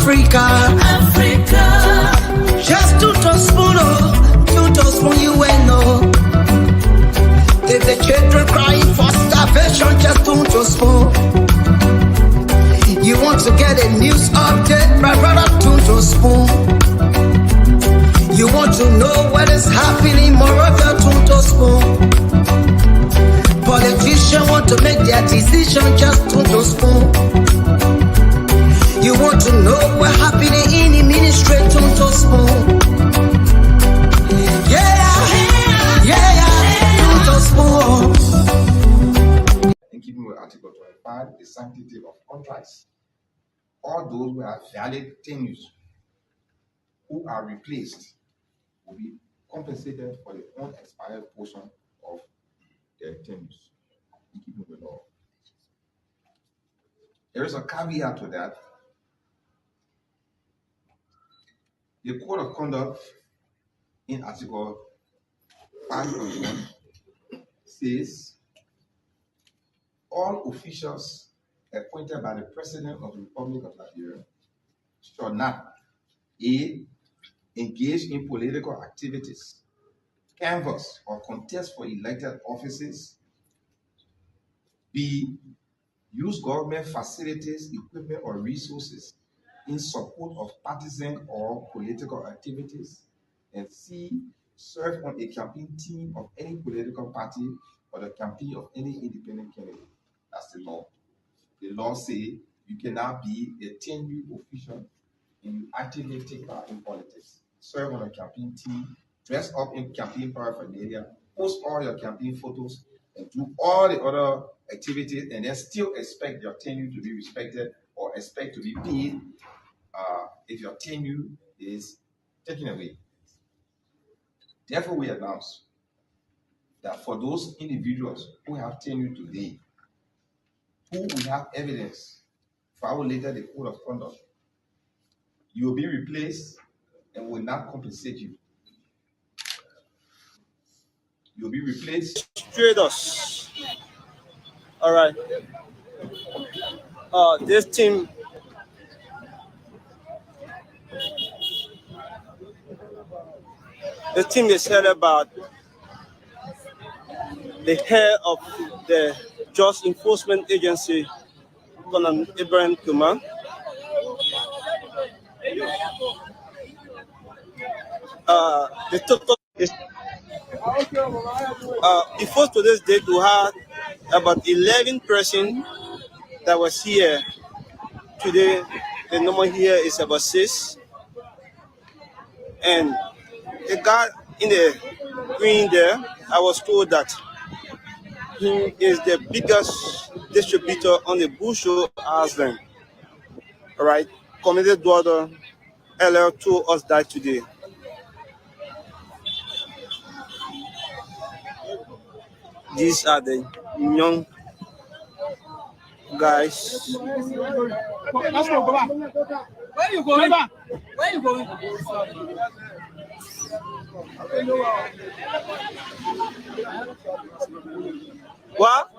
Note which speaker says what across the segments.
Speaker 1: Africa. Just two spoon, you will know. If the children crying for starvation, just two spoon. You want to get a news update, my brother, two spoon. You want to know what is happening, Morocco, two spoon. Politicians want to make their decision, just two spoon. You want to know what happening in the ministry, two spoon.
Speaker 2: In keeping with Article 25, the sanctity of contracts, all those who have valid tenures who are replaced will be compensated for the unexpired portion of their tenures in keeping with the law. There is a caveat to that. The Code of Conduct in Article 5.1 says all officials appointed by the President of the Republic of Liberia shall not A. engage in political activities, canvass or contest for elected offices, B. use government facilities, equipment, or resources in support of partisan or political activities, and C. serve on a campaign team of any political party or the campaign of any independent candidate. That's the law. The law says you cannot be a tenured official and you actively take part in politics. Serve on a campaign team, dress up in campaign paraphernalia, post all your campaign photos, and do all the other activities, and then still expect your tenure to be respected or expect to be paid if your tenure is taken away. Therefore, we announce that for those individuals who have tenure today, who we have evidence violated the Code of Conduct, you will be replaced and will not compensate you. You'll be replaced.
Speaker 3: Traders. All right. This team. The team is heard about the head of the Just Enforcement Agency, Colonel Ibrahim Kumar. The total is before today's date, we had about 11 persons that was here. Today, the number here is about 6. And the guy in the green there, I was told that he is the biggest distributor on the Busho Island. All right, Community daughter LL told us that today. These are the young guys.
Speaker 4: Let's go back. Where you going? Where you going?
Speaker 3: What?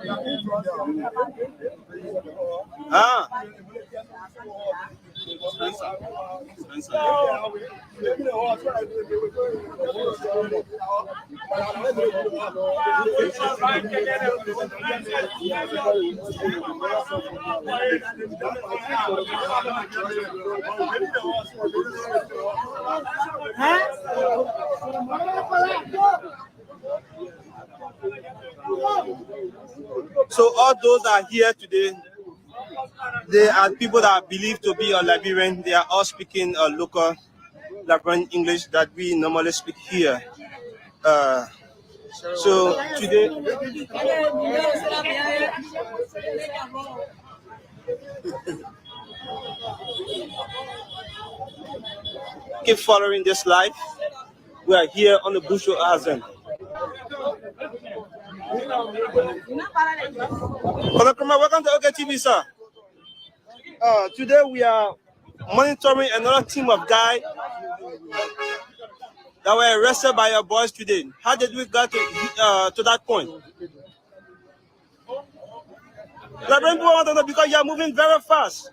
Speaker 3: So all those that are here today, they are people that are believed to be a Liberian. They are all speaking local Liberian English that we normally speak here. So today, keep following this live. We are here on the Busho Island. Welcome to OKTV, sir. Today we are monitoring another team of guys that were arrested by your boys today. How did we get to that point? Because you are moving very fast.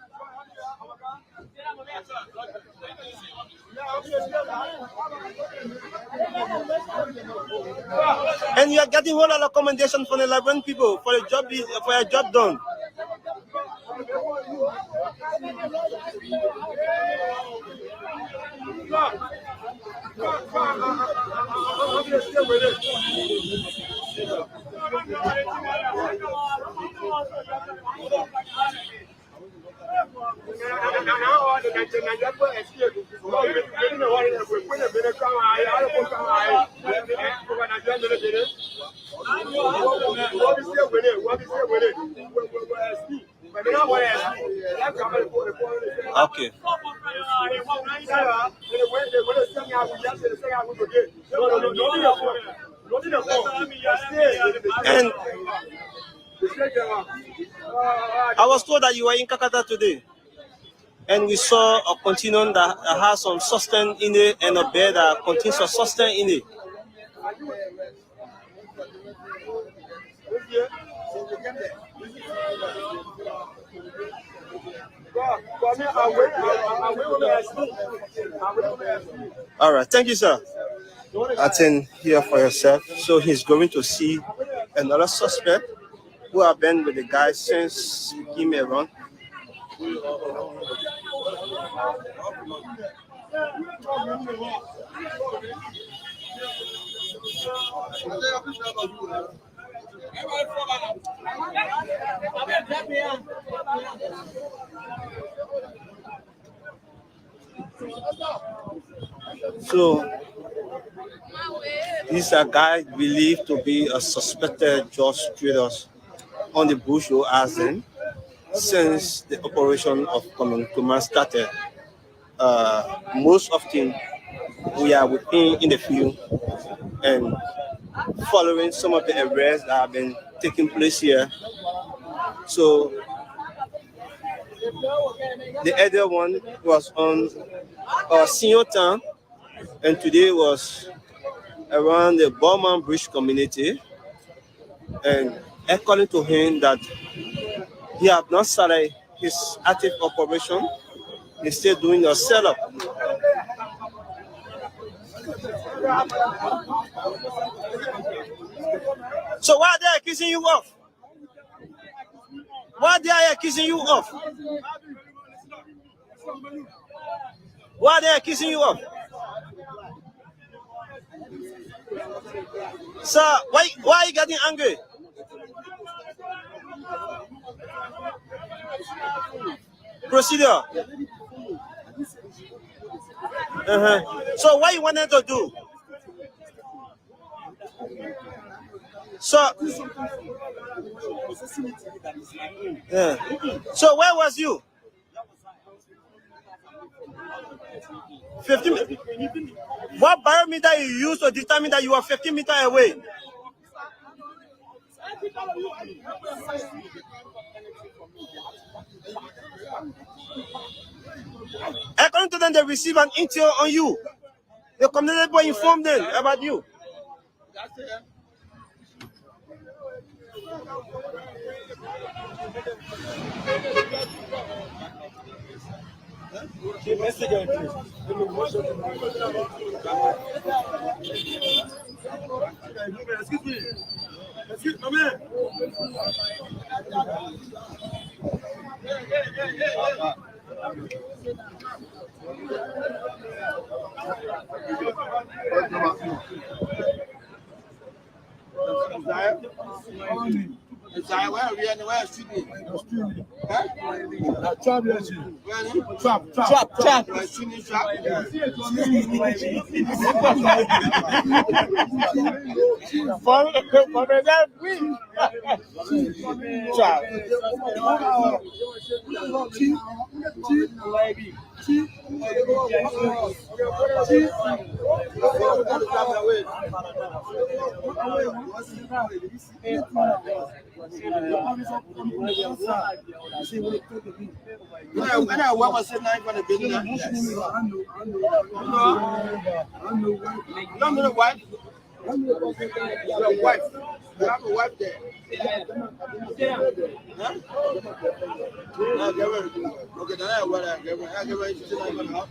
Speaker 3: And you are getting a whole lot of commendation from the Liberian people for the job for your job done. Okay. And I was told that you were in Kakata today, and we saw a continuum that has some sustain in it and a bed that contains some sustain in it. All right, thank you, sir. Attend here for yourself. So he's going to see another suspect who have been with the guy since he came around. So these are guys believed to be a suspected drug traders on the Bush Road Island since the operation of Command started. Most often we are within in the field and following some of the arrests that have been taking place here. So the other one was on Senior Town, and today was around the Bowman Bridge community. And according to him, that he have not started his active operation, he's still doing a setup. So why are they accusing you of? Why they are accusing you of? What are they accusing you of? Sir, why are you getting angry? Procedure. So what you wanted to do? So, yeah. So where was you? 15 meters. What barometer you used to determine that you were 15 meters away? According to them, they receive an intel on you. The community boy informed them about you. Excuse me. Excuse me, man. Where are we and where are shooting? Trap, trap. Shooting trap. When I was saying I'm going to be there. No, wife. Your wife. You have a wife there. Huh? No, get ready. Okay, then I have what I get ready. I get ready to tell you how.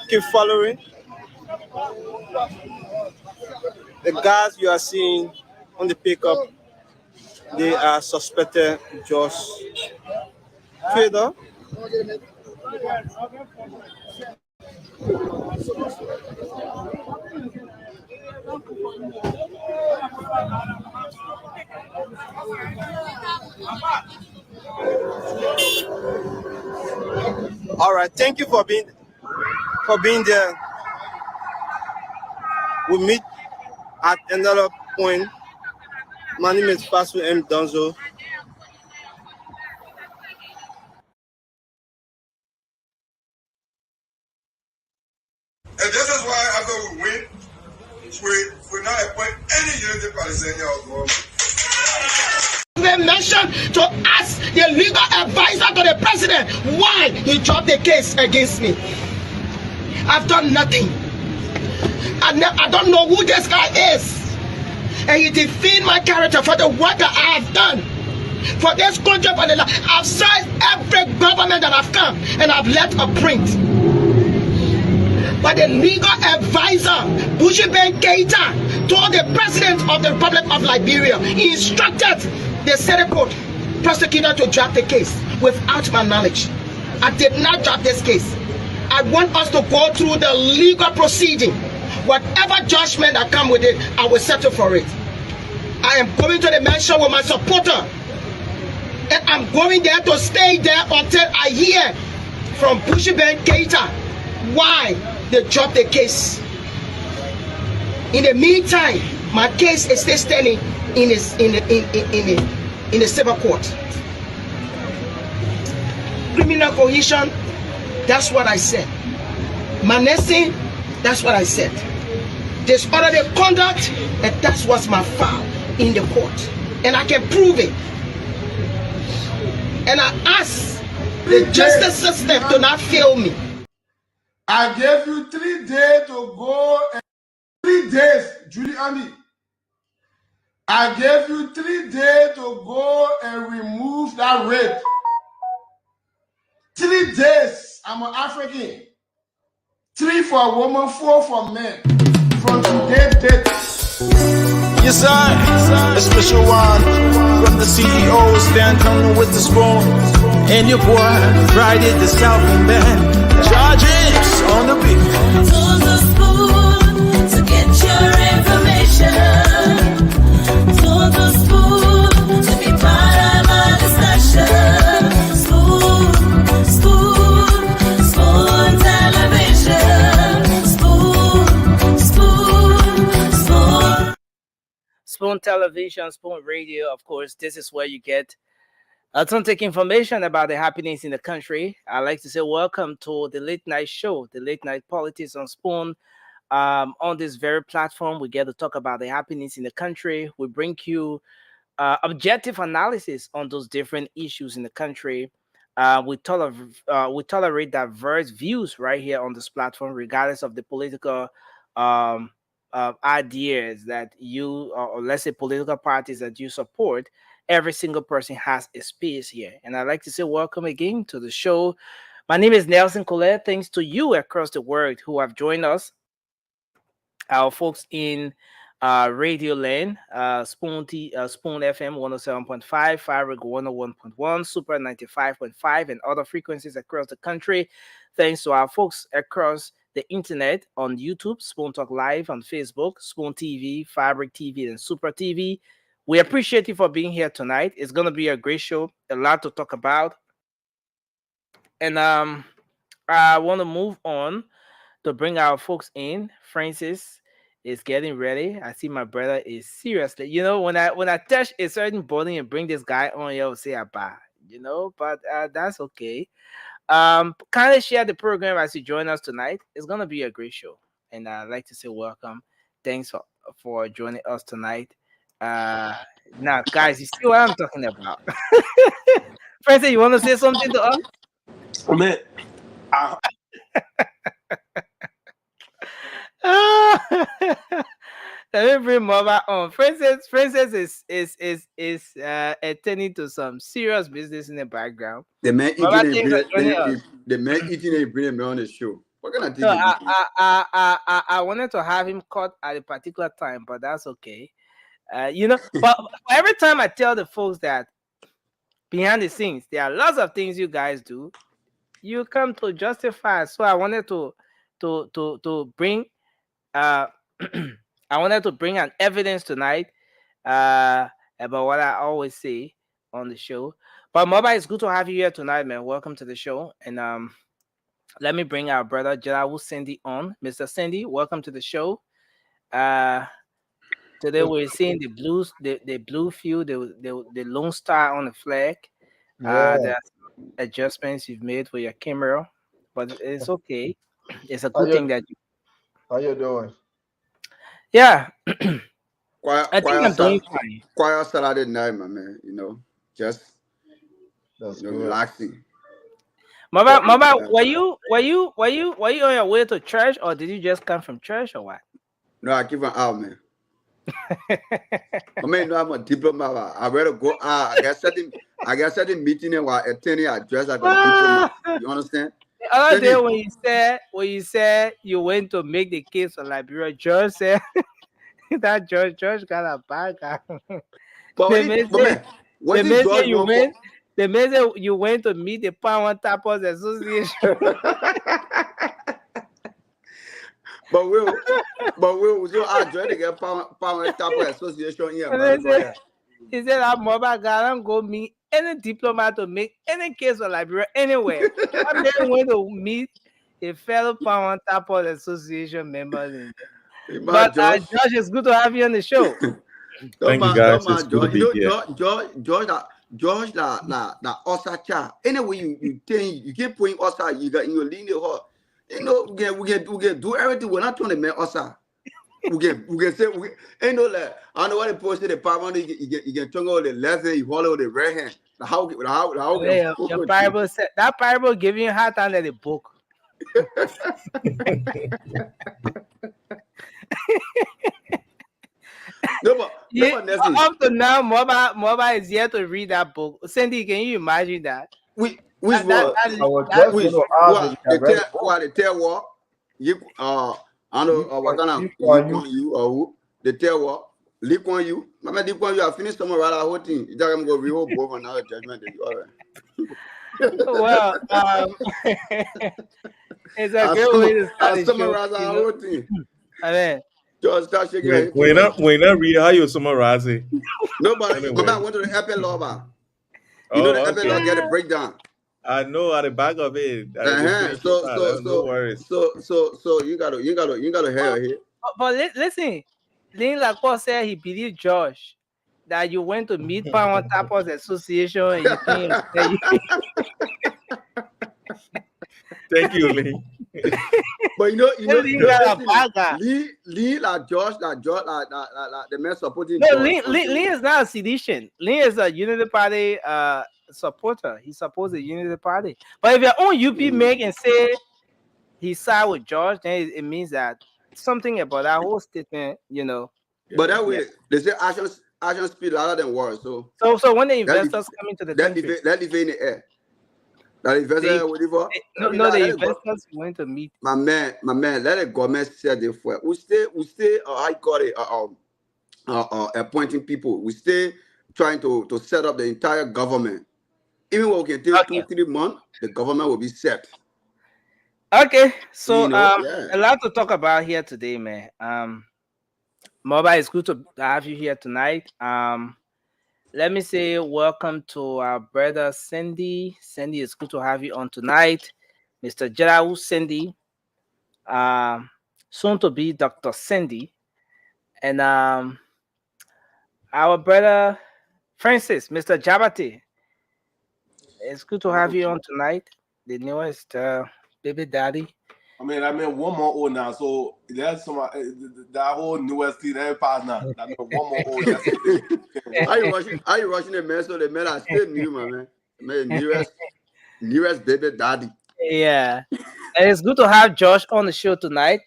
Speaker 3: Keep following. The guys you are seeing on the pickup, they are suspected just trader. All right, thank you for being there. We meet at another point. My name is Fasu M. Donzo.
Speaker 5: And this is why after we win, we not appoint any unity Palestinian government.
Speaker 1: They mentioned to ask the legal advisor to the president why he dropped the case against me. I've done nothing. I don't know who this guy is. And he defamed my character for the work that I have done. For this country, for the I've served every government that I've come, and I've left a print. But the legal advisor, Bushman Keita, told the president of the Republic of Liberia, he instructed the Senate court prosecutor to drop the case without my knowledge. I did not drop this case. I want us to go through the legal proceeding. Whatever judgment that come with it, I will settle for it. I am going to the mansion with my supporter. And I'm going there to stay there until I hear from Bushman Keita why they dropped the case. In the meantime, my case is still standing in the civil court. Criminal cohesion, that's what I said. Menacing, that's what I said. Disorderly conduct, and that's what's my file in the court. And I can prove it. And I ask the justice system to not fail me.
Speaker 5: I gave you 3 days to go. 3 days, Giuliani. I gave you 3 days to go and remove that rape. 3 days. I'm an African. 3 for a woman, 4 for men. From today's date.
Speaker 6: Yes, I, a special one from the CEO, stand coming with the spoon. And your boy, Friday the Southern Band, charges on the beat.
Speaker 7: Tools of spoon to get your information. Tools of spoon to be part of our discussion. Spoon, spoon, spoon television. Spoon, spoon, spoon.
Speaker 8: Spoon Television, Spoon Radio, of course, this is where you get authentic information about the happenings in the country. I like to say welcome to the late night show, the late night politics on Spoon. On this very platform, we get to talk about the happenings in the country. We bring you objective analysis on those different issues in the country. we tolerate diverse views right here on this platform, regardless of the political um, ideas that you, or let's say political parties that you support. Every single person has a space here, and I'd like to say welcome again to the show. My name is Nelson Colette. Thanks to you across the world who have joined us, our folks in Radio Land, Spoon FM 107.5, Fabric 101.1, Super 95.5, and other frequencies across the country. Thanks to our folks across the internet on YouTube, Spoon Talk Live, on Facebook, Spoon TV, Fabric TV, and Super TV. We appreciate you for being here tonight. It's going to be a great show, a lot to talk about. And I want to move on to bring our folks in. Francis is getting ready. I see my brother is seriously, when I touch a certain button and bring this guy on, you'll say "Abba," but that's okay. Kind of share the program as you join us tonight. It's gonna be a great show, and I'd like to say welcome. Thanks for joining us tonight. Now, guys, you see what I'm talking about. Francis, you want to say something to us?
Speaker 5: Man,
Speaker 8: Let me bring Mama on. Francis is attending to some serious business in the background.
Speaker 9: The man eating
Speaker 8: Mama,
Speaker 9: and
Speaker 8: thanks for joining us.
Speaker 9: the man eating and bringing me on the show. What can I think?
Speaker 8: So I wanted to have him cut at a particular time, but that's okay. But every time I tell the folks that behind the scenes, there are lots of things you guys do. You come to justify. So I wanted to bring I wanted to bring an evidence tonight about what I always say on the show. But Moba, it's good to have you here tonight, man. Welcome to the show. And let me bring our brother Jalawu Cindy on. Mr. Cindy, welcome to the show. Today we're seeing the blues, the blue field, the Lone Star on the flag. There are adjustments you've made for your camera, but it's okay. It's a good thing that you.
Speaker 10: How you doing?
Speaker 8: Yeah,
Speaker 9: Quiet,
Speaker 8: I think I'm doing fine.
Speaker 9: quiet Saturday night, my man. Just
Speaker 10: That's good.
Speaker 9: relaxing.
Speaker 8: Mama, were you on your way to church, or did you just come from church, or what?
Speaker 9: No, I keep an eye, man. I mean, I'm a diplomat. I better go. I got certain meeting and while attending address. I got diplomat. You understand?
Speaker 8: The other day
Speaker 9: Cindy,
Speaker 8: when you said you went to make the case for Liberia, George said that George got a bag.
Speaker 9: but
Speaker 8: They
Speaker 9: it-
Speaker 8: may
Speaker 9: but
Speaker 8: say
Speaker 9: man, what
Speaker 8: they
Speaker 9: is
Speaker 8: may
Speaker 9: George
Speaker 8: say you
Speaker 9: want
Speaker 8: went. They may say you went to meet the Power Tappers Association.
Speaker 9: But we'll so I try to get power Tapa Association here.
Speaker 8: And
Speaker 9: Man.
Speaker 8: they said, he said that mobile guy don't go meet any diplomat to make any case for Liberia anywhere. I'm then going to meet a fellow Power Tappers Association members. But
Speaker 9: George,
Speaker 8: Josh, it's good to have you on the show.
Speaker 9: don't
Speaker 11: Thank you,
Speaker 9: mind,
Speaker 11: guys.
Speaker 9: don't
Speaker 11: It's
Speaker 9: mind,
Speaker 11: good to
Speaker 9: George.
Speaker 11: be
Speaker 9: You
Speaker 11: here.
Speaker 9: know, George, that Osacha. Anyway, you think you keep putting Osa, you got in your linear hall. We can do everything. We're not trying to make Osa. We can say like I know what they posted the power. You can turn on the left hand, you follow the right hand. How
Speaker 8: Yeah, your Bible said that Bible giving you hard time than the book. Up to now, Mobile is yet to read that book. Cindy, can you imagine that?
Speaker 9: Which
Speaker 10: I was
Speaker 8: that-
Speaker 10: just going to ask if you read
Speaker 9: the tell what? You I know what kind of
Speaker 10: Lee Kuan Yew.
Speaker 9: you or who? The tell what? Lee Kuan Yew. Mama Lee Kuan Yew, I finished some around the whole thing. You just go real both on our judgment. All right.
Speaker 8: Well, it's a good way to start
Speaker 9: I
Speaker 8: the
Speaker 9: summarize
Speaker 8: show.
Speaker 9: our whole thing.
Speaker 8: I mean,
Speaker 9: Just start shaking your head.
Speaker 11: When I read how you summarize it.
Speaker 9: Nobody.
Speaker 11: Anyway.
Speaker 9: Mama went to the Apple Lover. You know the Apple Lover get a breakdown.
Speaker 11: I know at the back of it.
Speaker 9: No worries. So you gotta hear here.
Speaker 8: but listen, Lin Lacoste said he believed Josh that you went to meet Power Tappers Association and you think that
Speaker 11: Thank you, Lee.
Speaker 9: But you know,
Speaker 8: Lee got a bagger.
Speaker 9: Lee, like George, like the man supporting.
Speaker 8: No,
Speaker 9: George.
Speaker 8: Lin is not a sedition. Lin is a Unity Party supporter. He supports the Unity Party. But if your own UP make and say he side with George, then it means that something about that whole statement, you know.
Speaker 9: But that way,
Speaker 8: Yeah.
Speaker 9: they say action speed louder than words. So
Speaker 8: So when the
Speaker 9: that
Speaker 8: investors come into the country,
Speaker 9: that leave in the air. That investor, whatever.
Speaker 8: no,
Speaker 9: Let
Speaker 8: the
Speaker 9: it go.
Speaker 8: investors went to meet.
Speaker 9: My man, let the government set it for. We stay. I call it appointing people. We stay trying to set up the entire government. Even when we can take 2-3 months, the government will be set.
Speaker 8: Okay, so
Speaker 9: You know,
Speaker 8: a lot to talk about here today, man. Mobile, it's good to have you here tonight. Let me say welcome to our brother Cindy. Cindy, it's good to have you on tonight. Mr. Gerald Cindy, soon to be Dr. Cindy, and our brother Francis, Mr. Jabati. It's good to have you on tonight. The newest baby daddy.
Speaker 5: I mean, 1 more old now, so that's some that whole newest thing that passed now. I mean, 1 more old.
Speaker 9: Are you rushing the man? So the man are still new, my man. Man, newest baby daddy.
Speaker 8: Yeah, and it's good to have Josh on the show tonight.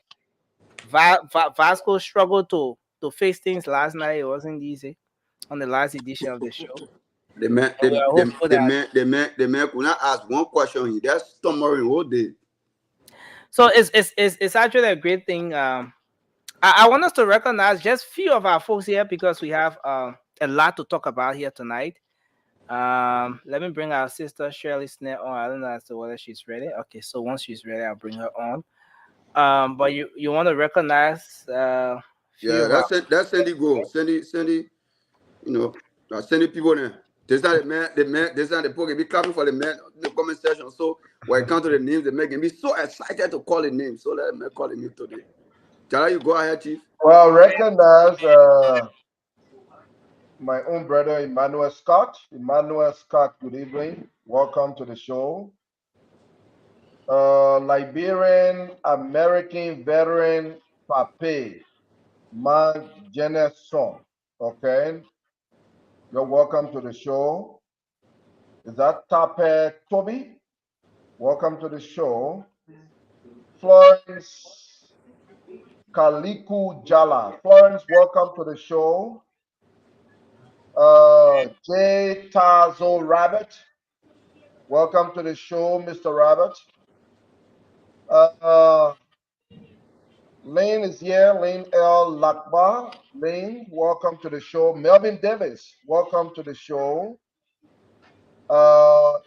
Speaker 8: Vasco struggled to face things last night. It wasn't easy on the last edition of the show.
Speaker 9: The man could not ask one question. He just stammering all day.
Speaker 8: So it's actually a great thing. I want us to recognize just few of our folks here because we have a lot to talk about here tonight. Let me bring our sister Shirley Snare on. I don't know as to whether she's ready. Okay, so once she's ready, I'll bring her on. But you want to recognize
Speaker 9: that's Cindy Go. Cindy, you know, Cindy people there. This not the man, this not the program. Be clapping for the man in the comment section. So when it comes to the names, they make me so excited to call the name. So let me call the name today. Shall you go ahead, Chief?
Speaker 10: Well, recognize my own brother Emmanuel Scott. Emmanuel Scott, good evening. Welcome to the show. Liberian American veteran Pape Man Jenison. Okay. You're welcome to the show. Is that Tape Toby? Welcome to the show. Florence Kaliku Jala. Florence, welcome to the show. J. Tazo Rabbit. Welcome to the show, Mr. Rabbit. Lane is here. Lane L. Lakba. Lane, welcome to the show. Melvin Davis, welcome to the show.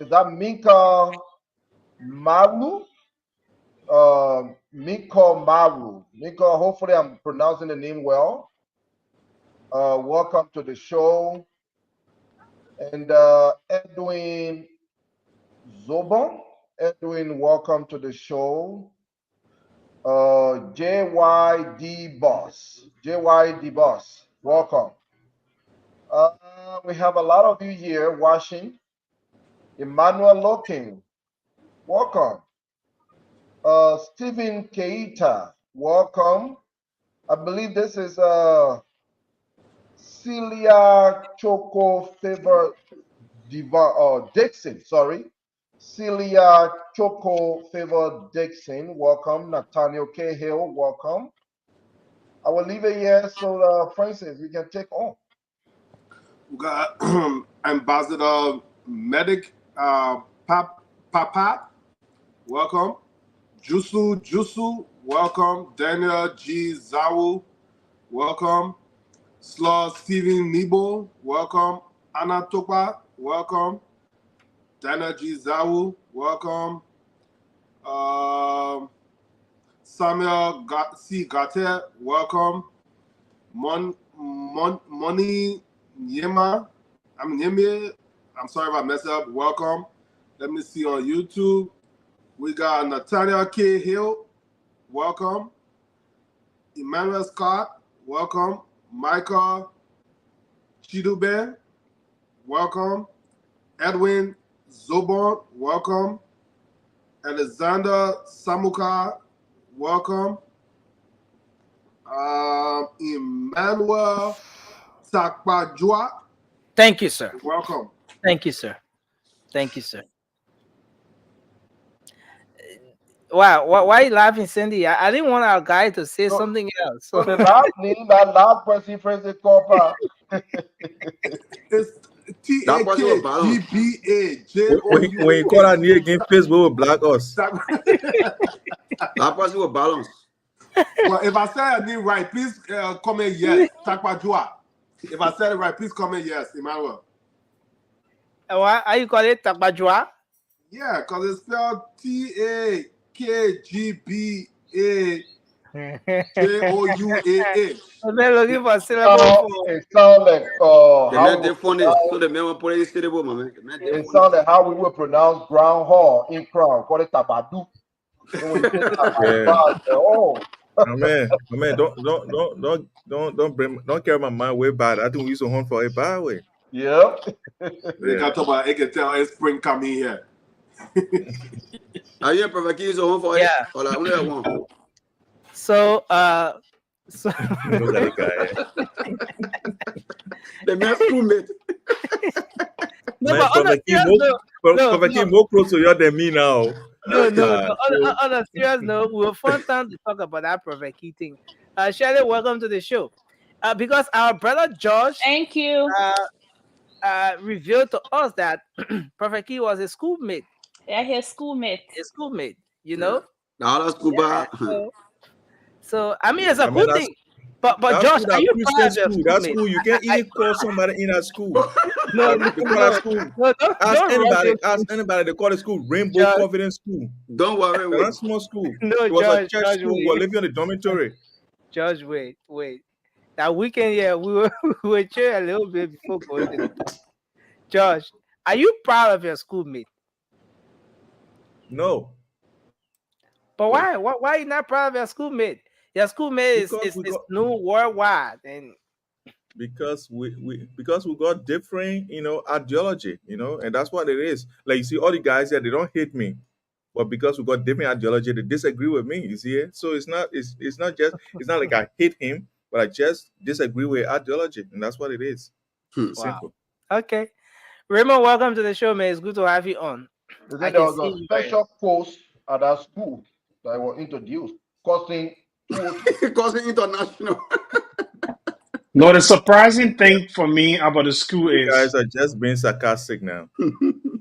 Speaker 10: Is that Minka Maru? Minka Maru. Minka, hopefully I'm pronouncing the name well. Welcome to the show. And Edwin Zobon. Edwin, welcome to the show. JYD Boss. JYD Boss, welcome. We have a lot of you here watching. Emmanuel Loking, welcome. Stephen Keita, welcome. I believe this is Celia Choco Favor Dixon, sorry. Celia Choco Favor Dixon, welcome. Nathaniel Cahill, welcome. I will leave it here so Francis, you can take on.
Speaker 5: We got Ambassador Medic Papa, welcome. Jusu, welcome. Daniel G. Zawu, welcome. Slaw Stephen Nebo, welcome. Anna Topa, welcome. Dana G. Zawu, welcome. Samuel C. Gater, welcome. Moni Nyema, I'm sorry if I messed up, welcome. Let me see on YouTube. We got Nathaniel K. Hill, welcome. Emmanuel Scott, welcome. Michael Chidube, welcome. Edwin Zobon, welcome. Alexander Samuka, welcome. Emmanuel Sakpajua.
Speaker 8: Thank you, sir.
Speaker 5: Welcome.
Speaker 8: Thank you, sir. Thank you, sir. Wow, why are you laughing, Cindy? I didn't want our guy to say
Speaker 10: So,
Speaker 8: something else.
Speaker 10: so
Speaker 8: So
Speaker 10: the last name, that last person, Francis Copper.
Speaker 5: It's
Speaker 9: That person was balanced.
Speaker 11: When you call our name again, Facebook will block us.
Speaker 9: That person was balanced.
Speaker 5: Well, if I said your name right, please comment yes. Takpajua. If I said it right, please comment yes, Emmanuel.
Speaker 8: why are you call it Takbajwa?
Speaker 5: Yeah, because it's spelled TAKGBAJOUAH.
Speaker 8: I'm looking for syllable.
Speaker 10: It sounds like
Speaker 9: The
Speaker 10: how
Speaker 9: man
Speaker 10: we
Speaker 9: they
Speaker 10: would
Speaker 9: funny.
Speaker 10: pronounce,
Speaker 9: So the man will put it syllable, my man. The man they
Speaker 10: it
Speaker 9: funny.
Speaker 10: sounds like how we would pronounce groundhog in Crown. Call it Tabadu. When we say
Speaker 11: Yeah.
Speaker 10: Tabadu, oh,
Speaker 11: Man, don't carry my mind way bad. I think we used to hunt for a bad way.
Speaker 10: yep.
Speaker 5: They can talk about, I can tell it's spring coming here.
Speaker 9: Are you a Prophet Key is home for it?
Speaker 8: Yeah.
Speaker 9: Or like only one?
Speaker 8: So
Speaker 11: Look at the guy.
Speaker 9: The man schoolmate.
Speaker 8: no,
Speaker 11: Man,
Speaker 8: but on a
Speaker 11: Prophet King
Speaker 8: serious
Speaker 11: Prophet King more close to you than me now.
Speaker 8: no.
Speaker 11: So-
Speaker 8: On a serious note, we'll find time to talk about that Prophet Key thing. Shirley, welcome to the show. Because our brother George
Speaker 12: Thank you.
Speaker 8: revealed to us that Prophet Key was a schoolmate.
Speaker 12: Yeah, his schoolmate.
Speaker 8: A schoolmate, you know?
Speaker 9: The other school bar.
Speaker 8: So I mean, it's a
Speaker 11: I mean,
Speaker 8: good
Speaker 11: that's-
Speaker 8: thing. But
Speaker 11: That's
Speaker 8: Josh,
Speaker 11: school,
Speaker 8: are
Speaker 11: that
Speaker 8: you
Speaker 11: Christian
Speaker 8: proud of your
Speaker 11: school. That's
Speaker 8: schoolmate?
Speaker 11: school. You can't even call somebody in a school.
Speaker 8: No,
Speaker 11: They call that school.
Speaker 8: no, don't
Speaker 11: Ask anybody.
Speaker 8: rub
Speaker 11: Ask anybody. They call the school Rainbow
Speaker 8: Judge.
Speaker 11: Confidence School.
Speaker 9: Don't worry.
Speaker 11: They're
Speaker 9: Wait.
Speaker 11: not small school.
Speaker 8: No,
Speaker 11: It was a
Speaker 8: Judge,
Speaker 11: church
Speaker 8: Judge,
Speaker 11: school. We
Speaker 8: wait.
Speaker 11: were living in the dormitory.
Speaker 8: Judge, wait. That weekend, yeah, we were chill a little bit before going to the Josh, are you proud of your schoolmate?
Speaker 11: No,
Speaker 8: But why? Why are you not proud of your schoolmate? Your schoolmate
Speaker 11: Because
Speaker 8: is
Speaker 11: we got-
Speaker 8: new worldwide, and
Speaker 11: because we got different, ideology, and that's what it is. Like you see, all the guys here, they don't hate me, but because we got different ideology, they disagree with me. You see it? So it's not like I hate him, but I just disagree with ideology, and that's what it is. Simple.
Speaker 8: okay. Raymond, welcome to the show, man. It's good to have you on.
Speaker 10: They
Speaker 8: I
Speaker 10: said
Speaker 8: can
Speaker 10: there was
Speaker 8: see
Speaker 10: a
Speaker 8: you,
Speaker 10: special course at that school that was introduced, costing
Speaker 9: Causing international.
Speaker 4: No, the surprising thing for me about the school
Speaker 11: You guys
Speaker 4: is
Speaker 11: are just being sarcastic now.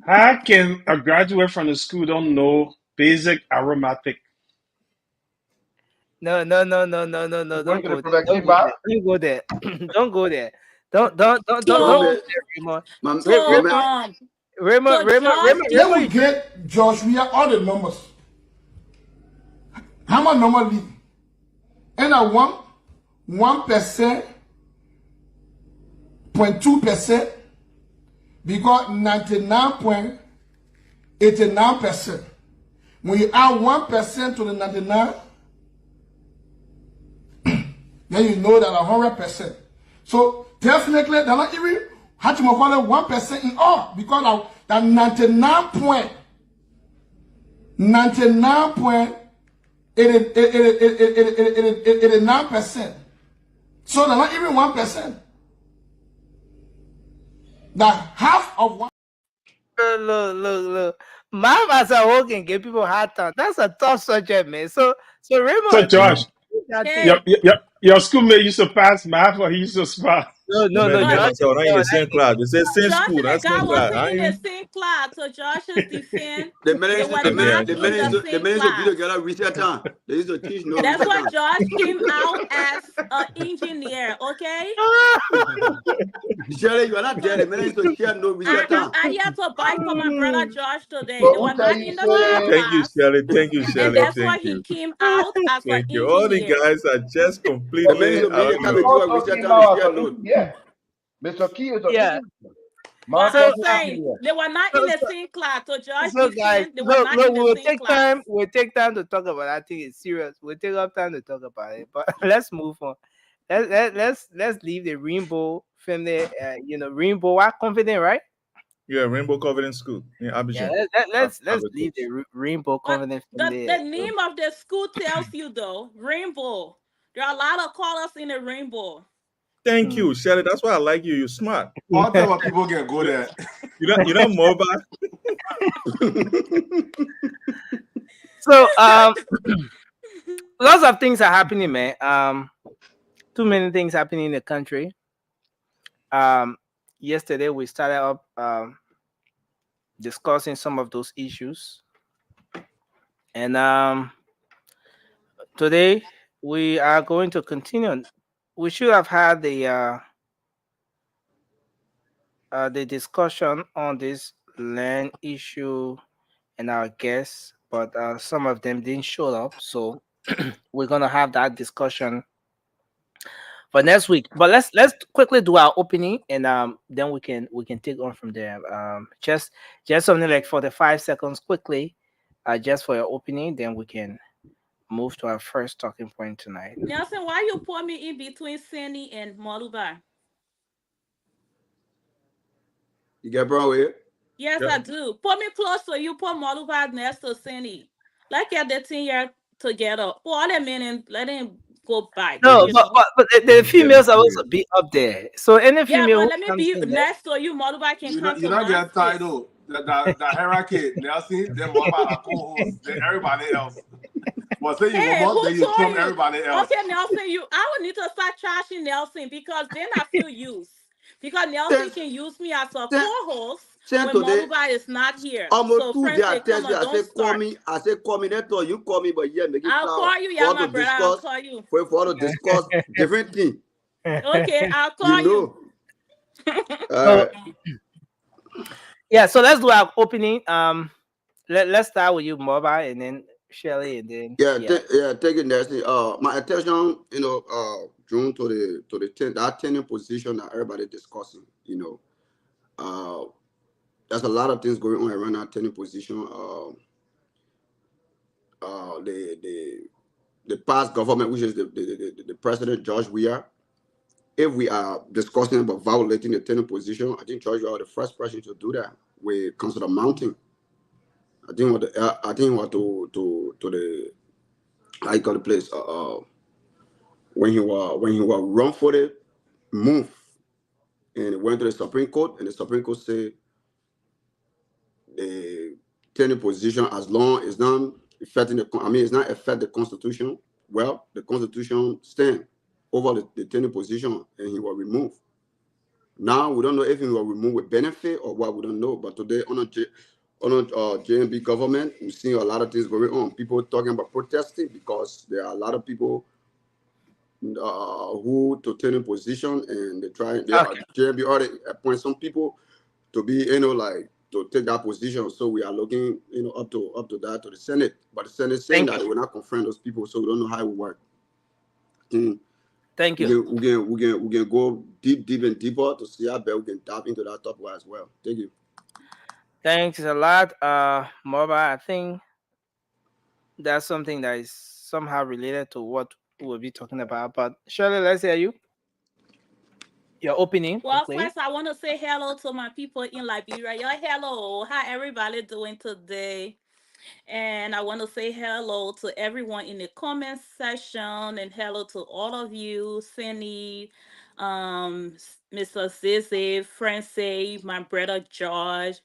Speaker 4: how can a graduate from the school don't know basic arithmetic?
Speaker 8: No. Don't
Speaker 10: going
Speaker 8: go
Speaker 10: to the
Speaker 8: there.
Speaker 10: Prophet
Speaker 8: Don't
Speaker 10: King
Speaker 8: go
Speaker 10: bar.
Speaker 8: there. Don't go there. Don't go there. Don't
Speaker 12: So,
Speaker 8: go there, Raymond.
Speaker 9: My
Speaker 12: so,
Speaker 9: man.
Speaker 8: Raymond,
Speaker 5: Then we get Josh, we are all the numbers. How much number leave? And I 1%, 0.2%, because 99.89%. When you add 1% to the 99, then you know that 100%. So definitely, they're not even how to call it 1% in all, because of that 99.89%. So they're not even 1%. That half of one.
Speaker 8: Look. Mom as a whole can give people hard time. That's a tough subject, man. So Raymond.
Speaker 4: So Josh,
Speaker 12: Hey.
Speaker 4: your schoolmate used to pass math or he used to spot?
Speaker 8: No,
Speaker 11: Man, me and
Speaker 8: Josh.
Speaker 11: myself, not in the same class. They say same
Speaker 12: Josh
Speaker 11: school,
Speaker 12: and the
Speaker 11: not
Speaker 12: guy
Speaker 11: same class.
Speaker 12: wasn't in
Speaker 11: I
Speaker 12: the same class. So Josh's defense,
Speaker 9: The
Speaker 12: they
Speaker 9: minutes
Speaker 12: were
Speaker 9: the
Speaker 12: not
Speaker 9: minutes
Speaker 12: in
Speaker 9: the minutes
Speaker 12: the
Speaker 9: the
Speaker 12: same
Speaker 9: minutes to be
Speaker 12: class.
Speaker 9: together research time. They used to teach no
Speaker 12: That's
Speaker 9: research
Speaker 12: why
Speaker 9: time.
Speaker 12: Josh came out as an engineer, okay?
Speaker 9: Shirley, you are not there. The minutes to share no research time.
Speaker 12: I had to buy for my brother Josh today.
Speaker 10: But
Speaker 12: They
Speaker 10: who
Speaker 12: were
Speaker 10: tell
Speaker 12: not
Speaker 10: you
Speaker 12: in the
Speaker 10: say
Speaker 12: same
Speaker 11: Thank you,
Speaker 12: class.
Speaker 11: Shirley. Thank you,
Speaker 12: And
Speaker 11: Shirley.
Speaker 12: that's why
Speaker 11: Thank
Speaker 12: he
Speaker 11: you.
Speaker 12: came out as an
Speaker 11: Thank you. All the
Speaker 12: engineer.
Speaker 11: guys are just
Speaker 9: The
Speaker 11: completely
Speaker 9: minutes to media
Speaker 11: out
Speaker 9: come
Speaker 11: of
Speaker 9: into a
Speaker 10: also
Speaker 9: research
Speaker 10: came
Speaker 9: time
Speaker 10: out
Speaker 9: and
Speaker 10: as
Speaker 9: share
Speaker 10: a
Speaker 9: notes.
Speaker 10: yeah. Mr. Key is a
Speaker 8: Yeah.
Speaker 10: man
Speaker 12: I'm
Speaker 10: talking
Speaker 12: saying
Speaker 10: engineer.
Speaker 12: they were not in the same class. So Josh
Speaker 8: So guys,
Speaker 12: defense, they were not in the
Speaker 8: we'll
Speaker 12: same
Speaker 8: take
Speaker 12: class.
Speaker 8: time. We'll take time to talk about it. I think it's serious. We'll take up time to talk about it. But let's move on. Let's leave the Rainbow family. Rainbow. We're confident, right?
Speaker 11: Yeah, Rainbow Confidence School in
Speaker 8: Yeah.
Speaker 11: Abidjan.
Speaker 8: Let's
Speaker 11: Abidjan.
Speaker 8: leave the Rainbow
Speaker 12: But
Speaker 8: confident
Speaker 12: the
Speaker 8: family.
Speaker 12: name of the school tells you though, Rainbow. There are a lot of colors in the rainbow.
Speaker 11: Thank you, Shirley. That's why I like you. You're smart.
Speaker 5: All type of people can go there.
Speaker 11: You know mobile.
Speaker 8: So lots of things are happening, man. Too many things happening in the country. Yesterday we started up discussing some of those issues, and today we are going to continue. We should have had the discussion on this land issue and our guests, but some of them didn't show up, so we're gonna have that discussion for next week. But let's quickly do our opening, and then we can take on from there. Just something like 45 seconds quickly, just for your opening, then we can move to our first talking point tonight.
Speaker 12: Nelson, why you put me in between Sandy and Moluba?
Speaker 9: You get brown with it?
Speaker 12: Yes,
Speaker 11: Yeah.
Speaker 12: I do. Put me close so you put Moluba next to Sandy. Like get the 10 year together. Put all them in and let him go back.
Speaker 8: No,
Speaker 12: You
Speaker 8: but,
Speaker 12: know?
Speaker 8: but the females are also be up there. So any
Speaker 12: Yeah,
Speaker 8: female
Speaker 12: but
Speaker 8: who
Speaker 12: let me
Speaker 8: comes
Speaker 12: be
Speaker 8: in there,
Speaker 12: next so you Moluba can come
Speaker 5: You
Speaker 12: to
Speaker 5: don't
Speaker 12: my
Speaker 5: get
Speaker 12: space.
Speaker 5: title. The hierarchy, Nelson, then more about a co-host than everybody else. But say you
Speaker 12: Hey,
Speaker 5: warm up,
Speaker 12: who
Speaker 5: then you
Speaker 12: told
Speaker 5: trump
Speaker 12: you?
Speaker 5: everybody else.
Speaker 12: Okay, Nelson, I would need to start trashing Nelson because then I feel used. Because Nelson
Speaker 9: Since,
Speaker 12: can use me as a
Speaker 9: since,
Speaker 12: co-host
Speaker 9: since
Speaker 12: when
Speaker 9: today,
Speaker 12: Moluba is not here.
Speaker 9: almost
Speaker 12: So
Speaker 9: 2 days,
Speaker 12: friends
Speaker 9: I
Speaker 12: say, come
Speaker 9: text you.
Speaker 12: on,
Speaker 9: I
Speaker 12: don't
Speaker 9: say, call
Speaker 12: start.
Speaker 9: me. I say, call me. That's all. You call me, but yeah, make it
Speaker 12: I'll
Speaker 9: clear
Speaker 12: call you, yeah,
Speaker 9: for us
Speaker 12: my
Speaker 9: to
Speaker 12: brother. I'll
Speaker 9: discuss.
Speaker 12: call you.
Speaker 9: For us to discuss different things.
Speaker 12: Okay, I'll
Speaker 9: You
Speaker 12: call you.
Speaker 8: so yeah, so let's do our opening. Let's start with you, Mobile, and then Shelly, and then
Speaker 9: Take it Nancy. My attention, June to the 10, that 10 position that everybody discussing. There's a lot of things going on around that 10 position. The past government, which is the president George Weah. If we are discussing about violating the 10 position, I think George Weah was the first person to do that with Council Mountain. I think what to the I got the place when he was wrongfully moved and it went to the Supreme Court, and the Supreme Court said the 10 position as long as not affecting it's not affect the Constitution. Well, the Constitution stand over the 10 position, and he was removed. Now we don't know if he was removed with benefit or what. We don't know. But today on a JNB government, we see a lot of things going on. People talking about protesting because there are a lot of people who to turn in position, and JNB already appoint some people to be to take that position. So we are looking up to that to the Senate, but the Senate saying that they will not confront those people, so we don't know how it will work.
Speaker 8: Thank you.
Speaker 9: We can go deep and deeper to see how best we can tap into that topic as well. Thank you.
Speaker 8: Thanks a lot, Mobile. I think that's something that is somehow related to what we'll be talking about. But Shirley, let's hear you. Your opening.
Speaker 12: Well,
Speaker 8: quickly.
Speaker 12: first I want to say hello to my people in Liberia. Yo, hello. How everybody doing today? And I want to say hello to everyone in the comment section, and hello to all of you, Cindy, Mr. Zizi, Francie, my brother George,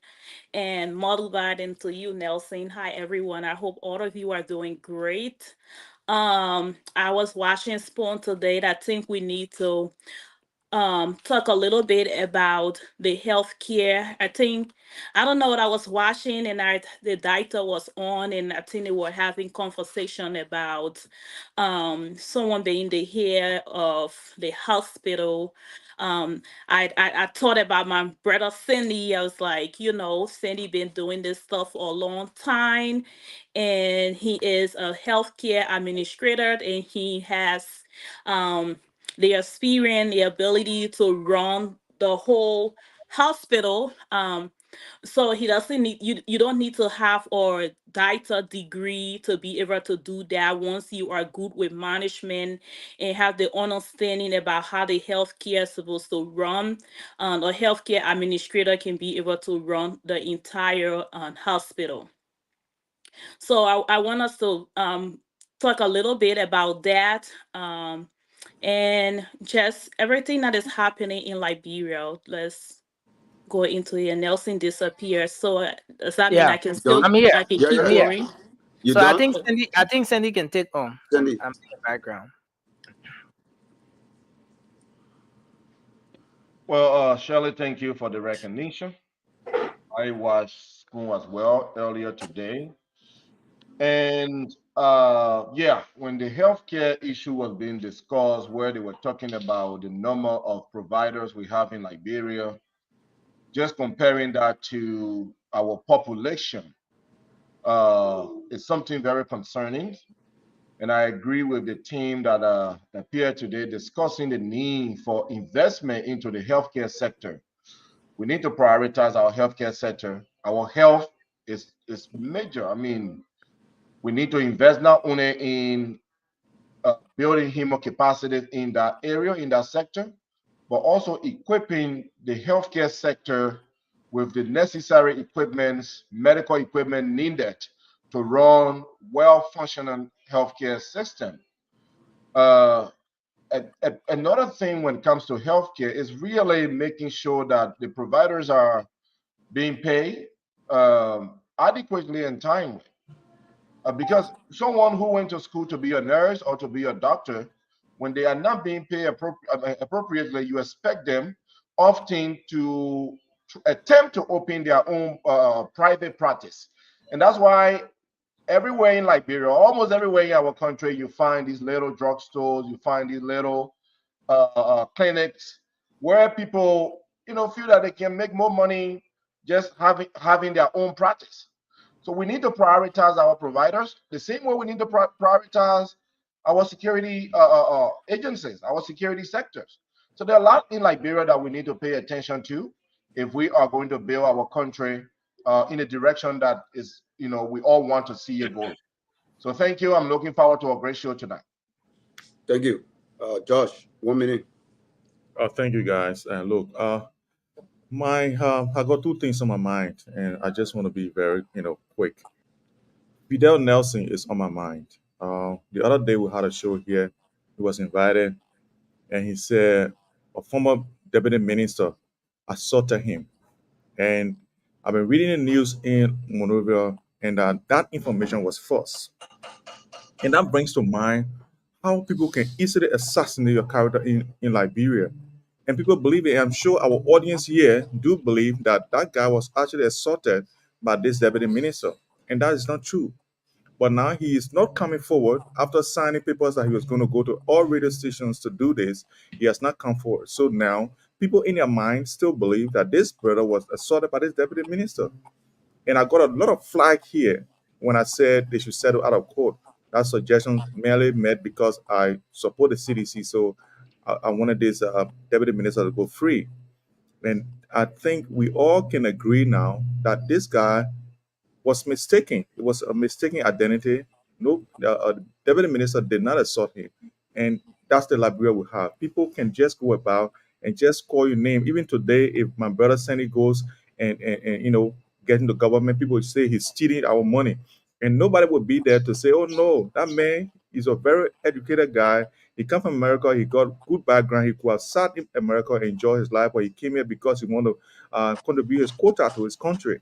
Speaker 12: and Model Garden to you, Nelson. Hi, everyone. I hope all of you are doing great. I was watching Spoon today. I think we need to talk a little bit about the healthcare. I don't know what I was watching, and the doctor was on, and I think they were having conversation about someone being the head of the hospital. I thought about my brother Cindy. I was like, Cindy been doing this stuff for a long time, and he is a healthcare administrator, and he has the experience, the ability to run the whole hospital. So he doesn't need you don't need to have a doctor degree to be able to do that. Once you are good with management and have the understanding about how the healthcare is supposed to run, a healthcare administrator can be able to run the entire hospital. So I want us to talk a little bit about that. And just everything that is happening in Liberia. go into here. Nelson disappeared. So does that mean
Speaker 8: Yeah,
Speaker 12: I can
Speaker 9: Done?
Speaker 12: still
Speaker 8: I'm here.
Speaker 12: I can
Speaker 9: Yeah,
Speaker 12: keep
Speaker 8: I'm
Speaker 9: yeah.
Speaker 8: here.
Speaker 12: going?
Speaker 9: You
Speaker 8: So I
Speaker 9: done?
Speaker 8: think Sandy can take on.
Speaker 9: Sandy.
Speaker 8: I'm in the background.
Speaker 10: Well, Shirley, thank you for the recognition. I was school as well earlier today. And yeah, when the healthcare issue was being discussed, where they were talking about the number of providers we have in Liberia, just comparing that to our population, is something very concerning. And I agree with the team that appeared today discussing the need for investment into the healthcare sector. We need to prioritize our healthcare sector. Our health is major. I mean, we need to invest not only in building human capacity in that area, in that sector, but also equipping the healthcare sector with the necessary equipments, medical equipment needed to run well-functioning healthcare system. Uh, Another thing when it comes to healthcare is really making sure that the providers are being paid adequately and timely. Because someone who went to school to be a nurse or to be a doctor, when they are not being paid appropriately, you expect them often to attempt to open their own private practice. And that's why everywhere in Liberia, almost everywhere in our country, you find these little drugstores, you find these little clinics where people, feel that they can make more money just having their own practice. So we need to prioritize our providers the same way we need to prioritize our security agencies, our security sectors. So there are a lot in Liberia that we need to pay attention to if we are going to build our country in a direction that is, we all want to see it going. So thank you. I'm looking forward to a great show tonight.
Speaker 9: Thank you. Josh, 1 minute.
Speaker 11: Thank you, guys. And look, I got two things on my mind, and I just want to be very, quick. Fidel Nelson is on my mind. The other day we had a show here. He was invited, and he said a former deputy minister assaulted him. And I've been reading the news in Monrovia, and that information was false. And that brings to mind how people can easily assassinate your character in Liberia. And people believe it. I'm sure our audience here do believe that that guy was actually assaulted by this deputy minister. And that is not true. But now he is not coming forward after signing papers that he was going to go to all radio stations to do this. He has not come forward. So now people in their mind still believe that this brother was assaulted by this deputy minister. And I got a lot of flag here when I said they should settle out of court. That suggestion merely met because I support the CDC. So I wanted this deputy minister to go free. And I think we all can agree now that this guy was mistaken. It was a mistaken identity. No, the deputy minister did not assault him. And that's the Liberia we have. People can just go about and just call your name. Even today, if my brother Sandy goes and get into government, people would say he's stealing our money. And nobody would be there to say, oh no, that man is a very educated guy. He come from America. He got good background. He could have sat in America and enjoy his life, but he came here because he want to contribute his quota to his country.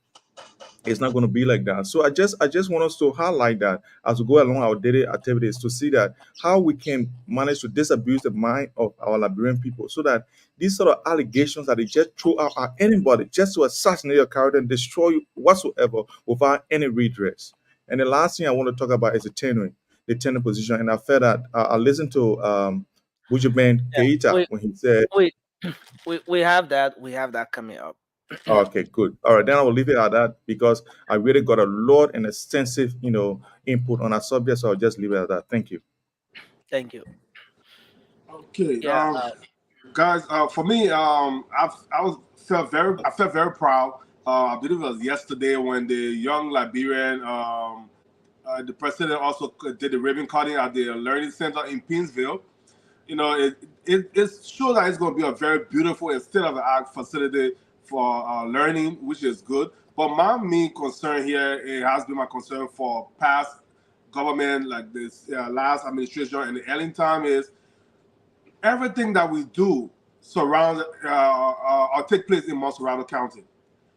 Speaker 11: It's not going to be like that. So I just want us to highlight that as we go along our daily activities to see that how we can manage to disabuse the mind of our Liberian people so that these sort of allegations that they just throw out at anybody just to assassinate your character and destroy you whatsoever without any redress. And the last thing I want to talk about is the tenure position. And I felt that I listened to Bujuben
Speaker 8: Yeah,
Speaker 11: Keita when he said,
Speaker 8: we have that. We have that coming up.
Speaker 11: okay, good. All right, then I will leave it at that because I really got a lot and extensive, input on that subject. So I'll just leave it at that. Thank you.
Speaker 8: Thank you.
Speaker 5: Okay,
Speaker 8: Yeah.
Speaker 5: guys. For me, I felt very proud. I believe it was yesterday when the young Liberian, the president also did the ribbon cutting at the Learning Center in Pinsville. It shows that it's going to be a very beautiful and state-of-the-art facility for learning, which is good. But my main concern here, it has been my concern for past government, like this last administration and the Ellen time, is everything that we do surrounds or take place in Montserrado County.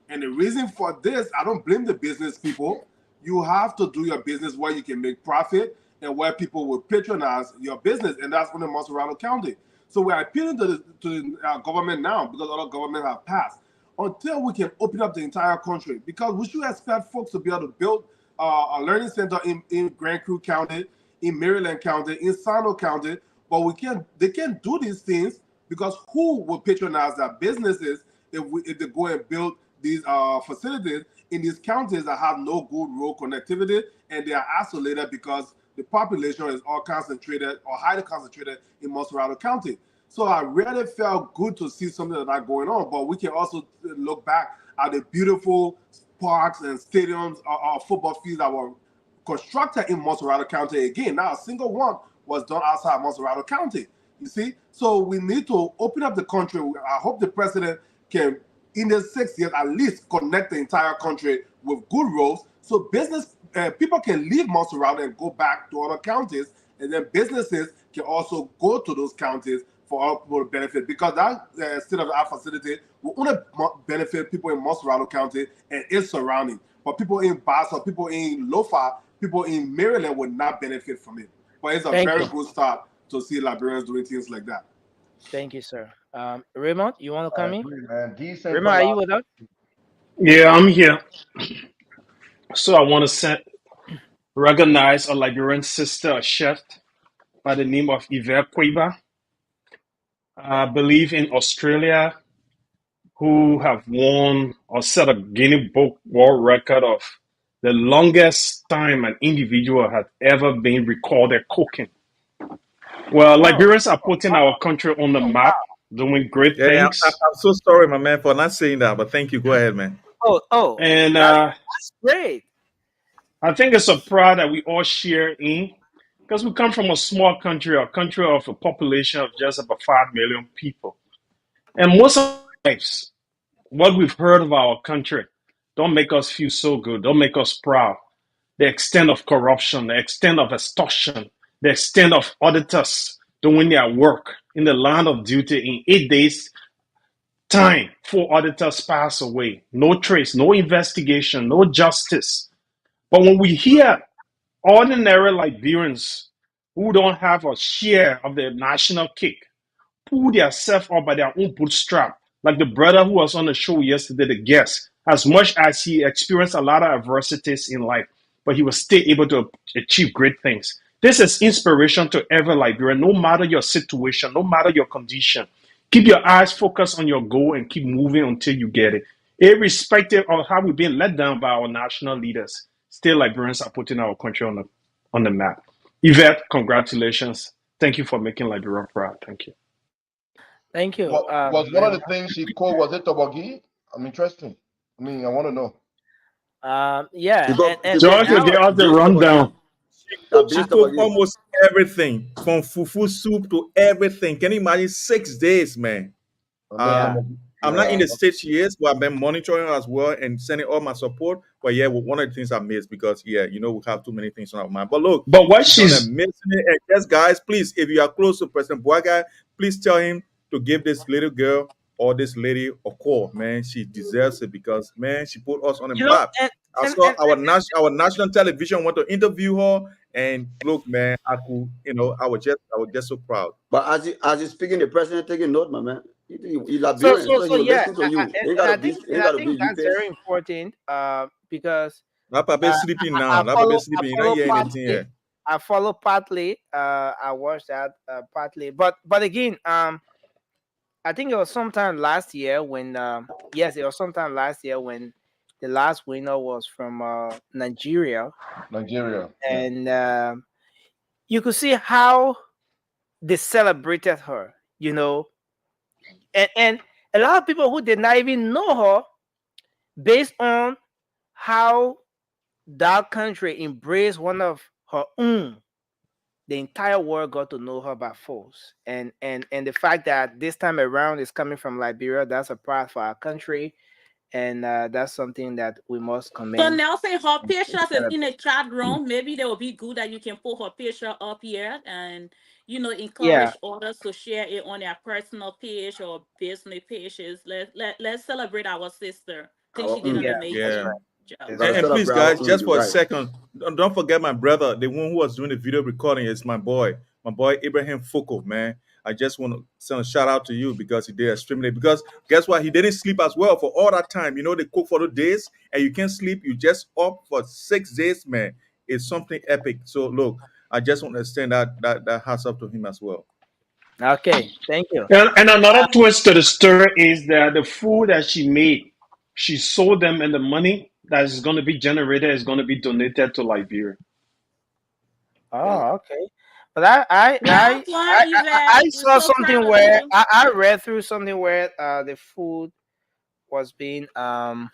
Speaker 5: And the reason for this, I don't blame the business people. You have to do your business where you can make profit and where people will patronize your business, and that's only Montserrado County. So we're appealing to the government now, because other governments have passed, until we can open up the entire country, because we should expect folks to be able to build a learning center in Grand Crew County, in Maryland County, in Sano County, but they can't do these things because who will patronize their businesses if they go and build these facilities in these counties that have no good road connectivity, and they are isolated because the population is all concentrated or highly concentrated in Montserrado County. So I really felt good to see something like that going on, but we can also look back at the beautiful parks and stadiums or football fields that were constructed in Montserrado County. Again, not a single one was done outside Montserrado County. You see, so we need to open up the country. I hope the president can, in the 6 years, at least connect the entire country with good roads, so business people can leave Montserrado and go back to other counties, and then businesses can also go to those counties for all people to benefit. Because that state of the art facility will only benefit people in Montserrado County and its surrounding. But people in Boston, people in Lofa, people in Maryland would not benefit from it. But it's a very good start to see Liberians doing things like that.
Speaker 8: Thank you, sir. Raymond, you want to come in?
Speaker 10: Man. Decent
Speaker 8: Raymond, are you with us?
Speaker 13: Yeah, I'm here. So I want to recognize a Liberian sister, a chef by the name of Yvette Queba. I believe in Australia, who have won or set a Guinness Book World Record of the longest time an individual has ever been recorded cooking. Well, Liberians are putting our country on the map, doing great
Speaker 11: Yeah,
Speaker 13: things.
Speaker 11: I'm so sorry, my man, for not saying that, but thank you. Go ahead, man.
Speaker 13: And
Speaker 8: that's great.
Speaker 13: I think it's a pride that we all share in, because we come from a small country, a country of a population of just about 5 million people. And most of our lives, what we've heard of our country don't make us feel so good, don't make us proud. The extent of corruption, the extent of extortion, the extent of auditors doing their work in the line of duty in 8 days' time, 4 auditors pass away. No trace, no investigation, no justice. But when we hear ordinary Liberians who don't have a share of the national cake pull themselves up by their own bootstrap, like the brother who was on the show yesterday, the guest, as much as he experienced a lot of adversities in life, but he was still able to achieve great things. This is inspiration to every Liberian, no matter your situation, no matter your condition. Keep your eyes focused on your goal and keep moving until you get it. Irrespective of how we've been let down by our national leaders, still Liberians are putting our country on the map. Yvette, congratulations. Thank you for making Liberia proud. Thank you.
Speaker 8: Thank you.
Speaker 10: Was one of the things she called, was it Toboggi? I'm interested. I mean, I want to know.
Speaker 8: Yeah.
Speaker 13: George will give us the rundown.
Speaker 11: She cooked almost everything, from fufu soup to everything. Can you imagine 6 days, man? I'm not in the States yet, but I've been monitoring as well and sending all my support. But yeah, one of the things I missed, because we have too many things on our mind. But look, she's missing it. And yes, guys, please, if you are close to President Boakai, please tell him to give this little girl or this lady a call, man. She deserves it, because man, she put us on the map. I saw our national television want to interview her, and look, man, I was just so proud.
Speaker 9: But as you speaking, the president taking note, my man.
Speaker 8: I think that's very important, because
Speaker 11: my papa is sleeping now. My papa is sleeping. You don't hear anything here.
Speaker 8: I follow partly. I watched that partly, but again, I think it was sometime last year when it was sometime last year when the last winner was from Nigeria. And you could see how they celebrated her, and a lot of people who did not even know her, based on how that country embraced one of her own, the entire world got to know her by force. And the fact that this time around is coming from Liberia, that's a pride for our country. and that's something that we must
Speaker 12: So
Speaker 8: commend
Speaker 12: Nelson, her
Speaker 8: and
Speaker 12: pictures is
Speaker 8: celebrate.
Speaker 12: in the chat room. Maybe they will be good that you can put her picture up here and
Speaker 8: Yeah,
Speaker 12: encourage others to share it on their personal page or business pages. Let's celebrate our sister. I think
Speaker 9: Our
Speaker 12: she did an
Speaker 8: yeah, that's
Speaker 12: amazing
Speaker 11: Yeah.
Speaker 8: right.
Speaker 12: job.
Speaker 8: That's
Speaker 9: gotta
Speaker 11: And
Speaker 8: right.
Speaker 11: please,
Speaker 9: celebrate our
Speaker 11: guys,
Speaker 9: own.
Speaker 11: just
Speaker 9: You're
Speaker 11: for a
Speaker 9: right.
Speaker 11: second, don't forget my brother, the one who was doing the video recording is my boy Abraham Foko, man. I just want to send a shout out to you because he did extremely. Because guess what? He didn't sleep as well for all that time. You know, they cook for the days and you can't sleep. You just up for 6 days, man. It's something epic. So look, I just want to extend that hats up to him as well.
Speaker 8: Okay, thank you.
Speaker 13: And another twist to the story is that the food that she made, she sold them, and the money that is going to be generated is going to be donated to Liberia.
Speaker 8: Oh, okay. But I
Speaker 12: Yvette, you're
Speaker 8: saw
Speaker 12: so proud
Speaker 8: something
Speaker 12: of
Speaker 8: where
Speaker 12: you.
Speaker 8: I read through something where the food was being um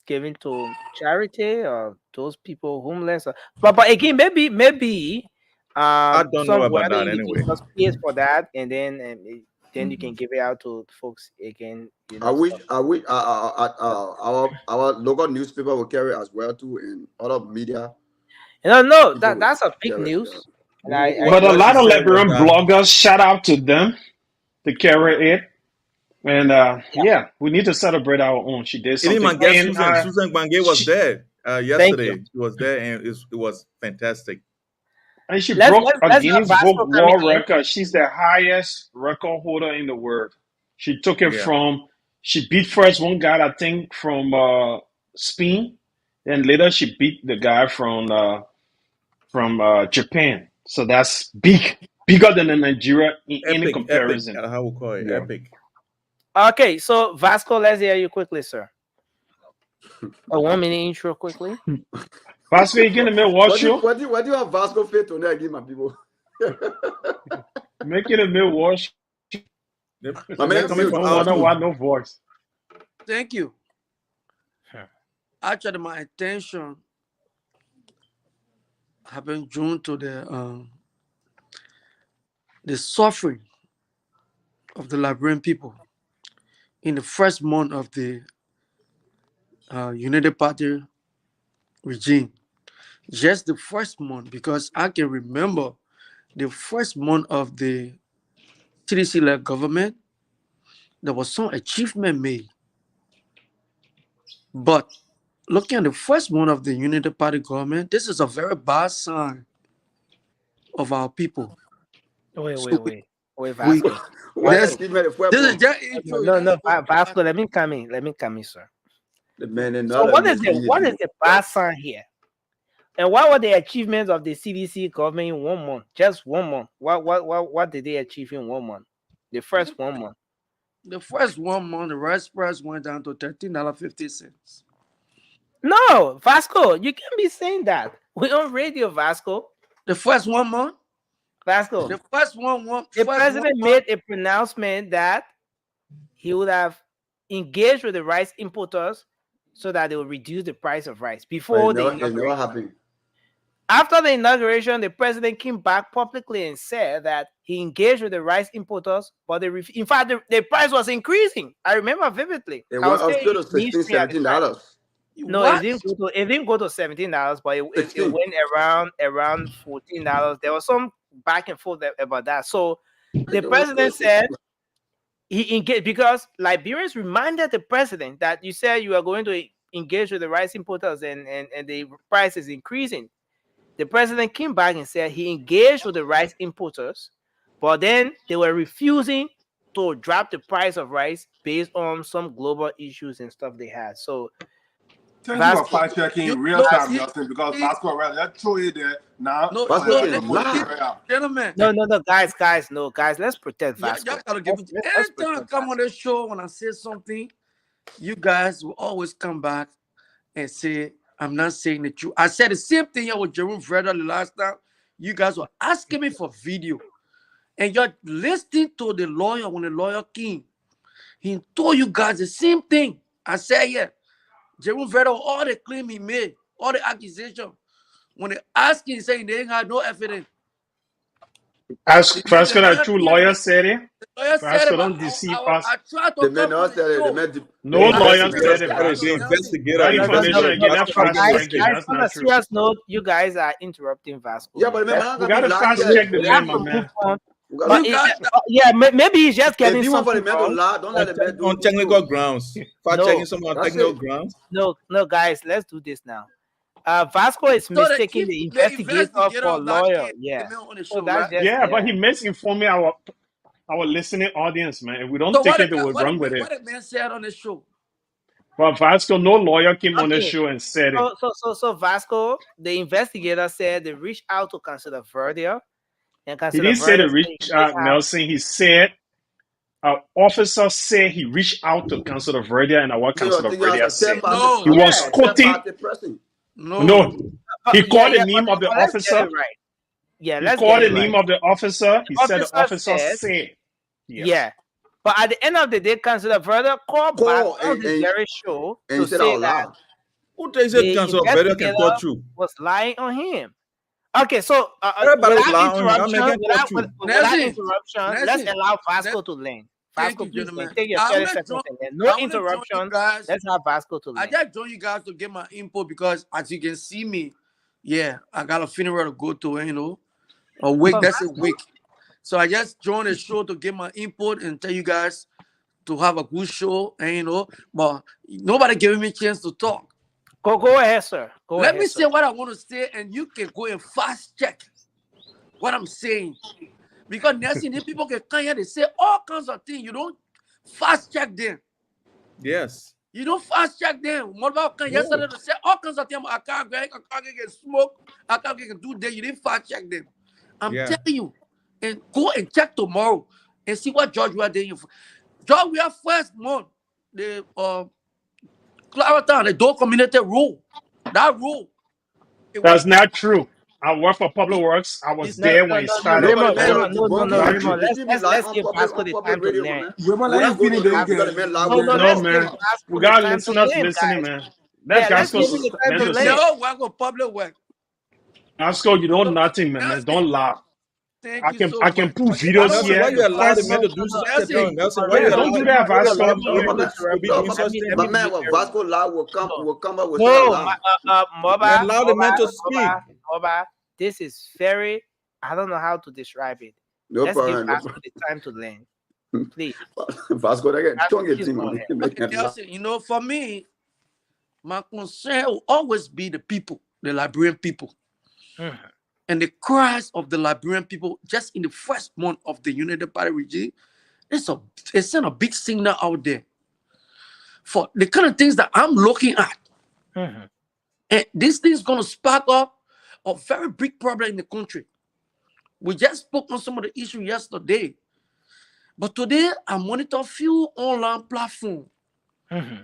Speaker 8: given to charity or those people homeless. But again, maybe
Speaker 11: I don't know
Speaker 8: somewhere
Speaker 11: about that
Speaker 8: you can
Speaker 11: anyway.
Speaker 8: just pay for that, and then you can give it out to folks again. Stuff.
Speaker 9: I wish our local newspaper will carry as well too, and other media
Speaker 8: No,
Speaker 9: people will
Speaker 8: that's a big
Speaker 9: carry. Yeah.
Speaker 8: news, and I
Speaker 13: But a
Speaker 11: What
Speaker 8: just
Speaker 11: she
Speaker 13: lot of
Speaker 11: said was
Speaker 13: Liberian
Speaker 11: that
Speaker 13: bloggers, shout out to them to carry it. And
Speaker 8: yeah.
Speaker 13: yeah, we need to celebrate our own. She did
Speaker 11: even
Speaker 13: something.
Speaker 11: my guest
Speaker 13: And
Speaker 11: Susan Bange was
Speaker 13: she,
Speaker 11: there
Speaker 8: Thank you.
Speaker 11: yesterday. She was there and it was fantastic.
Speaker 13: and she
Speaker 8: Let's
Speaker 13: broke
Speaker 8: let's
Speaker 13: a
Speaker 8: let's have
Speaker 13: Guinness Book
Speaker 8: Vasco coming
Speaker 13: World
Speaker 8: in.
Speaker 13: Record. She's the highest record holder in the world. She took it
Speaker 11: Yeah.
Speaker 13: from, she beat first one guy, I think, from Spain. Then later she beat the guy from Japan. So that's bigger than the Nigeria in any
Speaker 11: Epic,
Speaker 13: comparison.
Speaker 11: how we call it,
Speaker 13: Yeah.
Speaker 11: epic.
Speaker 8: Okay, so Vasco, let's hear you quickly, sir. A 1 minute intro quickly.
Speaker 13: Vasco, you getting a watch show?
Speaker 9: What do you have Vasco fit on there again, my people?
Speaker 13: Make it a mid watch.
Speaker 9: My man
Speaker 11: coming from
Speaker 13: No
Speaker 11: out
Speaker 13: wonder
Speaker 11: too.
Speaker 13: why no voice.
Speaker 14: Thank you. Actually, my attention have been drawn to the suffering of the Liberian people in the first month of the United Party regime. Just the first month, because I can remember the first month of the CDC-led government, there was some achievement made. But looking at the first month of the United Party government, this is a very bad sign of our people.
Speaker 8: Wait,
Speaker 14: So
Speaker 8: wait,
Speaker 14: we
Speaker 8: Vasco.
Speaker 9: What
Speaker 14: there's
Speaker 9: achievement the first
Speaker 14: this is
Speaker 9: one?
Speaker 14: just intro.
Speaker 8: No, Vasco. Let me come in, sir.
Speaker 9: The man is
Speaker 8: So
Speaker 9: not
Speaker 8: what
Speaker 9: a
Speaker 8: is the
Speaker 9: misleading
Speaker 8: what is
Speaker 9: people.
Speaker 8: the bad sign here? And what were the achievements of the CDC government in 1 month? Just 1 month. What did they achieve in 1 month? The first 1 month.
Speaker 14: The first 1 month, the rice price went down to $13.50.
Speaker 8: No, Vasco, you can't be saying that. We're on radio, Vasco.
Speaker 14: The first 1 month,
Speaker 8: Vasco.
Speaker 14: the first one,
Speaker 8: The
Speaker 14: first 1
Speaker 8: president
Speaker 14: month,
Speaker 8: made a pronouncement that he would have engaged with the rice importers so that they will reduce the price of rice
Speaker 9: But
Speaker 8: before the
Speaker 9: it never
Speaker 8: inauguration.
Speaker 9: happened.
Speaker 8: After the inauguration, the president came back publicly and said that he engaged with the rice importers, but in fact, the price was increasing. I remember vividly.
Speaker 9: It
Speaker 8: I
Speaker 9: went
Speaker 8: was
Speaker 9: up
Speaker 8: still
Speaker 9: to
Speaker 8: in
Speaker 9: $16,
Speaker 8: ministry at the time.
Speaker 9: $17.
Speaker 8: No,
Speaker 14: what?
Speaker 8: it didn't go to $17, but it
Speaker 9: 16.
Speaker 8: went around $14. There was some back and forth about that. So the
Speaker 9: It was
Speaker 8: president
Speaker 9: crazy.
Speaker 8: said he engaged because Liberians reminded the president that you said you are going to engage with the rice importers and the price is increasing. The president came back and said he engaged with the rice importers, but then they were refusing to drop the price of rice based on some global issues and stuff they had. So
Speaker 5: Thank you for
Speaker 8: Vasco,
Speaker 5: fact checking
Speaker 14: You
Speaker 5: real
Speaker 14: no,
Speaker 5: time,
Speaker 14: he,
Speaker 5: Justin, because
Speaker 14: he
Speaker 5: Vasco already let's throw it there now.
Speaker 14: no
Speaker 9: Vasco
Speaker 14: no
Speaker 9: can lie.
Speaker 14: gentlemen.
Speaker 8: no, guys, let's protect
Speaker 14: Y'all
Speaker 8: Vasco.
Speaker 14: gotta give it.
Speaker 8: Let's
Speaker 14: Anytime I
Speaker 8: protect
Speaker 14: come on
Speaker 8: Vasco.
Speaker 14: this show, when I say something, you guys will always come back and say, I'm not saying the truth. I said the same thing here with Jerome Freda the last time. You guys were asking me for video. And you're listening to the lawyer when the lawyer came. He told you guys the same thing. I said, yeah. Jerome Freda, all the claim he made, all the accusation. When they ask him, he said they ain't had no evidence.
Speaker 13: As
Speaker 14: The
Speaker 13: Vasco, that
Speaker 14: man,
Speaker 13: true lawyer said it.
Speaker 14: the lawyer said
Speaker 13: Vasco,
Speaker 14: it, but
Speaker 13: don't deceive us.
Speaker 14: I tried to
Speaker 9: The man
Speaker 14: come on
Speaker 9: not
Speaker 14: the
Speaker 9: said it. The
Speaker 14: show.
Speaker 9: man,
Speaker 13: No
Speaker 9: the
Speaker 14: I
Speaker 13: lawyer
Speaker 9: investigator
Speaker 13: said it,
Speaker 14: said,
Speaker 9: said it.
Speaker 11: The
Speaker 13: Vasco.
Speaker 14: Nelson,
Speaker 11: investigator
Speaker 13: That
Speaker 8: No, no,
Speaker 11: invested.
Speaker 8: no,
Speaker 13: information
Speaker 11: The
Speaker 13: again,
Speaker 8: no,
Speaker 13: that
Speaker 8: no,
Speaker 11: investigator
Speaker 13: fact
Speaker 8: guys,
Speaker 13: check it.
Speaker 11: investigated.
Speaker 8: guys.
Speaker 13: That's
Speaker 8: On
Speaker 13: not
Speaker 8: a
Speaker 13: true.
Speaker 8: serious note, you guys are interrupting Vasco,
Speaker 9: Yeah, but
Speaker 8: man.
Speaker 9: the man
Speaker 8: Let's
Speaker 9: not
Speaker 13: We
Speaker 9: gonna be
Speaker 13: gotta
Speaker 9: lying
Speaker 13: fast
Speaker 9: here.
Speaker 13: check the
Speaker 8: we
Speaker 9: Let
Speaker 8: have
Speaker 13: man,
Speaker 9: him
Speaker 13: my
Speaker 8: to move
Speaker 13: man.
Speaker 8: on.
Speaker 9: we
Speaker 8: But
Speaker 9: gotta,
Speaker 14: you guys,
Speaker 8: yeah, maybe he's just
Speaker 9: if
Speaker 8: getting
Speaker 9: he want for the
Speaker 8: something
Speaker 9: man to
Speaker 8: wrong.
Speaker 9: lie, don't let the man do
Speaker 11: On
Speaker 9: it too.
Speaker 11: technical grounds. Fact checking
Speaker 8: No,
Speaker 11: someone on
Speaker 9: That's
Speaker 11: technical
Speaker 9: it.
Speaker 11: grounds.
Speaker 8: no, guys. Let's do this now. Vasco is
Speaker 14: so they
Speaker 8: mistaking
Speaker 14: keep
Speaker 8: the
Speaker 14: the
Speaker 8: investigator
Speaker 14: investigator
Speaker 8: for
Speaker 14: of that
Speaker 8: lawyer.
Speaker 14: case, the
Speaker 8: Yeah.
Speaker 14: man on the
Speaker 8: So
Speaker 14: show,
Speaker 8: that's
Speaker 14: right?
Speaker 8: just
Speaker 13: Yeah, but
Speaker 8: yeah.
Speaker 13: he misinforming our listening audience, man. If we don't
Speaker 14: So
Speaker 13: take it, we'll run with it.
Speaker 14: what the man said on the show?
Speaker 13: But Vasco, no lawyer came on the
Speaker 8: Okay.
Speaker 13: show and said it.
Speaker 8: So Vasco, the investigator said they reached out to Councilor Verdia, and
Speaker 13: He
Speaker 8: Councilor
Speaker 13: didn't say to
Speaker 8: Verdia said
Speaker 13: reach
Speaker 8: he
Speaker 13: out, Nelson. He said our officer said he reached out to Councilor Verdia, and what
Speaker 9: So you're
Speaker 13: Councilor
Speaker 9: thinking as
Speaker 13: Verdia
Speaker 9: a
Speaker 13: said.
Speaker 9: third party,
Speaker 14: No,
Speaker 13: He was
Speaker 9: a third
Speaker 13: quoting.
Speaker 9: party person.
Speaker 14: no.
Speaker 13: No, he called the name of the
Speaker 8: but let's get
Speaker 13: officer.
Speaker 8: it right. Yeah,
Speaker 13: He
Speaker 8: let's
Speaker 13: called
Speaker 8: get
Speaker 13: the
Speaker 8: it right.
Speaker 13: name of the officer. He
Speaker 8: The
Speaker 13: said the
Speaker 8: officer
Speaker 13: officer
Speaker 8: said,
Speaker 13: said. Yes.
Speaker 8: yeah. But at the end of the day, Councilor Verdia called back
Speaker 9: Call
Speaker 8: on this very show
Speaker 9: and
Speaker 8: to
Speaker 9: he said
Speaker 8: say
Speaker 9: out
Speaker 8: that
Speaker 9: loud.
Speaker 11: Who takes it
Speaker 8: the
Speaker 11: council better can
Speaker 8: investigator
Speaker 11: call true?
Speaker 8: was lying on him. Okay, so
Speaker 11: Everybody's
Speaker 8: without
Speaker 11: lying on him. I
Speaker 8: interruption,
Speaker 11: can call true.
Speaker 8: without
Speaker 14: Nelson,
Speaker 8: interruption, let's allow Vasco to learn.
Speaker 14: Thank
Speaker 8: Vasco,
Speaker 14: you,
Speaker 8: please
Speaker 14: gentlemen.
Speaker 8: take your
Speaker 14: I
Speaker 8: 30
Speaker 14: wanna
Speaker 8: seconds
Speaker 14: join-
Speaker 8: and then
Speaker 14: I
Speaker 8: no
Speaker 14: wanna join you
Speaker 8: interruption.
Speaker 14: guys.
Speaker 8: Let's have Vasco to
Speaker 14: I
Speaker 8: learn.
Speaker 14: just joined you guys to get my info because as you can see me, yeah, I got a funeral to go to, a week,
Speaker 8: But
Speaker 14: that's a
Speaker 8: Vasco,
Speaker 14: week. So I just joined the show to get my input and tell you guys to have a good show, and but nobody giving me a chance to talk.
Speaker 8: go ahead, sir.
Speaker 14: Let me say what I want to say, and you can go and fast check what I'm saying. Because Nelson, if people can come here, they say all kinds of things. You don't fast check them.
Speaker 11: Yes.
Speaker 14: You don't fast check them. What about
Speaker 11: No.
Speaker 14: yesterday to say all kinds of things? I can't get smoke. I can't get do that. You didn't fast check them. I'm
Speaker 11: Yeah.
Speaker 14: telling you. And go and check tomorrow and see what George we are doing. George, we are first month. The Clarendon, the Door Community rule. That rule.
Speaker 13: That's not true. I work for Public Works. I was there when it started.
Speaker 8: Raymond,
Speaker 9: Raymond,
Speaker 8: let's give Vasco the time to learn.
Speaker 4: Raymond, let him finish the game.
Speaker 8: No,
Speaker 13: No,
Speaker 8: let's give
Speaker 13: man.
Speaker 8: Vasco
Speaker 13: We
Speaker 8: the
Speaker 13: got
Speaker 8: time to
Speaker 13: listeners
Speaker 8: learn,
Speaker 13: listening,
Speaker 8: guys.
Speaker 13: man.
Speaker 8: Yeah,
Speaker 13: Let
Speaker 8: let's give
Speaker 13: Gasco
Speaker 8: him the time to
Speaker 13: listen.
Speaker 8: learn.
Speaker 14: No, work with public work.
Speaker 13: Gasco, you know nothing, man.
Speaker 14: Nelson,
Speaker 13: Don't lie.
Speaker 14: thank
Speaker 13: I
Speaker 14: you
Speaker 13: can
Speaker 14: so
Speaker 13: I can
Speaker 14: much.
Speaker 13: prove
Speaker 14: But
Speaker 13: videos
Speaker 11: Nelson,
Speaker 13: here.
Speaker 11: why you allow the
Speaker 13: First,
Speaker 11: man to do such a thing? Nelson, why
Speaker 13: yeah,
Speaker 11: you
Speaker 13: don't
Speaker 11: allow
Speaker 13: do that, Vasco.
Speaker 11: to be doing such thing?
Speaker 9: But man, when Vasco lie will come up with
Speaker 8: No,
Speaker 9: lie.
Speaker 8: Moba,
Speaker 11: Allow the man to speak.
Speaker 8: Moba, this is very, I don't know how to describe it.
Speaker 9: No
Speaker 8: Let's give
Speaker 9: problem. No
Speaker 8: Vasco the time to learn. Please.
Speaker 9: Vasco, they get
Speaker 8: Vasco,
Speaker 9: don't get
Speaker 8: please
Speaker 9: team
Speaker 8: go
Speaker 9: on
Speaker 8: ahead.
Speaker 9: it.
Speaker 14: Nelson, for me, my concern will always be the people, the Liberian people. And the cries of the Liberian people just in the first month of the United Party regime, it sent a big signal out there for the kind of things that I'm looking at. And this thing's going to spark up a very big problem in the country. We just spoke on some of the issues yesterday. But today, I monitor a few online platforms,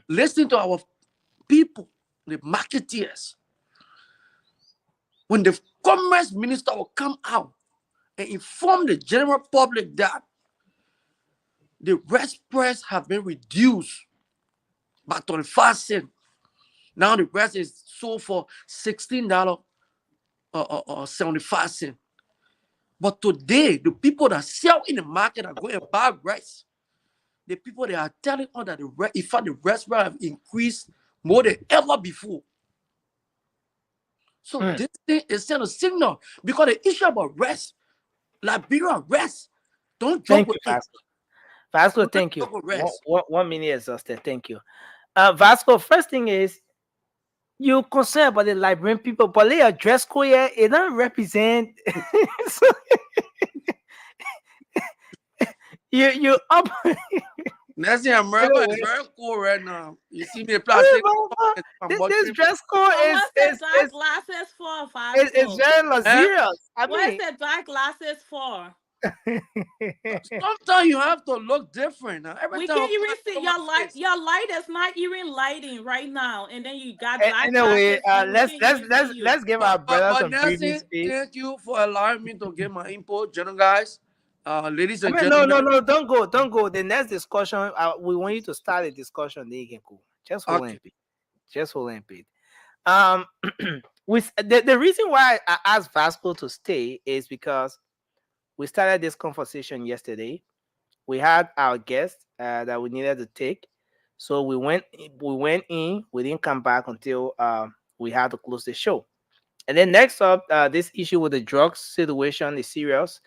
Speaker 14: listening to our people, the marketeers. When the commerce minister will come out and inform the general public that the rest price have been reduced by 25 cents. Now the rest is sold for $16.75. But today, the people that sell in the market are going to buy rice. The people that are telling us that in fact the rest price have increased more than ever before. So this thing is sent a signal because the issue about rest, Liberia rest, don't joke
Speaker 8: Thank
Speaker 14: with
Speaker 8: you,
Speaker 14: it.
Speaker 8: Vasco. Vasco,
Speaker 14: Don't
Speaker 8: thank you.
Speaker 14: joke with rest.
Speaker 8: 1 minute exhausted. Thank you. Vasco, first thing is, you concerned about the Liberian people, but their dress code here, it don't represent. So, you up.
Speaker 14: Nelson, America is very cool right now. You see me play.
Speaker 8: This dress code is
Speaker 12: dark glasses for,
Speaker 8: it's very luxurious. I
Speaker 12: What is
Speaker 8: mean,
Speaker 12: the dark glasses for?
Speaker 14: Sometimes you have to look different. Now. Every
Speaker 12: We
Speaker 14: time
Speaker 12: can't
Speaker 14: I
Speaker 12: even
Speaker 14: come
Speaker 12: see
Speaker 14: to
Speaker 12: your
Speaker 14: my
Speaker 12: light.
Speaker 14: face.
Speaker 12: Your light is not even lighting right now, and then you got dark
Speaker 8: anyway,
Speaker 12: glasses. and we can't even see you.
Speaker 8: let's give our brother
Speaker 14: But
Speaker 8: some breathing
Speaker 14: Nelson,
Speaker 8: space.
Speaker 14: thank you for allowing me to get my input, general guys, ladies and
Speaker 8: No,
Speaker 14: gentlemen.
Speaker 8: don't go. The next discussion, we want you to start a discussion. Then you can go. Just hold
Speaker 14: Okay.
Speaker 8: on, Pete. Just hold on, Pete. With the reason why I asked Vasco to stay is because we started this conversation yesterday. We had our guest that we needed to take, so we went in. We didn't come back until we had to close the show. And then next up, this issue with the drugs situation is serious.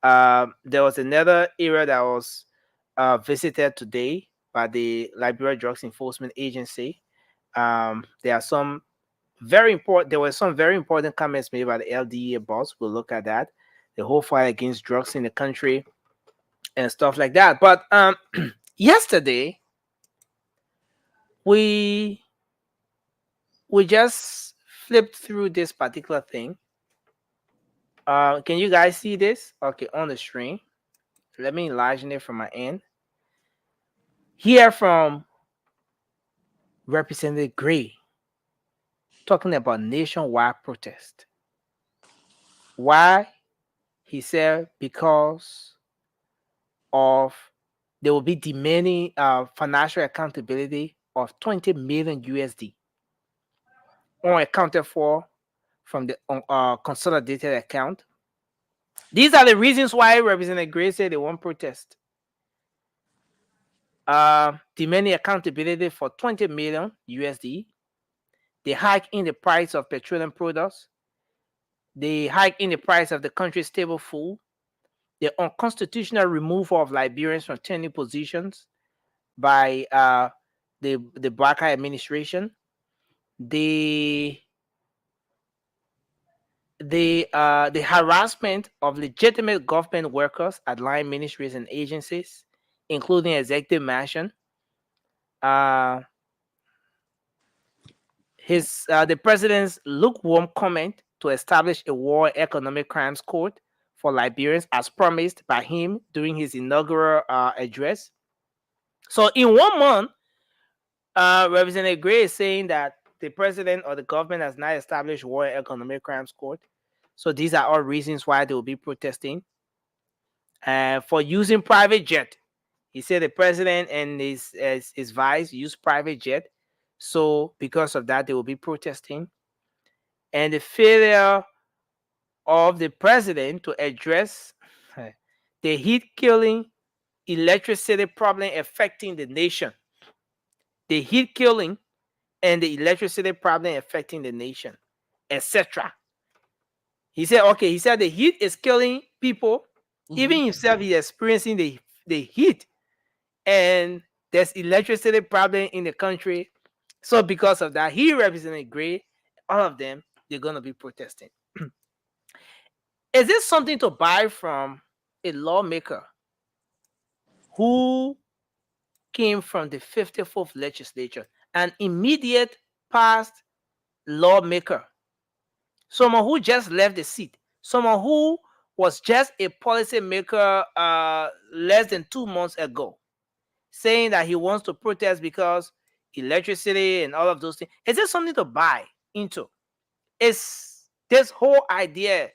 Speaker 8: There was another area that was visited today by the Liberia Drugs Enforcement Agency. There are some very important. There were some very important comments made by the LDA boss. We'll look at that. The whole fight against drugs in the country and stuff like that. But yesterday, we just flipped through this particular thing. Can you guys see this? Okay, on the screen. Let me enlarge it from my end. Here from Representative Gray talking about nationwide protest. Why? He said because of they will be demanding financial accountability of 20 million USD unaccounted for from the consolidated account. These are the reasons why Representative Gray said they won't protest. Demanding accountability for 20 million USD. The hike in the price of petroleum products. The hike in the price of the country's staple food. The unconstitutional removal of Liberians from tenure positions by the Barker administration. The harassment of legitimate government workers at line ministries and agencies, including Executive Mansion. The president's lukewarm comment to establish a war economic crimes court for Liberians as promised by him during his inaugural address. So in 1 month, Representative Gray is saying that the president or the government has not established war economic crimes court. So these are all reasons why they will be protesting. For using private jet. He said the president and his vice use private jet. So because of that, they will be protesting. And the failure of the president to address the heat-killing electricity problem affecting the nation. The heat killing and the electricity problem affecting the nation, etc. He said, okay, he said the heat is killing people. Even himself, he's experiencing the heat. And there's electricity problem in the country. So because of that, he represented Gray. All of them, they're going to be protesting. Is this something to buy from a lawmaker who came from the 54th legislature, an immediate past lawmaker, someone who just left the seat, someone who was just a policymaker less than 2 months ago, saying that he wants to protest because electricity and all of those things? Is this something to buy into? Is this whole idea?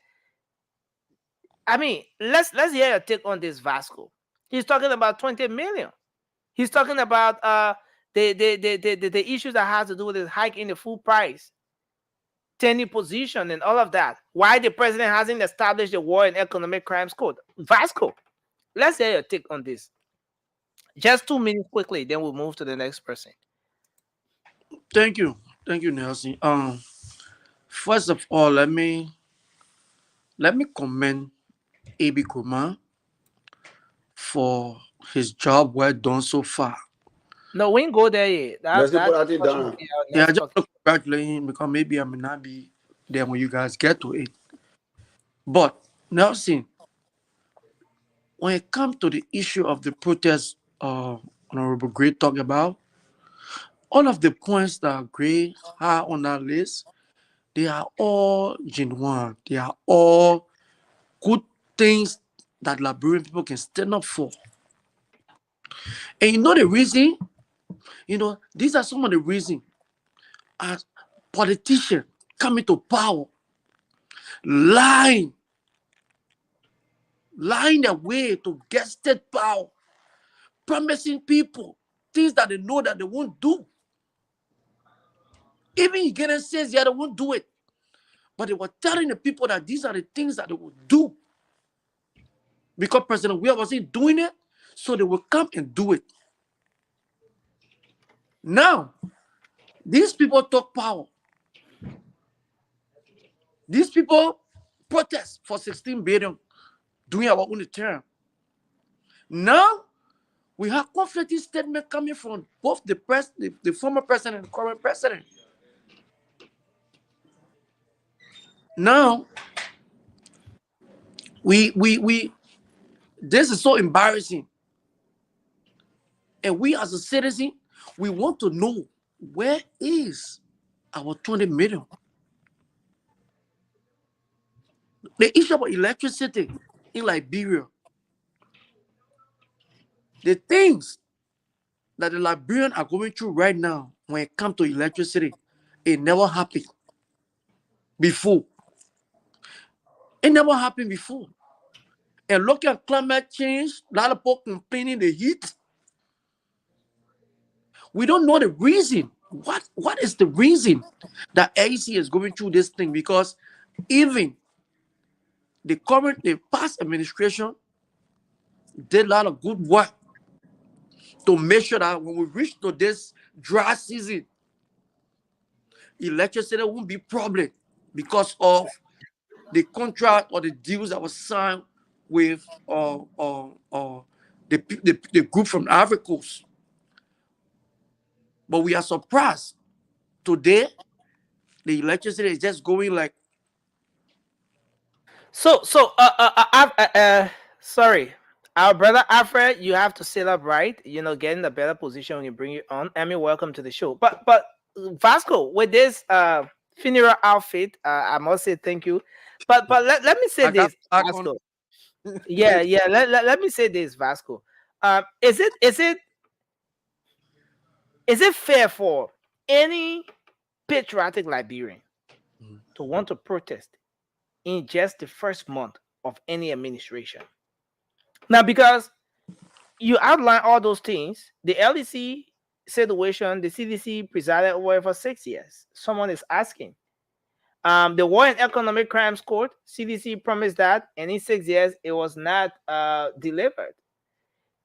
Speaker 8: I mean, let's hear your take on this, Vasco. He's talking about 20 million. He's talking about the issues that has to do with the hike in the food price, tenure position, and all of that. Why the president hasn't established the war and economic crimes code. Vasco, let's hear your take on this. Just 2 minutes quickly, then we'll move to the next person.
Speaker 14: Thank you, Nelson. First of all, let me commend A.B. Kuma for his job well done so far.
Speaker 8: No, we ain't go there yet.
Speaker 14: I just want to congratulate him because maybe I may not be there when you guys get to it. But Nelson, when it comes to the issue of the protest Honorable Gray talked about, all of the points that Gray had on that list, they are all genuine. They are all good things that Liberian people can stand up for. And you know the reason? You know, these are some of the reasons as politicians coming to power, lying their way to get state power, promising people things that they know that they won't do. Even you get a sense, yeah, they won't do it. But they were telling the people that these are the things that they will do. because President Weah wasn't doing it, so they will come and do it. Now, these people took power. These people protest for 16 billion during our own term. Now, we have conflicting statements coming from both the former president and the current president. Now, this is so embarrassing. And we as a citizen, we want to know, where is our 20 million? The issue about electricity in Liberia, the things that the Liberians are going through right now when it comes to electricity, it never happened before. It never happened before. And look at climate change, a lot of people complaining the heat. We don't know the reason. What is the reason that AC is going through this thing? Because even the past administration did a lot of good work to make sure that when we reach to this dry season, electricity won't be a problem because of the contract or the deals that was signed with the group from the Ivory Coast. But we are surprised today. The electricity is just going like.
Speaker 8: Sorry, our brother Alfred, you have to sit up right. Get in a better position when you bring it on. Emmy, welcome to the show. But Vasco, with this funeral outfit, I must say thank you. But let me say this, Vasco. Yeah. Let me say this, Vasco. Is it fair for any patriotic Liberian to want to protest in just the first month of any administration? Now, because you outline all those things, the LEC situation, the CDC presided over it for 6 years. Someone is asking. The War and Economic Crimes Court, CDC promised that, and in 6 years, it was not delivered.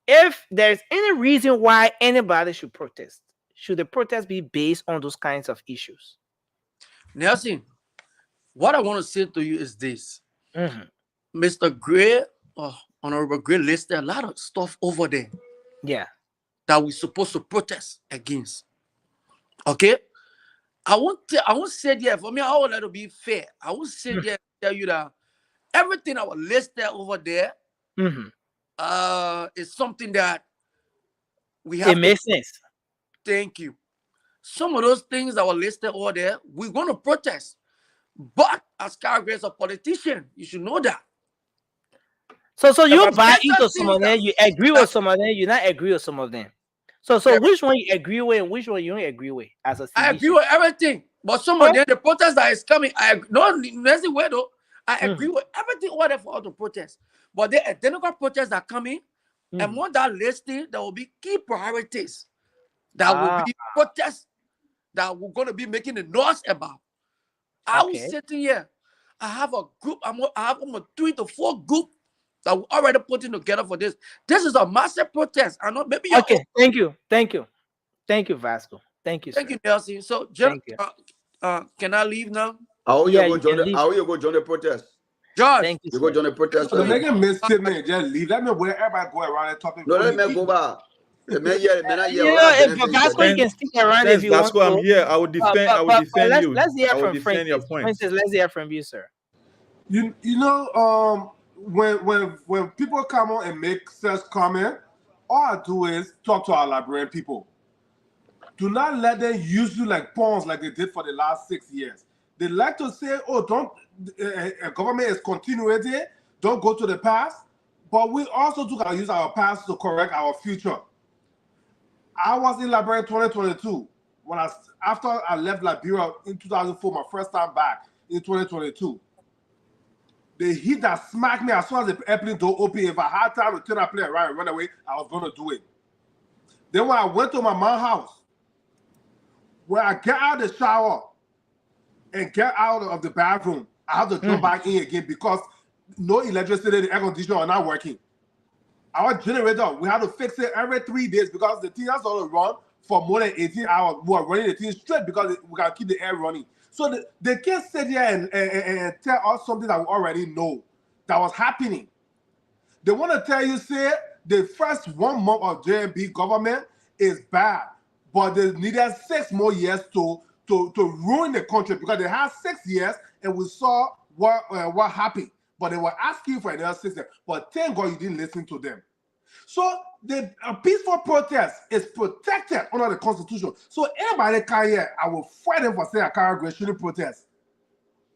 Speaker 8: If there's any reason why anybody should protest, should the protest be based on those kinds of issues?
Speaker 14: Nelson, what I want to say to you is this. Mr. Gray, Honorable Gray, listed a lot of stuff over there.
Speaker 8: Yeah.
Speaker 14: That we're supposed to protest against. Okay? I won't say there, for me, I would let it be fair. I won't say there and tell you that everything that was listed over there is something that we have.
Speaker 8: It makes sense.
Speaker 14: Thank you. Some of those things that were listed over there, we're going to protest. But as Kyle is a politician, you should know that.
Speaker 8: So you buy into some of them, you agree with some of them, you not agree with some of them. So which one you agree with and which one you don't agree with as a citizen?
Speaker 14: I agree with everything. But some of them, the protest that is coming, I agree with everything over there for all the protests. But the identical protests that are coming, among that listing, there will be key priorities that will be protests that we're going to be making the noise about. I was sitting here. I have a group. I have almost 3 to 4 groups that we're already putting together for this. This is a massive protest. I know maybe you're
Speaker 8: Thank you, Vasco. Thank you, sir.
Speaker 14: Thank you, Nelson. So, can I leave now?
Speaker 9: How you go join the protest?
Speaker 14: George,
Speaker 8: thank you.
Speaker 9: You go join the protest.
Speaker 5: So make a mistake, man. Just leave. Let me where everybody go around and talking.
Speaker 9: No, let me go back.
Speaker 8: If Vasco can stick around if you want to.
Speaker 11: I'm here. I would defend. I would defend you.
Speaker 8: Let's hear
Speaker 11: I would
Speaker 8: from
Speaker 11: defend your
Speaker 8: Francis.
Speaker 11: point.
Speaker 8: Let's hear from you, sir.
Speaker 5: You know, when people come on and make such comment, all I do is talk to our Liberian people. Do not let them use you like pawns like they did for the last 6 years. They like to say, "Oh, don't government is continuity. Don't go to the past." But we also do use our past to correct our future. I was in Liberia in 2022 after I left Liberia in 2004, my first time back in 2022. The heat that smacked me as soon as the airplane door opened, if I had time to turn that plane around and run away, I was going to do it. Then when I went to my mom's house, when I get out of the shower and get out of the bathroom, I have to jump back in again because no electricity, the air conditioner are not working. Our generator, we had to fix it every 3 days because the thing has to run for more than 18 hours. We are running the thing straight because we got to keep the air running. So they can't sit here and tell us something that we already know that was happening. They want to tell you, say, the first 1 month of JMB government is bad, but they needed 6 more years to ruin the country because they had 6 years and we saw what happened. But they were asking for another 6 years. But thank God you didn't listen to them. So the peaceful protest is protected under the Constitution. So anybody can here, I will fight them for saying Akara Gray shouldn't protest.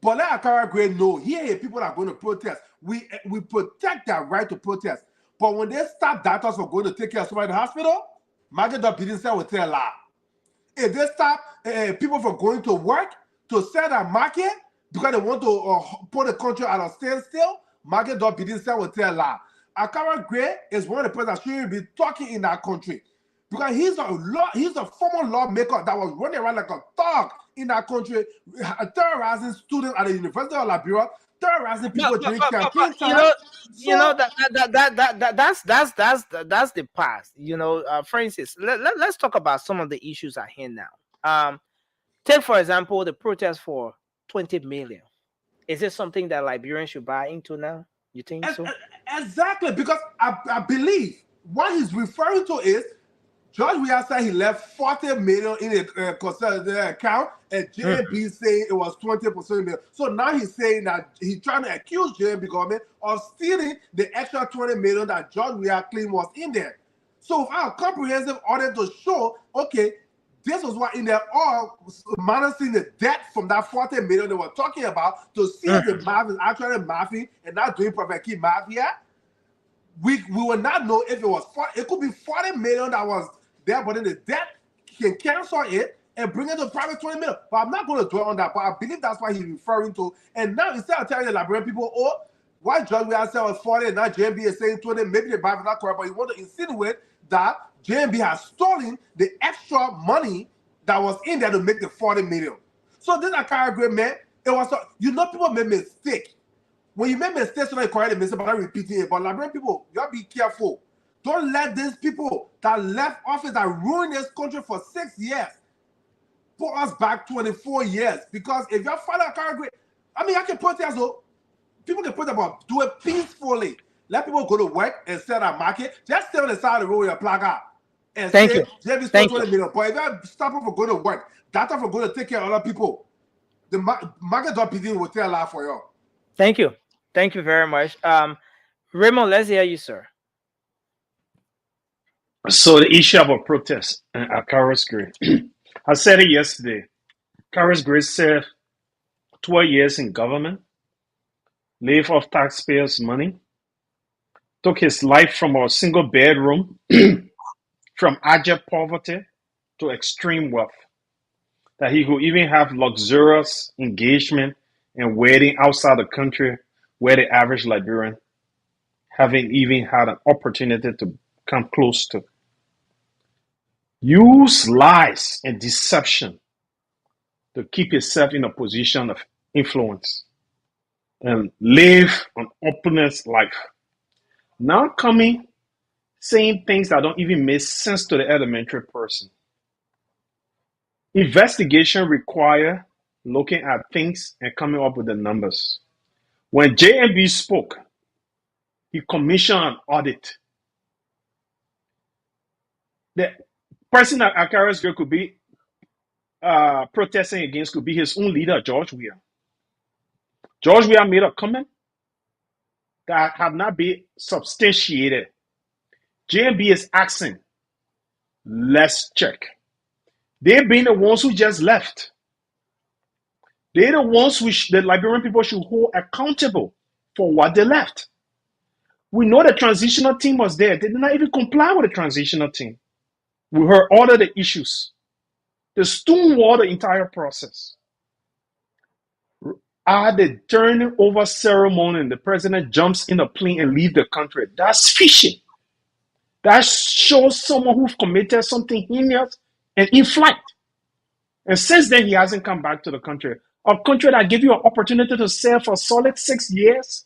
Speaker 5: But let Akara Gray know, here people are going to protest. We protect their right to protest. But when they stop doctors from going to take care of somebody in the hospital, Margaret didn't say will tell a lie. If they stop people from going to work to sell their market because they want to put the country at a standstill, Margaret didn't say will tell a lie. Akara Gray is one of the people that shouldn't be talking in that country because he's a former lawmaker that was running around like a thug in that country, terrorizing students at the University of Liberia, terrorizing people during campaign time.
Speaker 8: That's the past. Francis, let's talk about some of the issues at hand now. Take for example the protest for 20 million. Is it something that Liberians should buy into now? You think so?
Speaker 5: Exactly, because I believe what he's referring to is George Weah said he left 40 million in a consolidated account, and JMB saying it was 20% million. So now he's saying that he's trying to accuse JMB government of stealing the extra 20 million that George Weah claimed was in there. So our comprehensive audit to show, okay, this was what in there, all minusing the debt from that 40 million they were talking about to see if the mafia is actually mafia and not doing perfect key mafia. We will not know if it was 40, it could be 40 million that was there, but then the debt can cancel it and bring it to private 20 million. But I'm not going to dwell on that, but I believe that's what he's referring to. And now instead of telling the Liberian people, oh, why George Weah said was 40 and now JMB is saying 20, maybe the Bible is not correct, but he want to insinuate that JMB has stolen the extra money that was in there to make the 40 million. So this Akara Gray, man, it was, people make mistake. When you make mistakes, so you correct the mistake, but not repeating it. But Liberian people, you gotta be careful. Don't let these people that left office that ruined this country for 6 years put us back 24 years. Because if you're fighting Akara Gray, I can protest, though. People can protest, but do it peacefully. Let people go to work and sell that market. Just stay on the side of the road with your placard. And
Speaker 8: Thank
Speaker 5: say,
Speaker 8: you.
Speaker 5: JMB
Speaker 8: Thank
Speaker 5: stole 20 million. But if you stop them from going to work, that's for going to take care of other people. The market .pd will tell a lot for you.
Speaker 8: Thank you. Thank you very much. Raymond, let's hear you, sir.
Speaker 13: So the issue of a protest at Akara Gray. I said it yesterday. Akara Gray served 12 years in government, lived off taxpayers' money, took his life from a single bedroom, from abject poverty to extreme wealth, that he could even have luxurious engagement and wedding outside the country where the average Liberian haven't even had an opportunity to come close to. Use lies and deception to keep yourself in a position of influence and live an opulent life. Now coming, saying things that don't even make sense to the elementary person. Investigation require looking at things and coming up with the numbers. When JMB spoke, he commissioned an audit. The person that Akara Gray could be protesting against could be his own leader, George Weah. George Weah made a comment that have not been substantiated. JMB is asking, let's check. They've been the ones who just left. They're the ones which the Liberian people should hold accountable for what they left. We know the transitional team was there. They did not even comply with the transitional team. We heard all of the issues. They stonewalled the entire process. At the turning over ceremony, the president jumps in a plane and leaves the country. That's fishy. That shows someone who's committed something heinous and in flight. And since then, he hasn't come back to the country. A country that gave you an opportunity to serve for a solid 6 years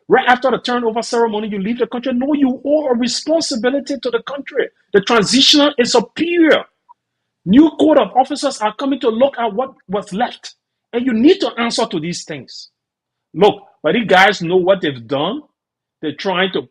Speaker 13: Right after the turnover ceremony, you leave the country. No, you owe a responsibility to the country. The transition is superior. New code of officers are coming to look at what was left. And you need to answer to these things. Look, but these guys know what they've done. They're trying to,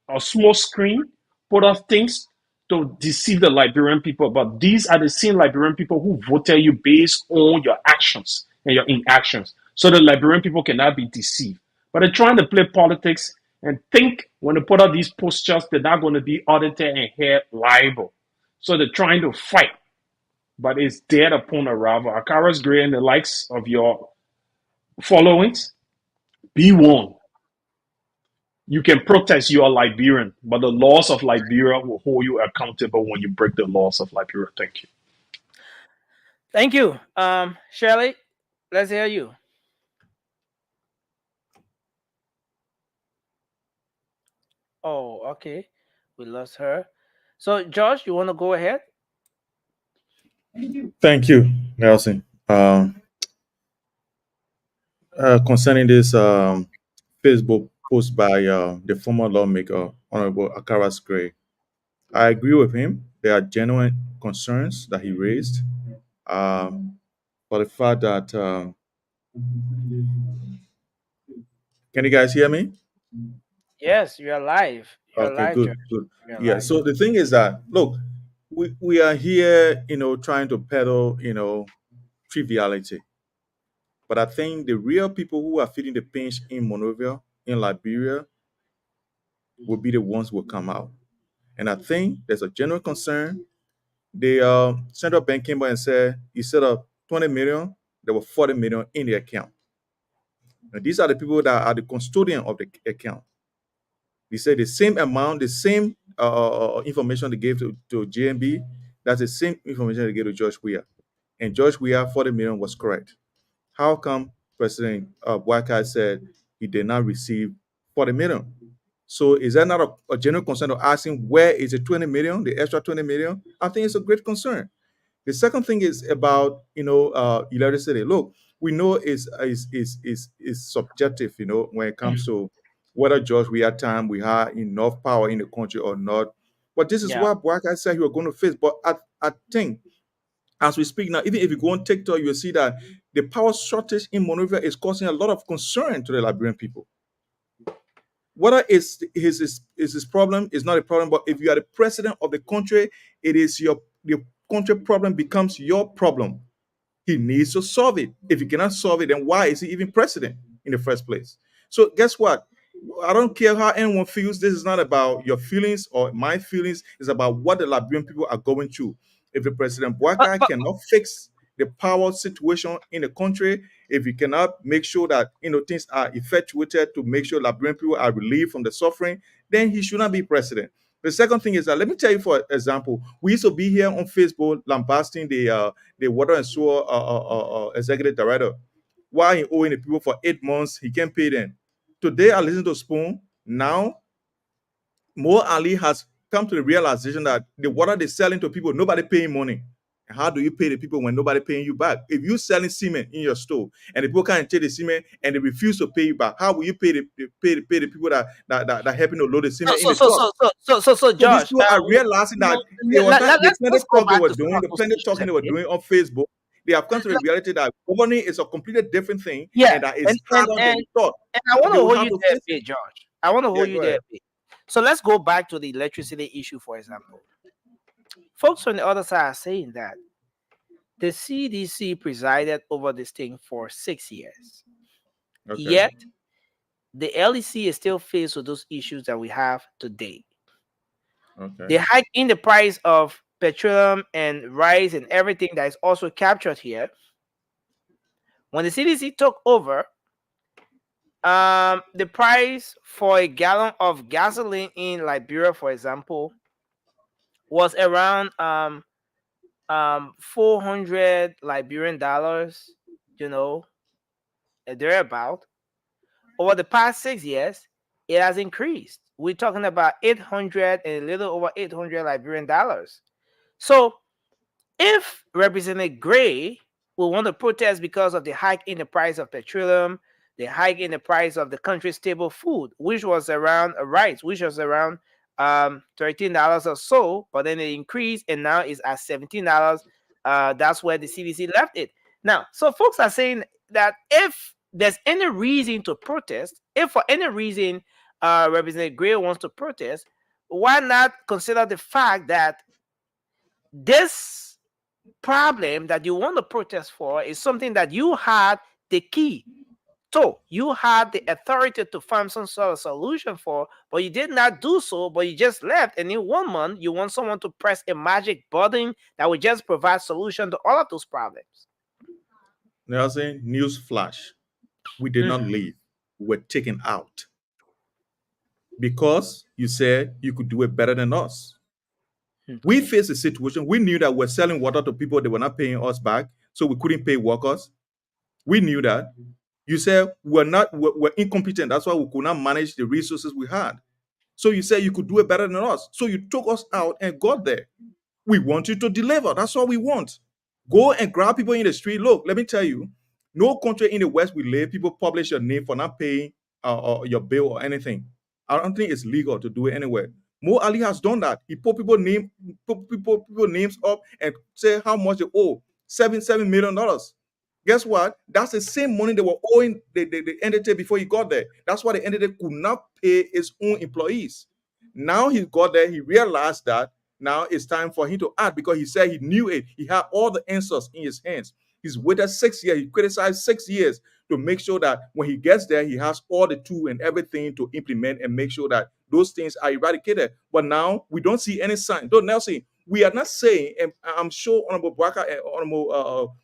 Speaker 13: a small screen, put up things to deceive the Liberian people. But these are the same Liberian people who voted you based on your actions and your inactions. So the Liberian people cannot be deceived. But they're trying to play politics and think when they put out these posters, they're not going to be audited and held liable. So they're trying to fight, but it's dead upon arrival. Akaras Gray and the likes of your followings, be warned. You can protest, you are Liberian, but the laws of Liberia will hold you accountable when you break the laws of Liberia. Thank you.
Speaker 8: Thank you. Shirley, let's hear you. Oh, okay. We lost her. So, Josh, you want to go ahead?
Speaker 11: Thank you, Nelson. Concerning this Facebook post by the former lawmaker, Honorable Akaras Gray, I agree with him. There are genuine concerns that he raised for the fact that. Can you guys hear me?
Speaker 8: Yes, you're live. You're
Speaker 11: Okay,
Speaker 8: live,
Speaker 11: good,
Speaker 8: Josh.
Speaker 11: good.
Speaker 8: You're
Speaker 11: Yeah.
Speaker 8: live.
Speaker 11: So the thing is that look, we are here, trying to peddle, triviality. But I think the real people who are feeling the pinch in Monrovia, in Liberia, will be the ones who will come out. And I think there's a general concern. The central bank came by and said instead of 20 million, there were 40 million in the account. And these are the people that are the custodian of the account. They said the same amount, the same information they gave to JMB, that's the same information they gave to George Weah. And George Weah, 40 million was correct. How come President Boakai said he did not receive 40 million? So is that not a general concern of asking where is the 20 million, the extra 20 million? I think it's a great concern. The second thing is about electricity. Look, we know is subjective, when it comes to whether George we had time, we had enough power in the country or not. But this is
Speaker 8: Yeah.
Speaker 11: what Boakai said he was going to face. But I think as we speak now, even if you go on TikTok, you'll see that the power shortage in Monrovia is causing a lot of concern to the Liberian people. Whether it's his problem is not a problem, but if you are the president of the country, it is the country problem becomes your problem. He needs to solve it. If he cannot solve it, then why is he even president in the first place? So guess what? I don't care how anyone feels. This is not about your feelings or my feelings. It's about what the Liberian people are going through. If the President Boakai cannot fix the power situation in the country, if he cannot make sure that things are effectuated to make sure Liberian people are relieved from the suffering, then he should not be president. The second thing is that, let me tell you, for example, we used to be here on Facebook lambasting the water and sewer executive director. Why he owing the people for 8 months, he can't pay them. Today, I listen to Spoon. Now, Mo Ali has come to the realization that the water they're selling to people, nobody paying money. And how do you pay the people when nobody paying you back? If you're selling cement in your store and the people can't take the cement and they refuse to pay you back, how will you pay the people that helping to load the cement in the truck?
Speaker 8: So, Josh,
Speaker 11: these people are realizing that it was not the plenty talk they were doing, the plenty talking they were doing on Facebook. They have come to the reality that governing is a completely different thing,
Speaker 8: Yeah,
Speaker 11: and that it's harder than they thought.
Speaker 8: And I want
Speaker 11: They
Speaker 8: to
Speaker 11: will
Speaker 8: hold
Speaker 11: have
Speaker 8: you
Speaker 11: to
Speaker 8: there a
Speaker 11: face
Speaker 8: bit, Josh. I want to hold
Speaker 11: Yeah,
Speaker 8: you
Speaker 11: go
Speaker 8: there
Speaker 11: ahead.
Speaker 8: a bit. So let's go back to the electricity issue, for example. Folks on the other side are saying that the CDC presided over this thing for 6 years.
Speaker 11: Okay.
Speaker 8: Yet, the LEC is still faced with those issues that we have today.
Speaker 11: Okay.
Speaker 8: The hike in the price of petroleum and rice and everything that is also captured here. When the CDC took over, the price for a gallon of gasoline in Liberia, for example, was around 400 Liberian dollars, thereabout. Over the past 6 years, it has increased. We're talking about 800 and a little over 800 Liberian dollars. So if Representative Gray will want to protest because of the hike in the price of petroleum, the hike in the price of the country's staple food, which was around rice, which was around $13 or so, but then it increased and now it's at $17. That's where the CDC left it. Now, so folks are saying that if there's any reason to protest, if for any reason Representative Gray wants to protest, why not consider the fact that this problem that you want to protest for is something that you had the key. So you had the authority to find some sort of solution for, but you did not do so, but you just left. And in 1 month, you want someone to press a magic button that will just provide solution to all of those problems.
Speaker 11: Nelson, news flash. We did not leave. We were taken out. Because you said you could do it better than us. We faced a situation. We knew that we're selling water to people, they were not paying us back, so we couldn't pay workers. We knew that. You said we're incompetent. That's why we could not manage the resources we had. So you said you could do it better than us. So you took us out and got there. We want you to deliver. That's all we want. Go and grab people in the street. Look, let me tell you, no country in the West we live, people publish your name for not paying your bill or anything. I don't think it's legal to do it anywhere. Mo Ali has done that. He put people names up and say how much they owe. $7 million. Guess what? That's the same money they were owing the entity before he got there. That's why the entity could not pay its own employees. Now he got there, he realized that now it's time for him to act because he said he knew it. He had all the answers in his hands. He's waited 6 years. He criticized 6 years to make sure that when he gets there, he has all the tools and everything to implement and make sure that those things are eradicated. But now we don't see any sign. Don't Nelson, we are not saying, and I'm sure Honorable Barker and Honorable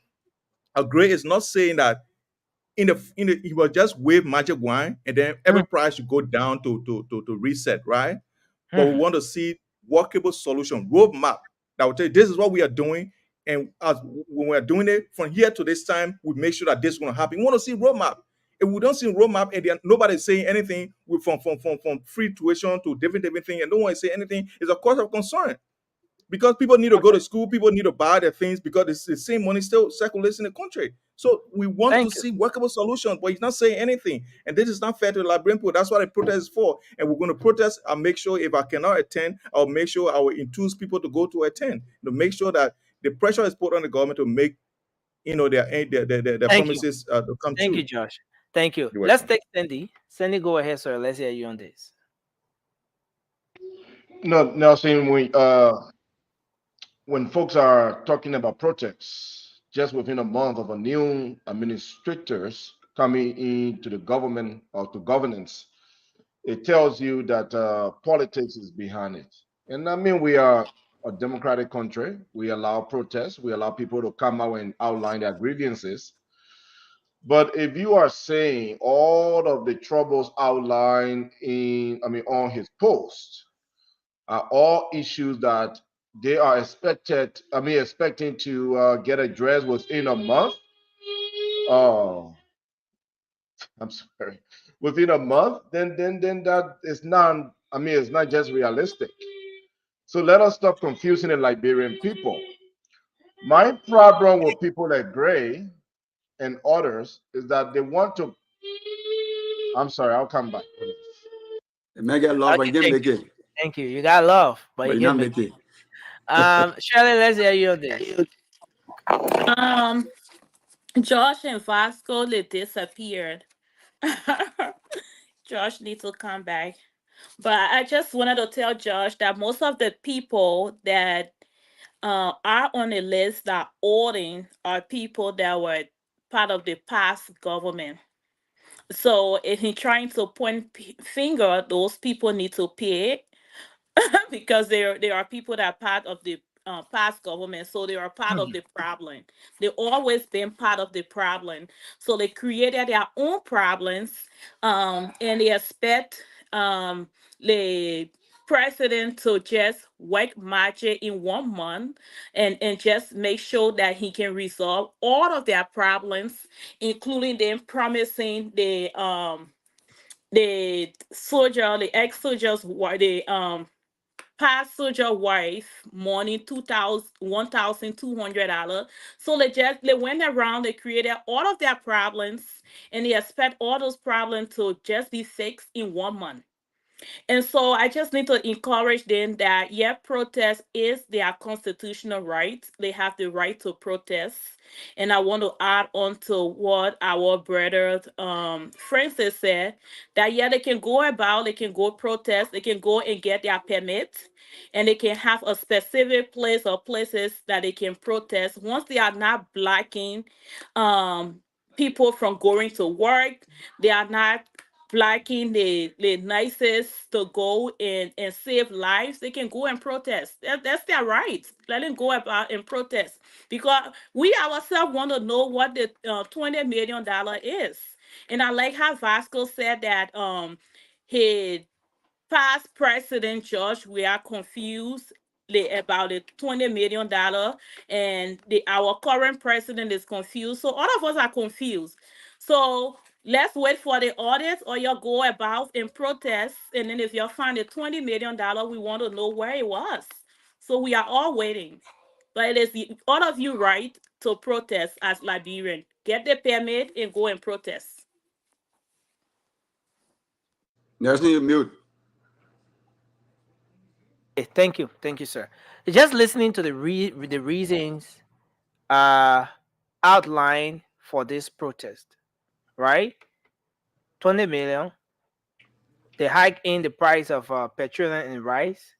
Speaker 11: Gray is not saying that he will just wave magic wine and then every price should go down to reset, right? But we want to see workable solution, roadmap that will tell you this is what we are doing. And when we're doing it from here to this time, we make sure that this is going to happen. We want to see roadmap. If we don't see roadmap and then nobody's saying anything from free tuition to different things and no one is saying anything, it's a cause of concern. Because people need to go to school, people need to buy their things because it's the same money still circulates in the country. So we want to see workable solutions, but he's not saying anything. And this is not fair to the Liberian people. That's what the protest is for. And we're going to protest. I'll make sure if I cannot attend, I'll make sure I will enthuse people to go to attend, to make sure that the pressure is put on the government to make, their promises to come true.
Speaker 8: Thank you, Josh. Thank you. Let's take Sandy. Sandy, go ahead, sir. Let's hear you on this.
Speaker 10: No, Nelson, when folks are talking about protests, just within a month of a new administrators coming into the government or to governance, it tells you that politics is behind it. And I mean, we are a democratic country. We allow protests. We allow people to come out and outline their grievances. But if you are saying all of the troubles outlined on his post are all issues that they are expecting to get addressed within a month. Oh, I'm sorry. Within a month, then that is not. It's not just realistic. So let us stop confusing the Liberian people. My problem with people like Gray and others is that they want to. I'm sorry. I'll come back.
Speaker 9: Mega love, but you didn't make it.
Speaker 8: Thank you. You got love, but you didn't make it. Shirley, let's hear you on this.
Speaker 12: Josh and Vasco, they disappeared. Josh needs to come back. But I just wanted to tell Josh that most of the people that are on the list that ordering are people that were part of the past government. So if he's trying to point finger, those people need to pay because there are people that are part of the past government, so they are part of the problem. They've always been part of the problem. So they created their own problems, and they expect the president to just work magic in 1 month and just make sure that he can resolve all of their problems, including them promising the ex-soldiers, past soldier wife money $1,200. So they went around, they created all of their problems, and they expect all those problems to just be fixed in 1 month. And so I just need to encourage them that, yeah, protest is their constitutional right. They have the right to protest. And I want to add on to what our brother Francis said, that, yeah, they can go about, they can go protest, they can go and get their permit, and they can have a specific place or places that they can protest once they are not blocking people from going to work. They are not blocking the nicest to go and save lives. They can go and protest. That's their right. Let them go about and protest, because we ourselves want to know what the $20 million is. And I like how Vasco said that his past president George, we are confused about the $20 million, and our current president is confused. So all of us are confused. So let's wait for the audit, or you go about and protest. And then if you find the $20 million, we want to know where it was. So we are all waiting. But it is all of you right to protest as Liberian. Get the permit and go and protest.
Speaker 9: Nelson, you mute.
Speaker 8: Thank you, sir. Just listening to the reasons outlined for this protest, right? 20 million. The hike in the price of petroleum and rice.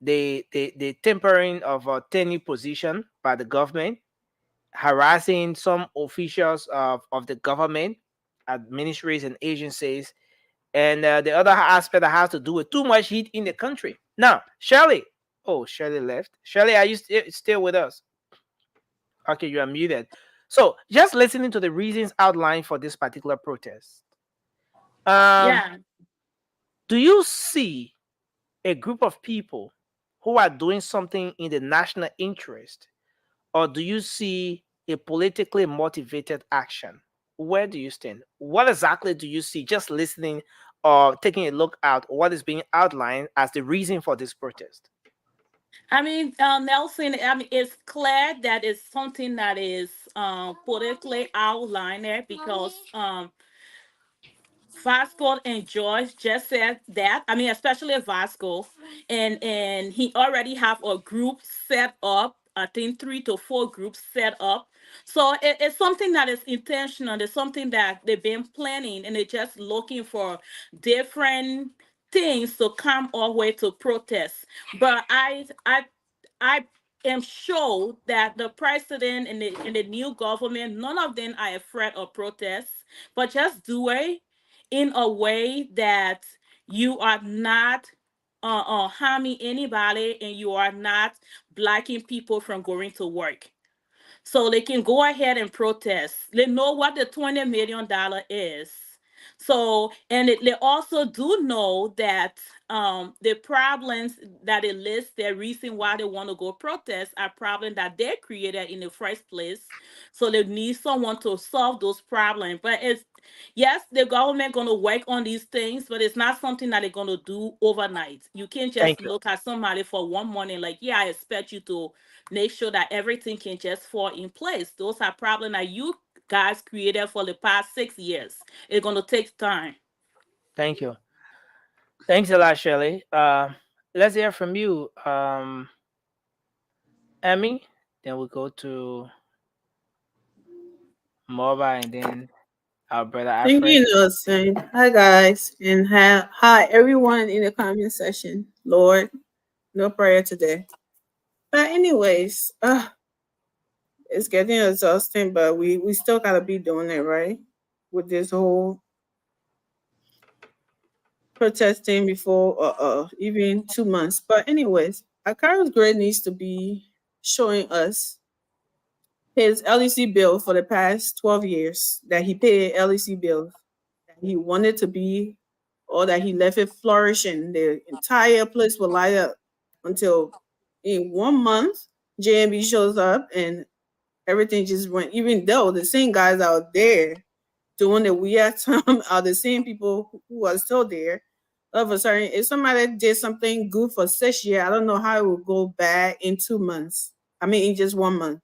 Speaker 8: The tempering of a tenure position by the government, harassing some officials of the government, ministries and agencies, and the other aspect that has to do with too much heat in the country. Now, Shirley. Oh, Shirley left. Shirley, are you still with us? Okay, you are muted. So, just listening to the reasons outlined for this particular protest.
Speaker 12: Yeah.
Speaker 8: Do you see a group of people who are doing something in the national interest, or do you see a politically motivated action? Where do you stand? What exactly do you see, just listening or taking a look at what is being outlined as the reason for this protest?
Speaker 12: I mean, Nelson, I mean, it's clear that it's something that is politically outlined there, because Vasco and George just said that. I mean, especially Vasco, and he already have a group set up. I think 3 to 4 groups set up. So it's something that is intentional. It's something that they've been planning, and they're just looking for different things to come our way to protest. But I am sure that the president and the new government, none of them are afraid of protests, but just do it in a way that you are not harming anybody, and you are not blocking people from going to work. So they can go ahead and protest. They know what the $20 million is. So, and they also do know that the problems that they list, the reason why they want to go protest, are problems that they created in the first place. So they need someone to solve those problems. But it's, yes, the government going to work on these things, but it's not something that they're going to do overnight. You can't just look at somebody for 1 morning like, yeah, I expect you to make sure that everything can just fall in place. Those are problems that you guys created for the past 6 years. It's going to take time.
Speaker 8: Thank you. Thanks a lot, Shirley. Let's hear from you, Emmy. Then we'll go to Moba, and then our brother
Speaker 15: Thank
Speaker 8: Alfred.
Speaker 15: you, Nelson. Hi, guys, and hi, everyone in the comment section. Lord, no prayer today. But anyways, it's getting exhausting, but we still gotta be doing it, right? With this whole protesting before even 2 months. But anyways, Akaro's Grid needs to be showing us his LEC bill for the past 12 years that he paid LEC bills that he wanted to be, or that he left it flourishing. The entire place will light up until in 1 month JMB shows up and everything just went, even though the same guys out there doing the weird time are the same people who are still there. All of a sudden, if somebody did something good for 6 years, I don't know how it will go bad in 2 months. I mean, in just 1 month.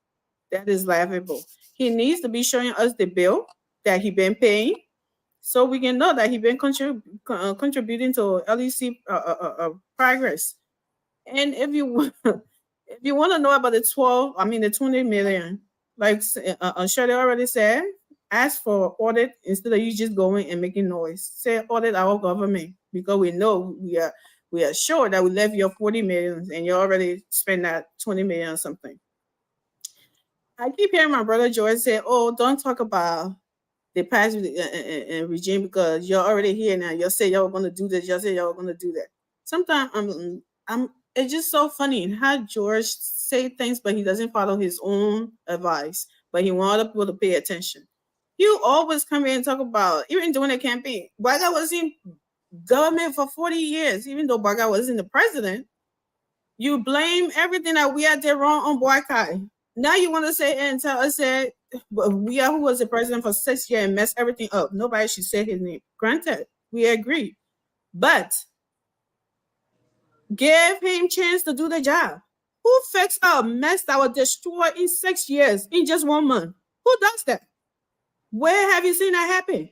Speaker 15: That is laughable. He needs to be showing us the bill that he been paying, so we can know that he been contributing to LEC progress. And if you want to know about the 20 million, like Shirley already said, ask for audit instead of you just going and making noise. Say audit our government, because we know we are sure that we left your 40 million and you already spent that 20 million or something. I keep hearing my brother George say, "Oh, don't talk about the past regime because you're already here now. You say y'all going to do this. You say y'all going to do that." Sometimes it's just so funny how George say things, but he doesn't follow his own advice. But he wants other people to pay attention. You always come here and talk about, even during the campaign, Baga was in government for 40 years, even though Baga wasn't the president. You blame everything that we did wrong on Boakai. Now you want to say and tell us that we are who was the president for 6 years and messed everything up. Nobody should say his name. Granted, we agree. But give him chance to do the job. Who fixed a mess that was destroyed in 6 years in just 1 month? Who does that? Where have you seen that happen?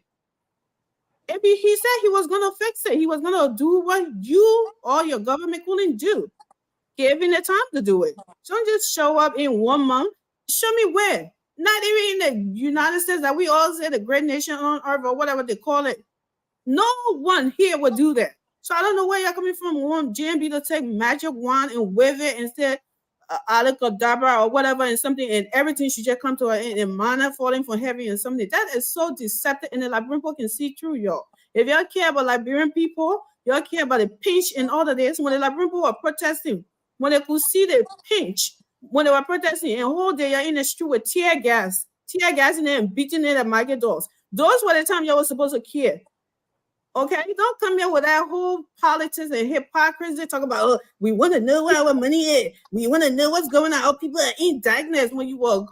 Speaker 15: If he said he was going to fix it, he was going to do what you or your government couldn't do. Give him the time to do it. Don't just show up in 1 month. Show me where. Not even in the United States that we all say the great nation on earth or whatever they call it. No one here would do that. So I don't know where you're coming from. Want JMB to take magic wand and wave it and say Alakadabra or whatever and something, and everything should just come to an end and manna falling from heaven and something. That is so deceptive, and the Liberian people can see through y'all. If y'all care about Liberian people, y'all care about the pinch and all of this. When the Liberian people were protesting, when they could see the pinch, when they were protesting, and whole day you're in the street with tear gas in there and beating it at market doors. Those were the time y'all was supposed to care. Okay, don't come here with that whole politics and hypocrisy. Talk about, oh, we want to know where our money is. We want to know what's going on. Oh, people are in darkness when you were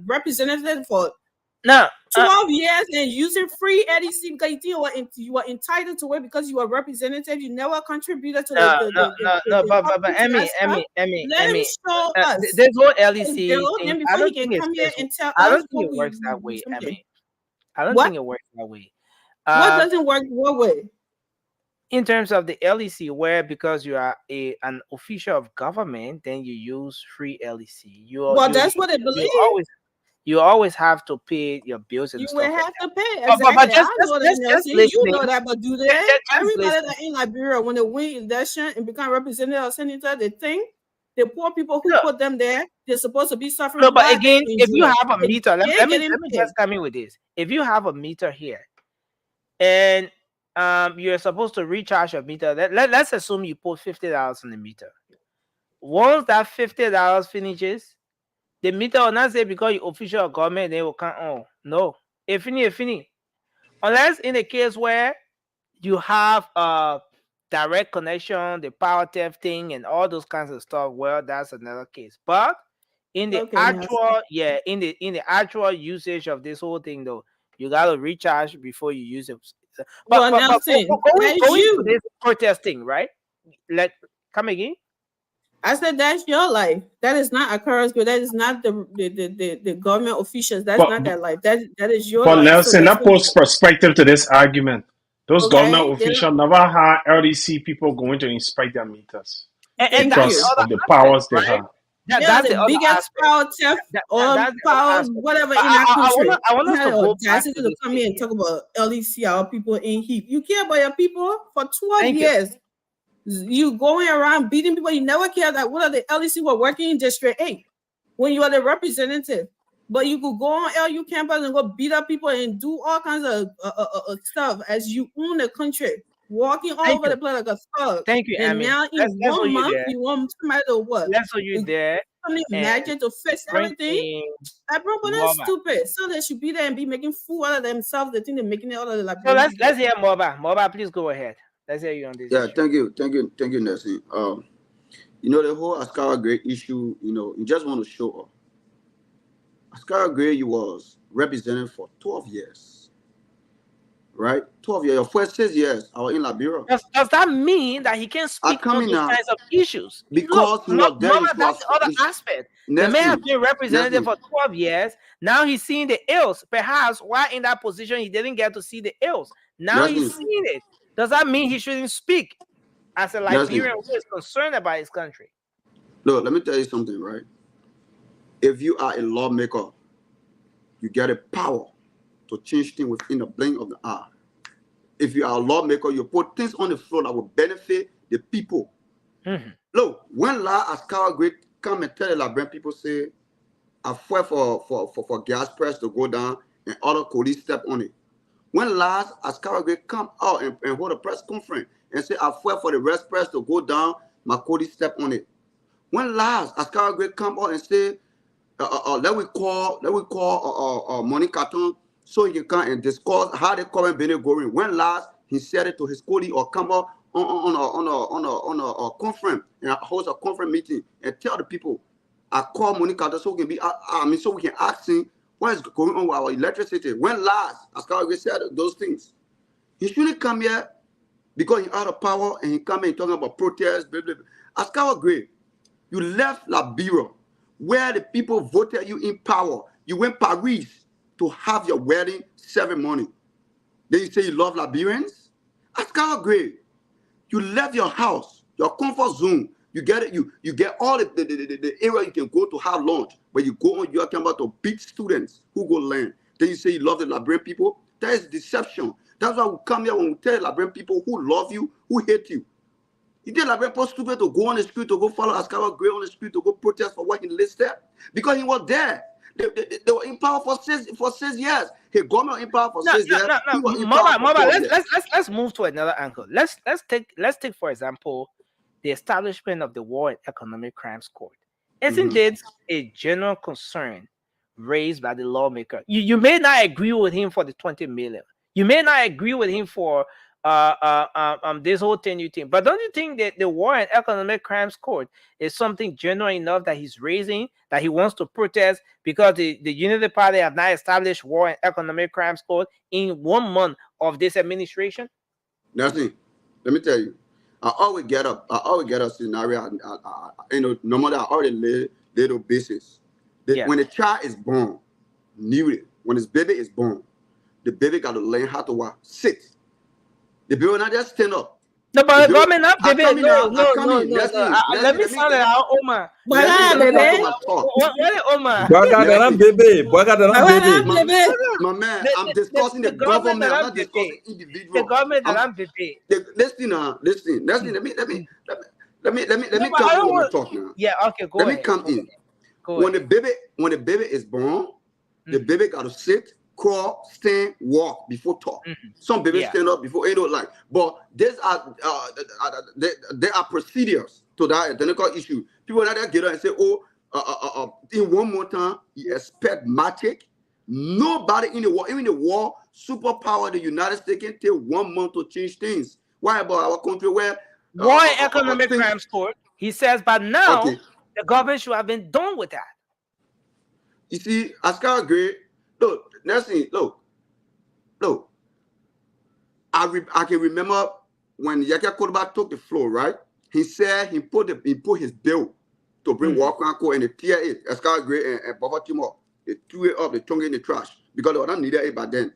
Speaker 15: representative for 12 years and using free LEC because you were entitled to it because you were representative. You never contributed to
Speaker 8: but Emmy, show us. There's no LEC thing. I don't think it works that way, Emmy. I don't think it works that way.
Speaker 15: What doesn't work what way?
Speaker 8: In terms of the LEC, where because you are an official of government, then you use free LEC.
Speaker 15: That's what they believe.
Speaker 8: You always have to pay your bills and
Speaker 15: you
Speaker 8: stuff.
Speaker 15: You will have to pay.
Speaker 8: Exactly. But just
Speaker 15: you know that, but do that. Everybody that in Liberia, when they win election and become representative or senator, they think the poor people who put them there, they're supposed to be suffering.
Speaker 8: No, but again, if you have a meter, let me just come in with this. If you have a meter here, and you're supposed to recharge your meter, let's assume you put $50 on the meter. Once that $50 finishes, the meter will not say because you're official of government, they will come on. No, it finish. Unless in the case where you have a direct connection, the power theft thing, and all those kinds of stuff, well, that's another case. But in the in the actual usage of this whole thing, though, you gotta recharge before you use it. But going to this protesting, right? Come again.
Speaker 15: I said that's your life. That is not occurrence, but that is not the government officials. That's not their life. That is your life.
Speaker 13: But Nelson, that puts perspective to this argument. Those government officials never had LDC people going to inspect their meters because of the powers they have.
Speaker 15: That's the biggest power theft or power, whatever in our country. I want us to go back to come here and talk about LEC, our people in heap. You care about your people for 12 years. You going around beating people. You never care that what are the LEC were working in District 8 when you are the representative. But you could go on LU campus and go beat up people and do all kinds of stuff as you own the country. Walking all over the place like a thug.
Speaker 8: Thank you,
Speaker 15: and
Speaker 8: Amy.
Speaker 15: now in 1 month, you want somebody to what?
Speaker 8: That's what you there.
Speaker 15: Imagine to fix everything. Bro, but that's stupid. So they should be there and be making fool out of themselves. They think they're making it out of the
Speaker 8: So let's hear Moba. Moba, please go ahead. Let's hear you on this.
Speaker 9: Yeah, issue. thank you, Nelson. The whole Askara Gray issue. You just want to show up. Askara Gray, you was represented for 12 years. right? 12 years. Your first 6 years, I was in Liberia.
Speaker 8: Does that mean that he can
Speaker 9: I
Speaker 8: speak
Speaker 9: come
Speaker 8: on
Speaker 9: in
Speaker 8: those
Speaker 9: now
Speaker 8: kinds of issues?
Speaker 9: because
Speaker 8: Look,
Speaker 9: he was there.
Speaker 8: Mama, that's the other aspect. The man has been representative for 12 years. Now he's seeing the ills. Perhaps while in that position, he didn't get to see the ills. Now he's seeing it. Does that mean he shouldn't speak as a Liberian who is concerned about his country?
Speaker 9: Look, let me tell you something, right? If you are a lawmaker, you get a power to change things within the blink of the eye. If you are a lawmaker, you put things on the floor that will benefit the people. Look, when Askawa Great come and tell the Liberian people, say, I fought for gas price to go down and other police step on it. When last Askawa Great come out and hold a press conference and say, I fought for the rest price to go down, my police step on it. When last Askawa Great come out and say, let we call Money Carton so he can come and discuss how the current business going. When last he said it to his colleague or come up on a conference and host a conference meeting and tell the people, I call Money Carton so we can be so we can ask him what is going on with our electricity. When last Askawa Great said those things, he shouldn't come here because he out of power and he come and talking about protests. Blah, blah, blah. Askawa Great, you left Liberia, where the people voted you in power. You went Paris to have your wedding ceremony. Then you say you love Liberians? Askawa Great, you left your house, your comfort zone. You get it. You get all the area you can go to have lunch, but you go on your camera to beat students who go learn. Then you say you love the Liberian people. That is deception. That's why we come here when we tell Liberian people who love you, who hate you. You did Liberian people stupid to go on the street, to go follow Askawa Great on the street, to go protest for what he listed? Because he was there. They were in power for 6 years. His government in power for 6 years.
Speaker 8: Mama, let's move to another angle. Let's take for example the establishment of the War and Economic Crimes Court. Isn't it a general concern raised by the lawmaker? You may not agree with him for the 20 million. You may not agree with him for this whole thing you think, but don't you think that the War and Economic Crimes Court is something general enough that he's raising, that he wants to protest because the Unity Party have not established War and Economic Crimes Court in 1 month of this administration?
Speaker 9: Nothing. Let me tell you, I always get a scenario. No matter I already lay little basis. When a child is born, when his baby is born, the baby got to learn how to sit. The baby will not just stand up.
Speaker 8: No, but the government not baby. No. Let me sound it out, Omar.
Speaker 15: Voilà, bébé.
Speaker 8: What Omar?
Speaker 9: My man, I'm discussing the government. I'm not discussing individual.
Speaker 8: The government that I'm baby.
Speaker 9: Listen. Let me come in and talk now.
Speaker 8: Yeah, okay, go
Speaker 9: ahead.
Speaker 8: Let
Speaker 9: me come in. When the baby is born, the baby got to sit, crawl, stand, walk before talk. Some babies stand up before but there are procedures to that identical issue. People that get up and say, in 1 more time, you expect magic. Nobody in the world, even the world superpower, the United States, can take 1 month to change things. Why about our country where
Speaker 8: War and Economic Crimes Court? He says, but now the government should have been done with that.
Speaker 9: You see, Askawa Great, look. I can remember when Yahya Kodoba took the floor, right? He said he put his bill to bring Walker and they tear it. Askawa Great and Baba Timor, they threw it up, they threw it in the trash because they were not needed it by then.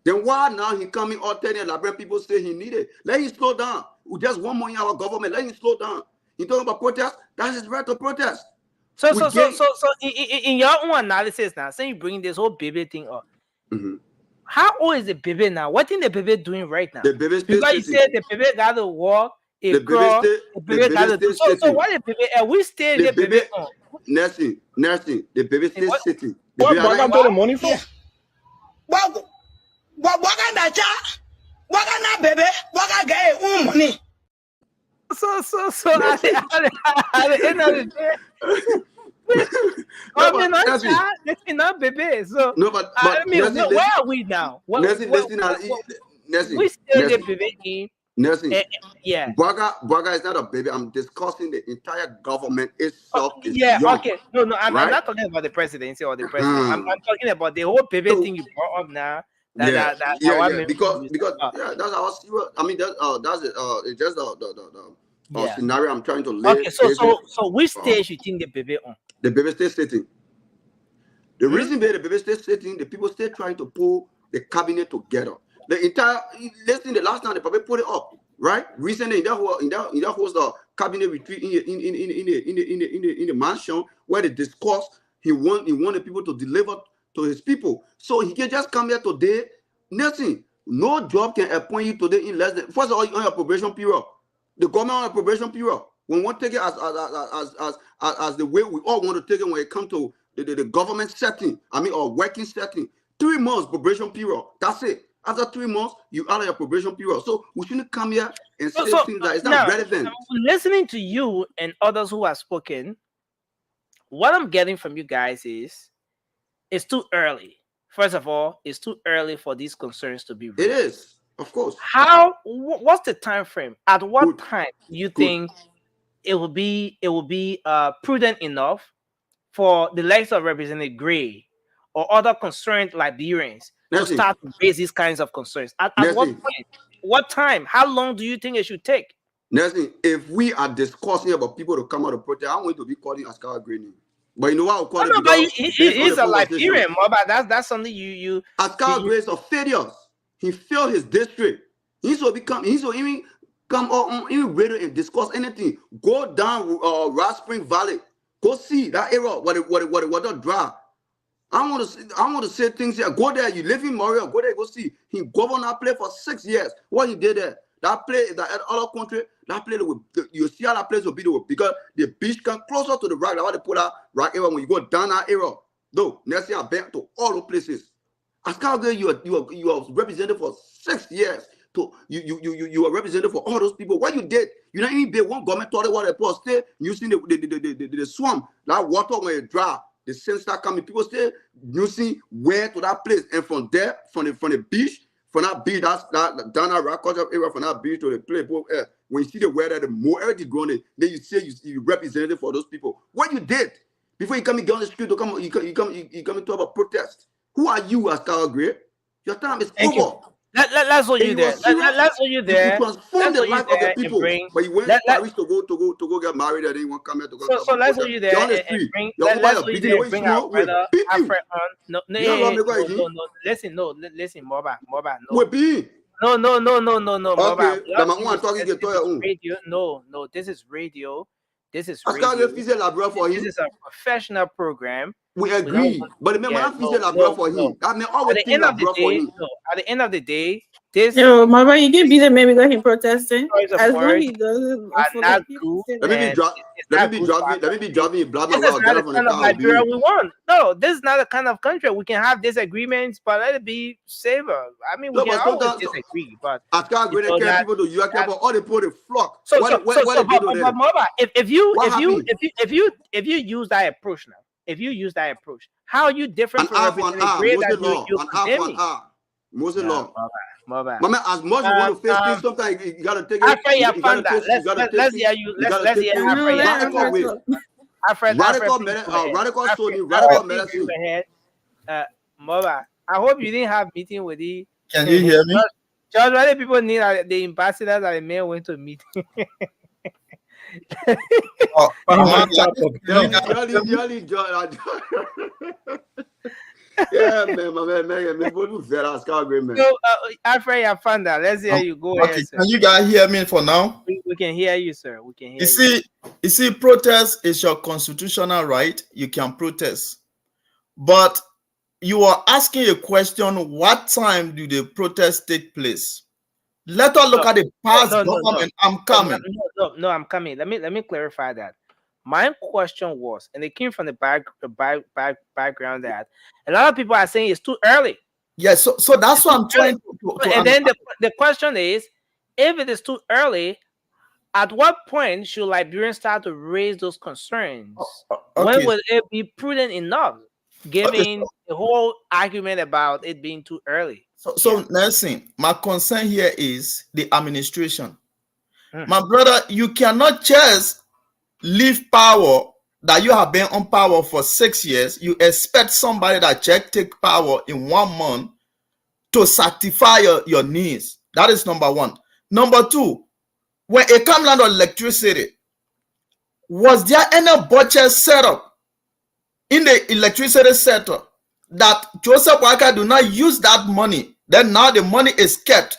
Speaker 9: Then why now he coming all telling Liberian people say he needed? Let him slow down. We just 1 more in our government. Let him slow down. He talking about protest. That's his right to protest.
Speaker 8: So in your own analysis now, saying you bring this whole baby thing up, how old is the baby now? What is the baby doing right now?
Speaker 9: The baby
Speaker 8: because you said the baby got to walk, the baby got to do. So what the baby? We stay the baby on.
Speaker 9: Nursing. The baby still sitting.
Speaker 4: What can pay the money for?
Speaker 1: What can that child? What can that baby? What can get money?
Speaker 8: So at the end of the day, not baby. So
Speaker 9: no, but
Speaker 8: I mean, where are we now?
Speaker 9: We
Speaker 8: still the baby. Yeah.
Speaker 9: Braga is not a baby. I'm discussing the entire government itself.
Speaker 8: Okay. No, I'm not talking about the presidency or the president. I'm talking about the whole baby thing you brought up now. That what made me
Speaker 9: because
Speaker 8: use that.
Speaker 9: yeah, that's how I see it. I mean that's it. It's just the
Speaker 8: Yeah.
Speaker 9: scenario I'm trying to lay.
Speaker 8: Okay, so which stage you think the baby on?
Speaker 9: The baby still sitting. The
Speaker 8: Hmm?
Speaker 9: reason being the baby still sitting, the people still trying to pull the cabinet together. The entire listen, the last time they probably put it up, right? Recently in that was the cabinet retreat in the mansion where they discussed he wanted people to deliver to his people. So he can just come here today. Nothing. No job can appoint you today in less than first of all, you're on your probation period. The government on a probation period. We want to take it as the way we all want to take it when it comes to the government setting, or working setting. 3 months probation period. That's it. After 3 months, you out of your probation period. So we shouldn't come here and say things that is not
Speaker 8: now,
Speaker 9: relevant.
Speaker 8: listening to you and others who have spoken, what I'm getting from you guys is it's too early. First of all, it's too early for these concerns to be raised.
Speaker 9: It is, of course.
Speaker 8: What's the time frame? At what time do you think it will be prudent enough for the likes of Representative Gray or other concerned Liberians to start to raise these kinds of concerns? At what point? What time? How long do you think it should take?
Speaker 9: Nelson, if we are discussing about people to come out of protest, I'm going to be calling Askar Gray name. But you know what I'll call it?
Speaker 8: But he's a Liberian, but that's something you
Speaker 9: Askar Gray is a failure. He failed his district. He should even come on even radio and discuss anything. Go down Rock Spring Valley. Go see that area what the dry. I want to say things here. Go there. You live in Montreal. Go there. Go see. He governed that place for 6 years. What he did there? That place, that other country, that place, you see how that place will be because the beach come closer to the rock. That's why they put that rock area when you go down that area. Though, next year I been to all the places. Askar Gray, you are represented for 6 years. You are represented for all those people. What you did, you not even be one government toilet water people still using the swamp, that water when it dry. The same start coming. People still using where to that place. And from there, from the beach, from that beach, that's that down that rock culture area, from that beach to the place. When you see the weather, the more everything growing, then you say you represented for those people. What you did before you come and get on the street to come, you come to have a protest. Who are you, Askar Gray? Your time is over.
Speaker 8: Let's hold you there. Let's hold you there.
Speaker 9: You transform the life of the people. But you went to Paris to go get married and then you want to come here to go.
Speaker 8: So let's hold you there and bring. Let's hold you there and bring our brother Alfred on. No. Listen, Moba, no. No, Moba. No. This is radio. This is a professional program.
Speaker 9: We agree, but remember, I'm for him. I mean, always think for him.
Speaker 8: At the end of the day, this.
Speaker 15: Yo, Mama, you can be the man got him protesting. As long as he doesn't.
Speaker 9: Let me be driving in Blabber.
Speaker 8: This is not the kind of Nigeria we want. No, this is not the kind of country we can have disagreements, but let it be safer. I mean, we can always disagree, but
Speaker 9: Askar Gray care people to you care about all the people they flock.
Speaker 8: If you use that approach now. If you use that approach, how are you different from Representative Gray that you're condemning?
Speaker 9: Most law.
Speaker 8: Mama,
Speaker 9: as much as you want to face things, sometimes you gotta take it.
Speaker 8: Let's hear you. Let's hear
Speaker 9: radical medicine.
Speaker 8: Mama, I hope you didn't have meeting with the.
Speaker 6: Can you hear me?
Speaker 8: Just why people need the ambassadors that the man went to meet.
Speaker 9: Yeah, man, my man, what very Askar Gray, man.
Speaker 8: So, Alfred Yafanda, let's hear you. Go ahead, sir.
Speaker 6: Can you guys hear me for now?
Speaker 8: We can hear you, sir. We can hear
Speaker 6: you see, protest is your constitutional right. You can protest, but you are asking a question: what time do the protest take place? Let us look at the past government. I'm coming.
Speaker 8: No, I'm coming. Let me clarify that. My question was, and it came from the background that a lot of people are saying it's too early.
Speaker 6: Yes, so that's what I'm trying to
Speaker 8: and then the question is, if it is too early, at what point should Liberians start to raise those concerns? When will it be prudent enough, given the whole argument about it being too early?
Speaker 6: So Nelson, my concern here is the administration. My brother, you cannot just leave power that you have been on power for 6 years. You expect somebody that take power in 1 month
Speaker 16: to satisfy your needs. That is number one. Number two, when it comes down to electricity, was there any budget set up in the electricity sector that Joseph Boakai do not use that money? Then now the money is kept.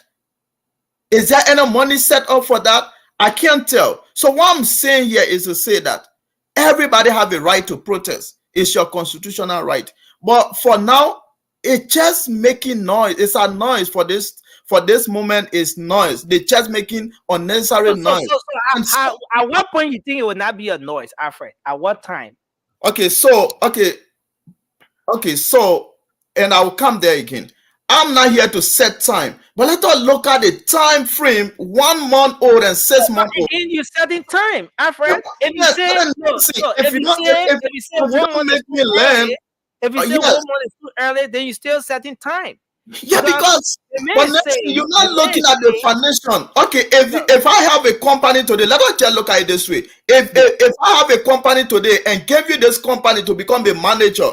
Speaker 16: Is there any money set up for that? I can't tell. So what I'm saying here is to say that everybody have a right to protest. It's your constitutional right. But for now, it's just making noise. It's a noise for this moment. Is noise. They're just making unnecessary noise.
Speaker 8: So at what point you think it would not be a noise, Alfred? At what time?
Speaker 16: Okay, so and I will come there again. I'm not here to set time, but let us look at the time frame: 1 month old and 6 months old.
Speaker 8: Again, you're setting time, Alfred. If you say
Speaker 16: if you don't make me learn,
Speaker 8: if you say 1 month is too early, then you're still setting time.
Speaker 16: Yeah, because you're not looking at the foundation. Okay, if I have a company today, let us just look at it this way. If I have a company today and give you this company to become a manager,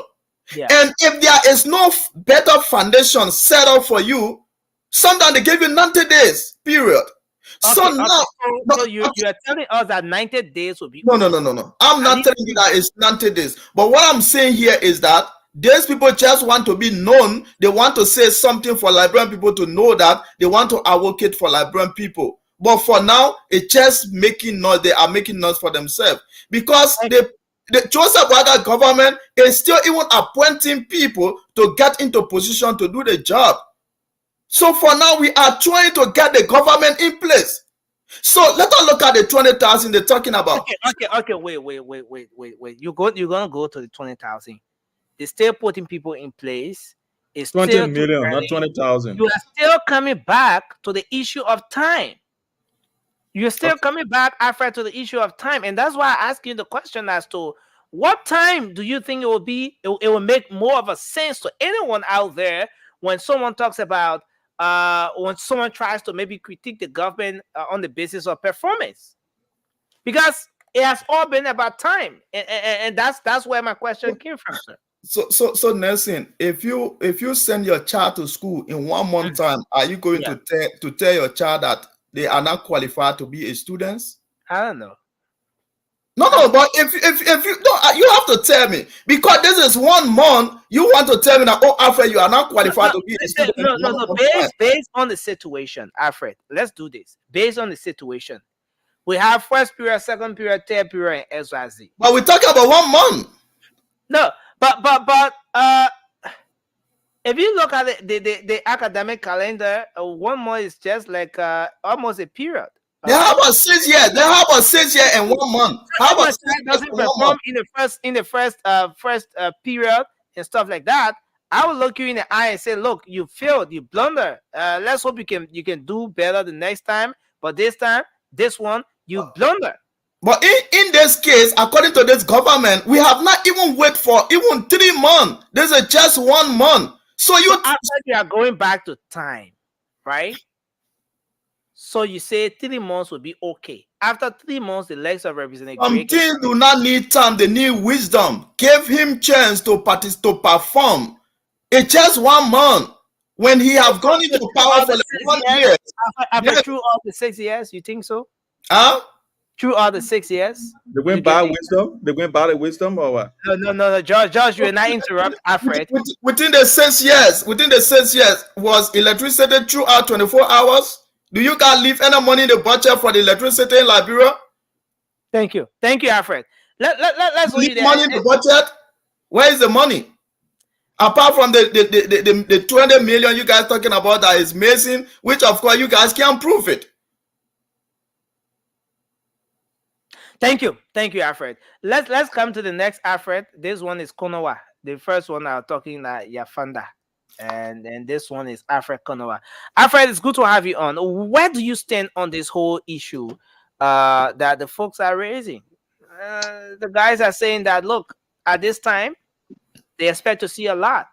Speaker 16: and if there is no better foundation set up for you, sometimes they give you 90 days, period. So
Speaker 8: you are telling us that 90 days will be
Speaker 16: no. I'm not telling you that it's 90 days. But what I'm saying here is that these people just want to be known. They want to say something for Liberian people to know that they want to advocate for Liberian people. But for now, it's just making noise. They are making noise for themselves because the Joseph Boakai government is still even appointing people to get into position to do the job. So for now, we are trying to get the government in place. So let us look at the 20,000 they're talking about.
Speaker 8: Okay. Wait. You're gonna go to the 20,000. They're still putting people in place. It's
Speaker 11: 20 million, not 20,000.
Speaker 8: You are still coming back to the issue of time. You're still coming back after to the issue of time, and that's why I ask you the question as to what time do you think it will be? It will make more of a sense to anyone out there when someone talks about when someone tries to maybe critique the government on the basis of performance, because it has all been about time, and that's where my question came from, sir.
Speaker 16: So Nelson, if you send your child to school in 1 month time, are you going to tell your child that they are not qualified to be a student?
Speaker 8: I don't know.
Speaker 16: No, but if you don't, you have to tell me, because this is 1 month. You want to tell me that, oh, Alfred, you are not qualified to be a student.
Speaker 8: No. Based on the situation, Alfred, let's do this. Based on the situation, we have first period, second period, third period, and XYZ.
Speaker 16: But we're talking about 1 month.
Speaker 8: No, but if you look at the academic calendar, 1 month is just like almost a period.
Speaker 16: They have about 6 years. They have about 6 years and 1 month. How about
Speaker 8: doesn't perform in the first period and stuff like that? I will look you in the eye and say, look, you failed, you blunder. Let's hope you can do better the next time. But this time, this one, you blunder.
Speaker 16: But in this case, according to this government, we have not even waited for even 3 months. This is just 1 month. So you
Speaker 8: are going back to time, right? So you say 3 months would be okay. After 3 months, the legs of Representative
Speaker 16: Gray do not need time, they need wisdom. Give him chance to perform. It's just 1 month. When he have gone into power for like 1 year.
Speaker 8: After through all the 6 years, you think so?
Speaker 16: Huh?
Speaker 8: Through all the 6 years?
Speaker 11: They went by wisdom? They went by the wisdom or what?
Speaker 8: No, George, you will not interrupt Alfred.
Speaker 16: Within the 6 years, was electricity throughout 24 hours? Do you guys leave any money in the budget for the electricity in Liberia?
Speaker 8: Thank you, Alfred. Let's
Speaker 16: leave money in the budget. Where is the money? Apart from the 20 million you guys talking about that is missing, which of course you guys can't prove it.
Speaker 8: Thank you, Alfred. Let's come to the next Alfred. This one is Konowa. The first one I'm talking Yafanda. And then this one is Alfred Konowa. Alfred, it's good to have you on. Where do you stand on this whole issue that the folks are raising? The guys are saying that, look, at this time, they expect to see a lot.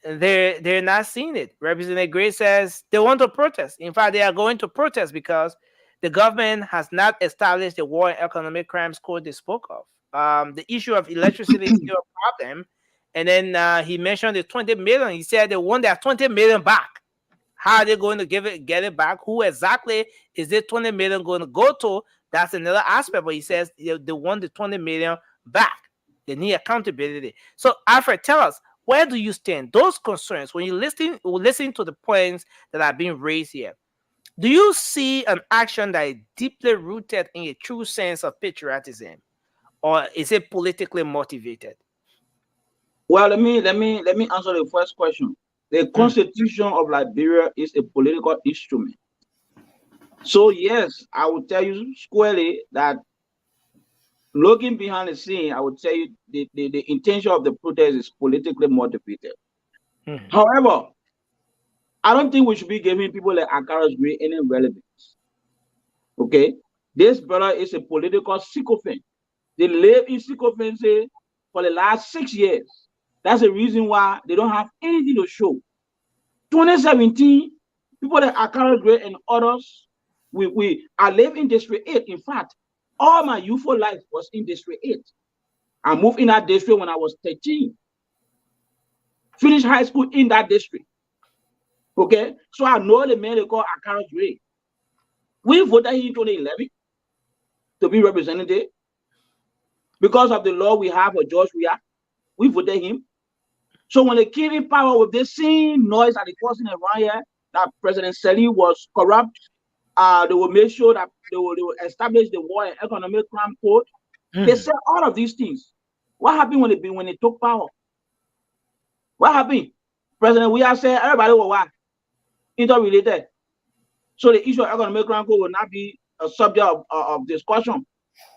Speaker 8: They're not seeing it. Representative Gray says they want to protest. In fact, they are going to protest because the government has not established the War and Economic Crimes Court they spoke of. The issue of electricity is still a problem. And then he mentioned the 20 million. He said they want their 20 million back. How are they going to get it back? Who exactly is this 20 million going to go to? That's another aspect. But he says they want the 20 million back. They need accountability. So, Alfred, tell us, where do you stand? Those concerns, when you listen to the points that are being raised here, do you see an action that is deeply rooted in a true sense of patriotism, or is it politically motivated?
Speaker 17: Well, let me answer the first question. The Constitution of Liberia is a political instrument. So yes, I will tell you squarely that looking behind the scene, I would tell you the intention of the protest is politically motivated. However, I don't think we should be giving people like Akaros Gray any relevance. Okay? This brother is a political sycophant. They live in sycophancy for the last 6 years. That's the reason why they don't have anything to show. 2017, people like Akaros Gray and others, I live in District 8. In fact, all my youthful life was in District 8. I moved in that district when I was 13. Finished high school in that district. Okay? So I know the man they call Akaros Gray. We voted him in 2011 to be representative. Because of the law we have for George Weah, we voted him. So when they came in power with this same noise that they causing around here, that President Seli was corrupt, they will make sure that they will establish the War and Economic Crime Code. They said all of these things. What happened when they took power? What happened? President Weah said everybody will what? Interrelated. So the issue of Economic Crime Code will not be a subject of discussion.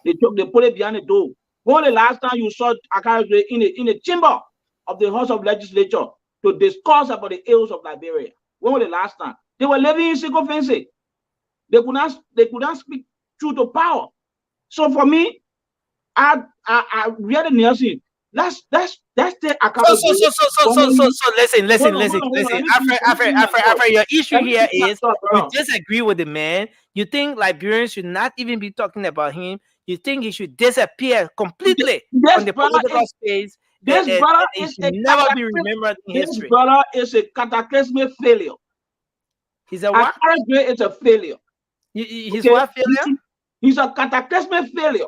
Speaker 17: They put it behind the door. When the last time you saw Akaros Gray in the chamber of the House of Legislature to discuss about the ills of Liberia? When was the last time? They were living in sycophancy. They could not speak truth to power. So for me, I really Nelson. Let's take Akaros Gray.
Speaker 8: So listen. After your issue here is you disagree with the man. You think Liberians should not even be talking about him. You think he should disappear completely from the political space.
Speaker 17: This brother
Speaker 8: is never be remembered in history.
Speaker 17: This brother is a cataclysmic failure.
Speaker 8: He's a what?
Speaker 17: Akaros Gray is a failure.
Speaker 8: He's what failure?
Speaker 17: He's a cataclysmic failure.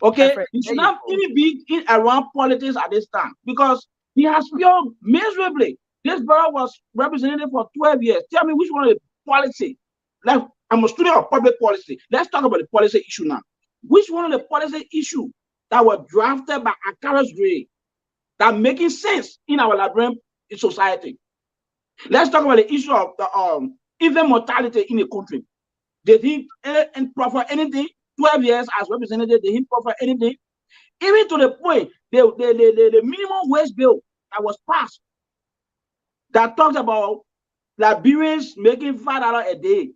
Speaker 17: Okay, he should not even be in around politics at this time because he has failed miserably. This brother was representative for 12 years. Tell me which one of the policy. Like, I'm a student of public policy. Let's talk about the policy issue now. Which one of the policy issues that were drafted by Akaros Gray that making sense in our Liberian society? Let's talk about the issue of the infant mortality in the country. Did he proffer anything? 12 years as representative, did he proffer anything? Even to the point, the minimum wage bill that was passed that talks about Liberians making $5 a day.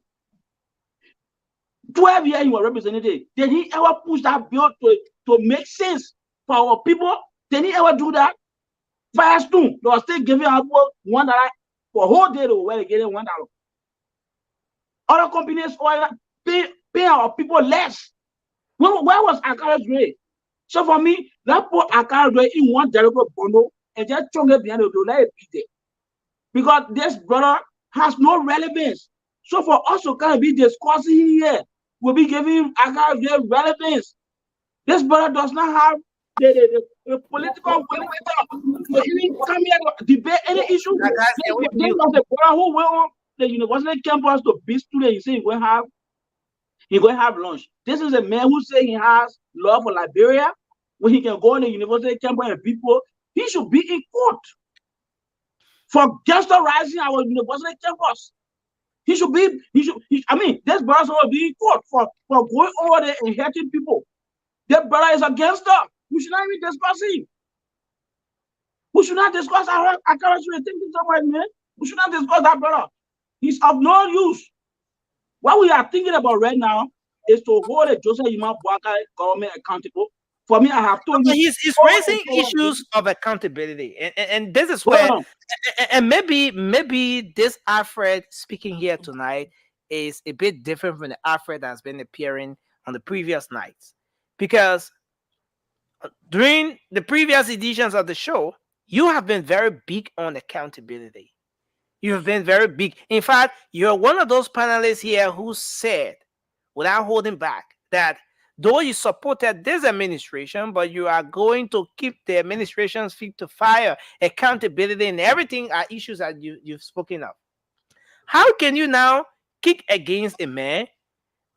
Speaker 17: 12 years he was representative. Did he ever push that bill to make sense for our people? Did he ever do that? Firestone, they were still giving out $1 for a whole day. They were getting $1. Other companies pay our people less. Where was Akaros Gray? So for me, that put Akaros Gray in one Jericho bundle and just chunk it behind the door, let it be there. Because this brother has no relevance. So for us to kind of be discussing here, we'll be giving Akaros Gray relevance. This brother does not have the political will to even come here to debate any issue. This was the brother who went on the university campus to be student. He said he's going to have lunch. This is a man who says he has love for Liberia. When he can go in the university campus and people, he should be in court for gangsterizing our university campus. This brother should be in court for going over there and hurting people. That brother is a gangster. We should not even discuss him. We should not discuss our Akaros Gray thinking somewhere, man. We should not discuss that brother. He's of no use. What we are thinking about right now is to hold the Joseph Yuma Boakai government accountable. For me, I have told you.
Speaker 8: He's raising issues of accountability. And this is where, and maybe this Alfred speaking here tonight is a bit different from the Alfred that's been appearing on the previous nights. Because during the previous editions of the show, you have been very big on accountability. You have been very big. In fact, you're one of those panelists here who said, without holding back, that though you supported this administration, but you are going to keep the administration's feet to fire. Accountability and everything are issues that you've spoken of. How can you now kick against a man,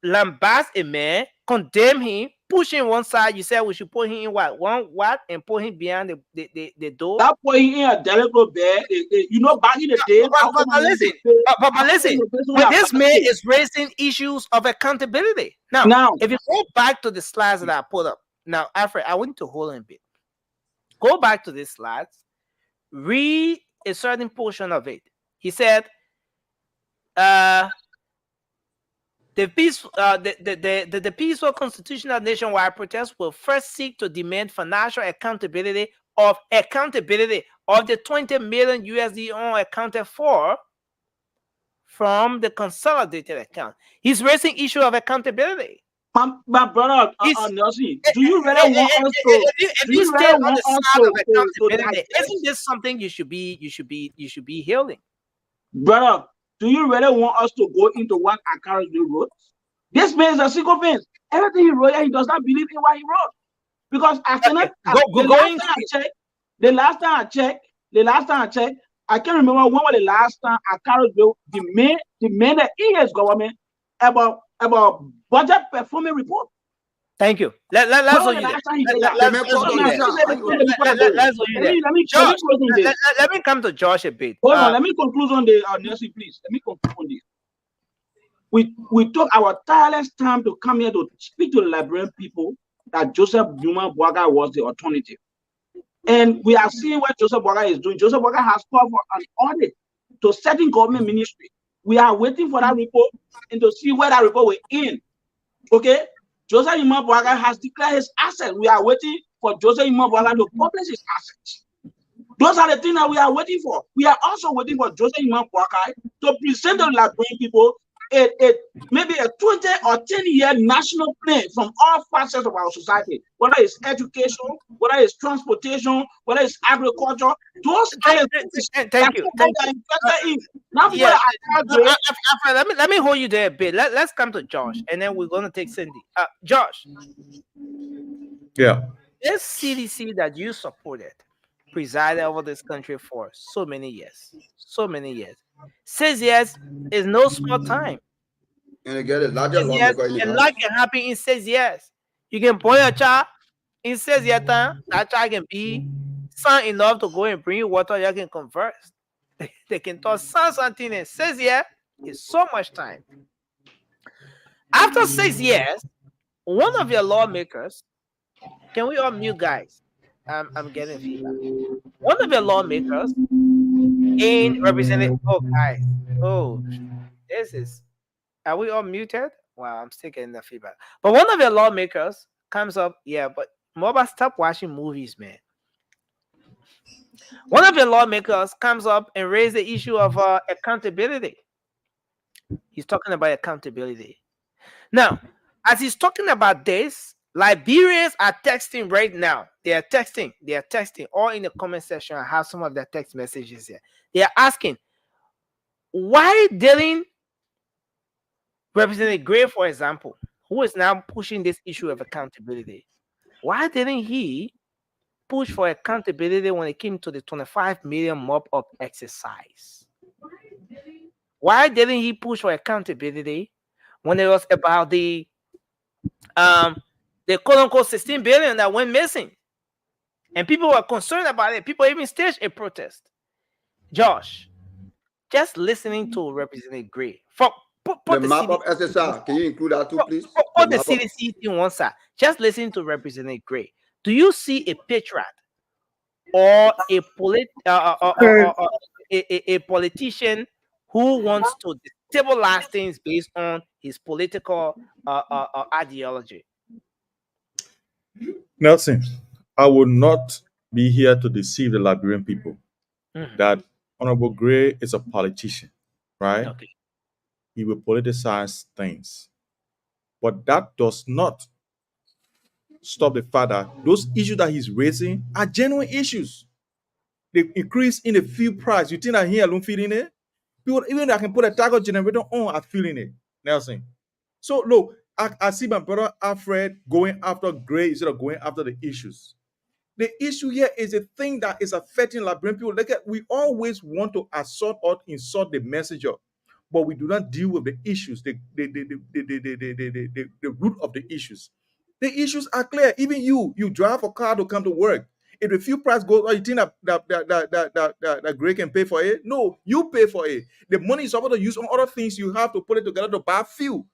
Speaker 8: lambast a man, condemn him, push him one side? You said we should put him in what and put him behind the door.
Speaker 17: That put him in a delicate bed. You know, back in the day.
Speaker 8: But listen, when this man is raising issues of accountability. Now, if you go back to the slides that I put up, now, Alfred, I want you to hold on a bit. Go back to these slides, read a certain portion of it. He said, the peaceful constitutional nationwide protest will first seek to demand financial accountability of the 20 million USD unaccounted for from the consolidated account. He's raising issue of accountability.
Speaker 17: My brother, Nelson, do you really want us to?
Speaker 8: If you stay on the side of accountability, isn't this something you should be healing?
Speaker 17: Brother, do you really want us to go into what Akara wrote? This man is a sycophant. Everything he wrote, he does not believe in what he wrote. Because I cannot. The last time I checked, I can't remember when was the last time Akara wrote the main ES government about budget performance report.
Speaker 8: Thank you. Let's let me come to Josh a bit.
Speaker 17: Hold on, let me conclude on the Nelson, please. Let me conclude on this. We took our tireless time to come here to speak to the Liberian people that Joseph Numa Boakai was the alternative. And we are seeing what Joseph Boakai is doing. Joseph Boakai has called for an audit to certain government ministry. We are waiting for that report and to see where that report will end. Okay? Joseph Numa Boakai has declared his assets. We are waiting for Joseph Numa Boakai to publish his assets. Those are the things that we are waiting for. We are also waiting for Joseph Numa Boakai to present to the Liberian people maybe a 20 or 10-year national plan from all facets of our society, whether it's education, whether it's transportation, whether it's agriculture. Those are the things
Speaker 8: thank you. Let me hold you there a bit. Let's come to Josh, and then we're going to take Cindy. Josh.
Speaker 11: Yeah.
Speaker 8: This CDC that you supported presided over this country for so many years. 6 years is no small time.
Speaker 9: And again, a lot can
Speaker 8: happen in 6 years. You can born a child in 6 years time. That child can be son enough to go and bring you water. You can converse. They can talk something in 6 years. It's so much time. After 6 years, one of your lawmakers, can we all mute, guys? I'm getting feedback. One of your lawmakers in representing. Oh, guys. Oh, this is. Are we all muted? Wow, I'm still getting the feedback. But one of your lawmakers comes up. Yeah, but Moba, stop watching movies, man. One of your lawmakers comes up and raises the issue of accountability. He's talking about accountability. Now, as he's talking about this, Liberians are texting right now. They are texting all in the comment section. I have some of their text messages here. They are asking, why didn't Representative Gray, for example, who is now pushing this issue of accountability, why didn't he push for accountability when it came to the 25 million mop-up exercise? Why didn't he push for accountability when it was about the quote-unquote 16 billion that went missing? And people were concerned about it. People even staged a protest. Josh, just listening to Representative Gray.
Speaker 9: The map of SSR, can you include that too, please?
Speaker 8: Put the CDC in one side. Just listening to Representative Gray. Do you see a patriot or a politician who wants to destabilize things based on his political ideology?
Speaker 11: Nelson, I will not be here to deceive the Liberian people that Honorable Gray is a politician, right?
Speaker 8: Okay.
Speaker 11: He will politicize things. But that does not stop the fact that those issues that he's raising are genuine issues. the increase in the fuel price. You think that here alone feeling it? People, even that can put a target generator on, are feeling it, Nelson. So look, I see my brother Alfred going after Gray instead of going after the issues. The issue here is a thing that is affecting Liberian people. Look at, we always want to assault or insult the messenger, but we do not deal with the issues, the root of the issues. The issues are clear. Even you drive a car to come to work. If the fuel price goes, you think that Gray can pay for it? No, you pay for it. The money is supposed to use on other things. You have to put it together to buy fuel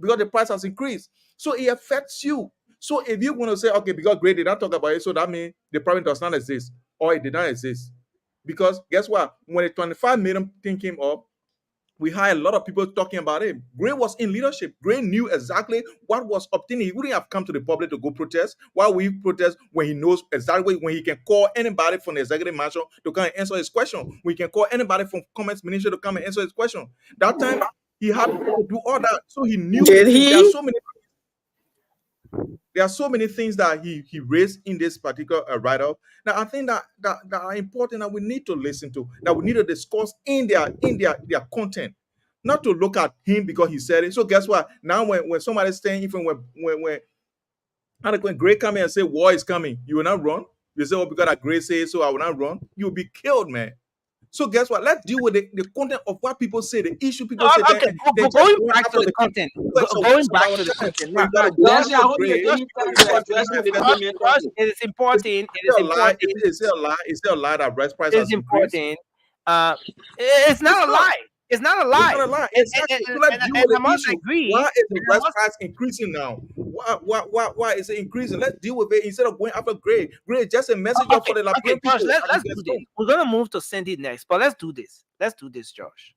Speaker 11: because the price has increased. So it affects you. So if you want to say, okay, because Gray did not talk about it, so that means the problem does not exist, or it did not exist. Because guess what? When the 25 million thing came up, we had a lot of people talking about it. Gray was in leadership. Gray knew exactly what was obtaining. He wouldn't have come to the public to go protest. Why would he protest when he knows exactly when he can call anybody from the executive mansion to come and answer his question? We can call anybody from Commerce Ministry to come and answer his question. That time he had to do all that. So he knew.
Speaker 15: Did he?
Speaker 11: There are so many things that he raised in this particular write-up. Now, I think that are important that we need to listen to, that we need to discuss in their content, not to look at him because he said it. So guess what? Now, when somebody's saying, even when Gray come in and say war is coming, you will not run. You say, oh, because that Gray says so, I will not run. You will be killed, man. So guess what? Let's deal with the content of what people say, the issue people say.
Speaker 8: Okay, going back to the content. Going back to the content. It is important.
Speaker 11: Is it a lie? Is there a lie that rice price
Speaker 8: is important? It's not a lie. It's not a lie.
Speaker 11: It's not a lie.
Speaker 8: And I must agree.
Speaker 11: Why is the rice price increasing now? Why is it increasing? Let's deal with it instead of going after Gray. Gray is just a messenger for the Liberian people.
Speaker 8: Josh, let's do this. We're gonna move to Cindy next, but let's do this. Let's do this, Josh.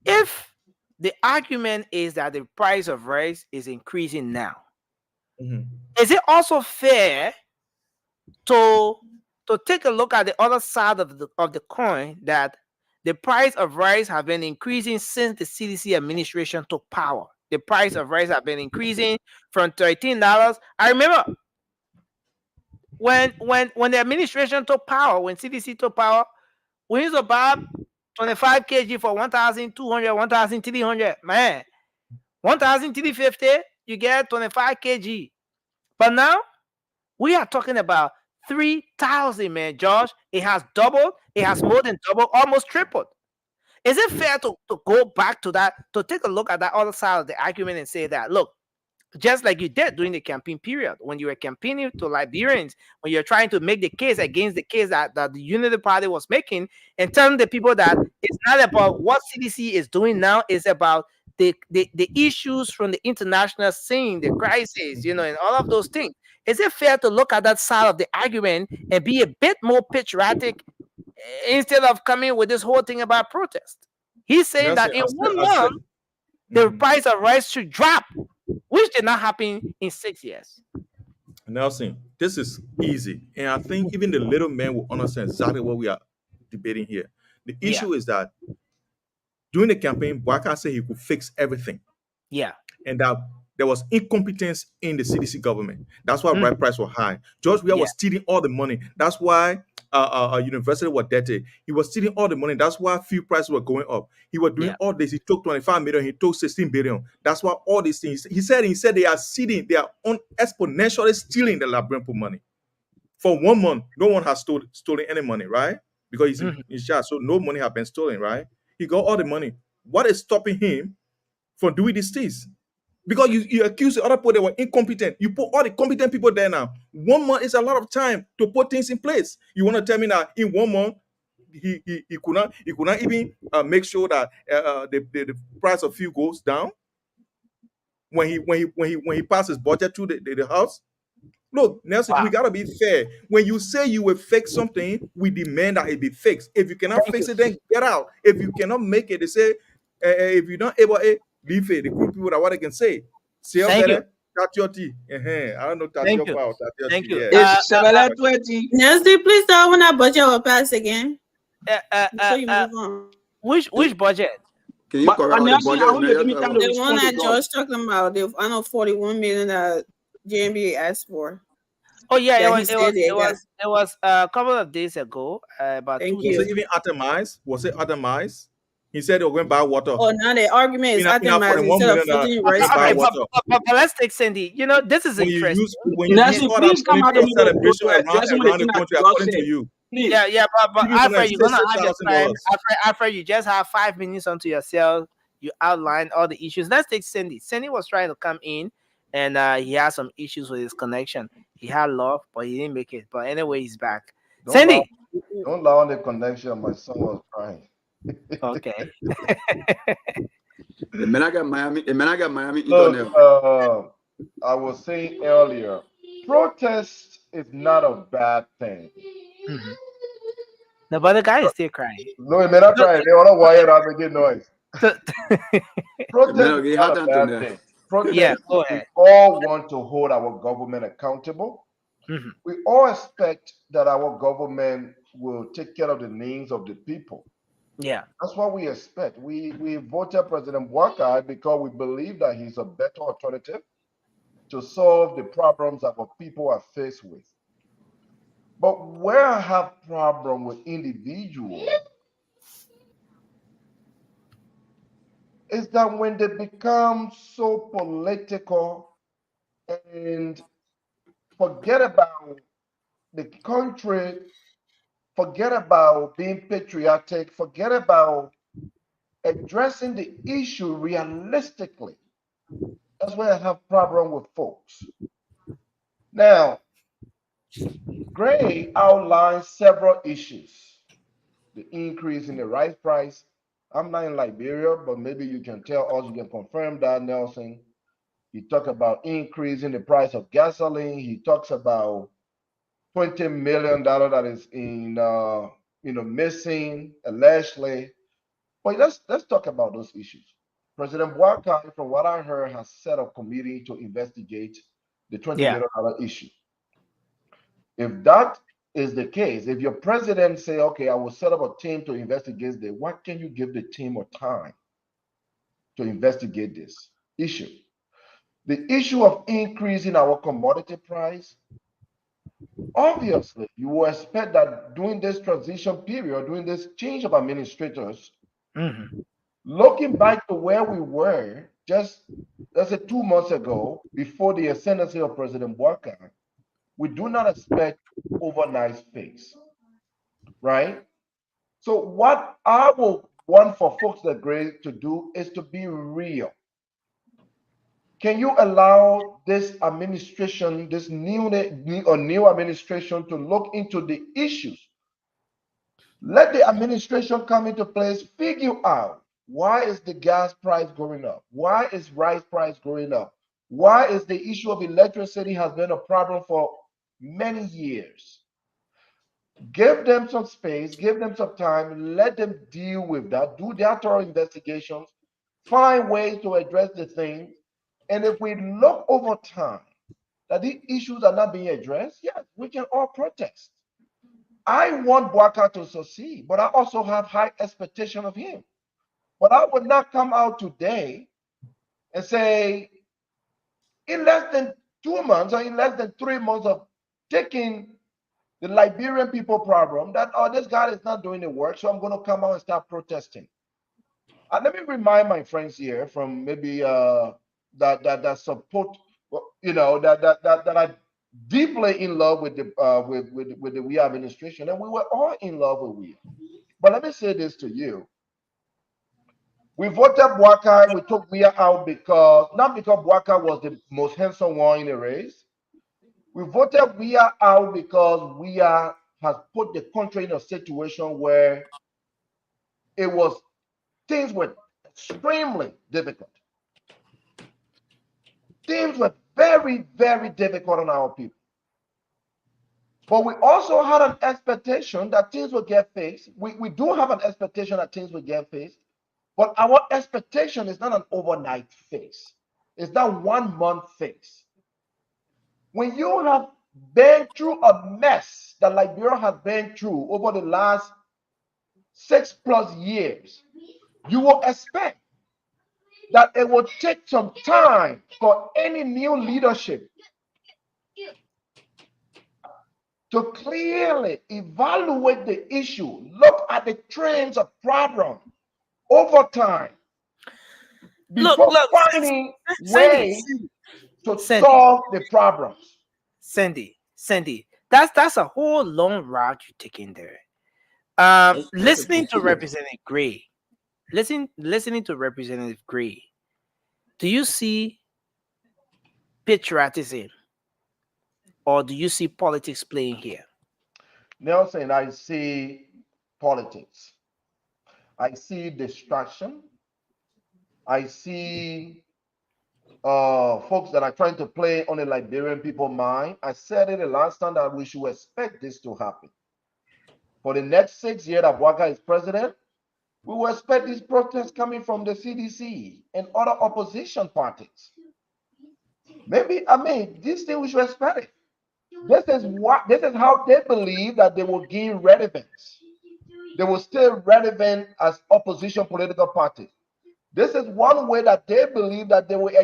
Speaker 8: If the argument is that the price of rice is increasing now, is it also fair to take a look at the other side of the coin, that the price of rice have been increasing since the CDC administration took power? The price of rice have been increasing from $13. I remember when the administration took power, when CDC took power, we used to buy 25 kg for 1,200, 1,300. Man, 1,350, you get 25 kg. But now we are talking about 3,000, man, Josh. It has doubled. It has more than doubled, almost tripled. Is it fair to go back to that, to take a look at that other side of the argument and say that, look, just like you did during the campaign period, when you were campaigning to Liberians, when you're trying to make the case against the case that the Unity Party was making, and telling the people that it's not about what CDC is doing now, it's about the issues from the international scene, the crisis, and all of those things. Is it fair to look at that side of the argument and be a bit more patriotic instead of coming with this whole thing about protest? He's saying that in 1 month, the price of rice should drop, which did not happen in 6 years.
Speaker 11: Nelson, this is easy. And I think even the little man will understand exactly what we are debating here. The issue is that during the campaign, Bouaka said he could fix everything.
Speaker 8: Yeah.
Speaker 11: And that there was incompetence in the CDC government. That's why rice price was high. George Weah was stealing all the money. That's why University was dirty. He was stealing all the money. That's why fuel prices were going up. He was doing all this. He took 25 million. He took 16 billion. That's why all these things. He said they are stealing. They are exponentially stealing the Liberian money. For 1 month, no one has stolen any money, right? Because he's in charge. So no money has been stolen, right? He got all the money. What is stopping him from doing these things? Because you accuse the other people they were incompetent. You put all the competent people there now. 1 month is a lot of time to put things in place. You want to tell me that in 1 month he could not even make sure that the price of fuel goes down when he passes budget to the house? Look, Nelson, we gotta be fair. When you say you will fix something, we demand that it be fixed. If you cannot fix it, then get out. If you cannot make it, they say if you're not able to leave it, the group people that what they can say.
Speaker 8: Thank you.
Speaker 11: Touch your tea. I don't know. Touch your power.
Speaker 8: Thank you.
Speaker 17: It's 7:20.
Speaker 15: Nancy, please tell when that budget will pass again. So you move on.
Speaker 8: Which budget?
Speaker 9: Can you correct the budget?
Speaker 15: The one that George talking about, the 41 million that JMB asked for.
Speaker 8: Oh yeah,
Speaker 15: that he said they got.
Speaker 8: it was a couple of days ago, about
Speaker 15: Thank
Speaker 8: 2 days
Speaker 11: Was
Speaker 15: you.
Speaker 11: it even atomized? Was it atomized? He said they were going to buy water.
Speaker 15: Oh, now the argument is
Speaker 11: In a
Speaker 15: itemized
Speaker 11: 41
Speaker 15: instead of
Speaker 11: million dollar,
Speaker 15: feeding
Speaker 11: they
Speaker 15: rice
Speaker 11: buy
Speaker 8: Okay,
Speaker 15: price.
Speaker 11: water.
Speaker 8: but let's take Cindy. You know, this is
Speaker 11: When you
Speaker 8: interesting.
Speaker 17: Nancy,
Speaker 11: start
Speaker 17: please come out
Speaker 11: people
Speaker 17: to me to
Speaker 11: celebration
Speaker 17: protest some of the
Speaker 11: around the
Speaker 17: things that
Speaker 11: country,
Speaker 17: God
Speaker 11: according to
Speaker 17: said.
Speaker 11: you,
Speaker 17: Please.
Speaker 8: Yeah, but
Speaker 11: people from them
Speaker 8: Alfred, you're gonna have your time.
Speaker 11: $6,000.
Speaker 8: Alfred, you just have 5 minutes onto yourself. You outline all the issues. Let's take Cindy. Cindy was trying to come in, and he had some issues with his connection. He had love, but he didn't make it. But anyway, he's back. Cindy.
Speaker 10: Don't allow the connection. My son was crying.
Speaker 8: Okay.
Speaker 9: The man I got Miami internet.
Speaker 10: Look, I was saying earlier, protest is not a bad thing.
Speaker 8: No, but the guy is still crying.
Speaker 10: No, it may not cry. They all are wired out making noise. Protest is not a bad thing. Protest,
Speaker 8: Yeah, go
Speaker 10: we
Speaker 8: ahead.
Speaker 10: all want to hold our government accountable.
Speaker 8: Mhm.
Speaker 10: We all expect that our government will take care of the needs of the people.
Speaker 8: Yeah.
Speaker 10: That's what we expect. We voted President Bouakai because we believe that he's a better alternative to solve the problems that our people are faced with. But where I have problem with individuals is that when they become so political and forget about the country, forget about being patriotic, forget about addressing the issue realistically. That's where I have problem with folks. Now, Gray outlined several issues. The increase in the rice price. I'm not in Liberia, but maybe you can tell us, you can confirm that, Nelson. He talked about increasing the price of gasoline. He talks about $20 million that is in missing allegedly. But let's talk about those issues. President Bouakai, from what I heard, has set a committee to investigate the $20 million issue. If that is the case, if your president say, okay, I will set up a team to investigate this, what can you give the team more time to investigate this issue? The issue of increasing our commodity price, obviously, you will expect that during this transition period, during this change of administrators, looking back to where we were just, let's say 2 months ago, before the ascendancy of President Bouakai, we do not expect overnight fix, right? So what I will want for folks that great to do is to be real. Can you allow this administration, this new administration, to look into the issues? Let the administration come into place, figure out why is the gas price going up? Why is rice price going up? Why is the issue of electricity has been a problem for many years? Give them some space, give them some time, let them deal with that, do their thorough investigations, find ways to address the things. And if we look over time that these issues are not being addressed, yes, we can all protest. I want Bouakai to succeed, but I also have high expectation of him. But I would not come out today and say, in less than 2 months or in less than 3 months of taking the Liberian people problem, that, oh, this guy is not doing the work, so I'm going to come out and start protesting. And let me remind my friends here from maybe that support, that are deeply in love with the WIA administration, and we were all in love with WIA. But let me say this to you. We voted Bouakai, we took WIA out not because Bouakai was the most handsome one in the race. We voted WIA out because WIA has put the country in a situation where things were extremely difficult. Things were very, very difficult on our people. But we also had an expectation that things would get fixed. We do have an expectation that things will get fixed, but our expectation is not an overnight fix. It's not 1 month fix. When you have been through a mess that Liberia has been through over the last 6+ years, you will expect that it will take some time for any new leadership to clearly evaluate the issue, look at the trends of problem over time before finding ways to solve the problems.
Speaker 8: Sandy, that's a whole long route you're taking there. Listening to Representative Gray, listening to Representative Gray, do you see patriotism or do you see politics playing here?
Speaker 10: Nelson, I see politics. I see distraction. I see folks that are trying to play on the Liberian people's mind. I said it the last time that we should expect this to happen. For the next 6 years that Bouaka is president, we will expect these protests coming from the CDC and other opposition parties. Maybe, this thing we should expect it. This is how they believe that they will gain relevance. They will stay relevant as opposition political parties. This is one way that they believe that they will be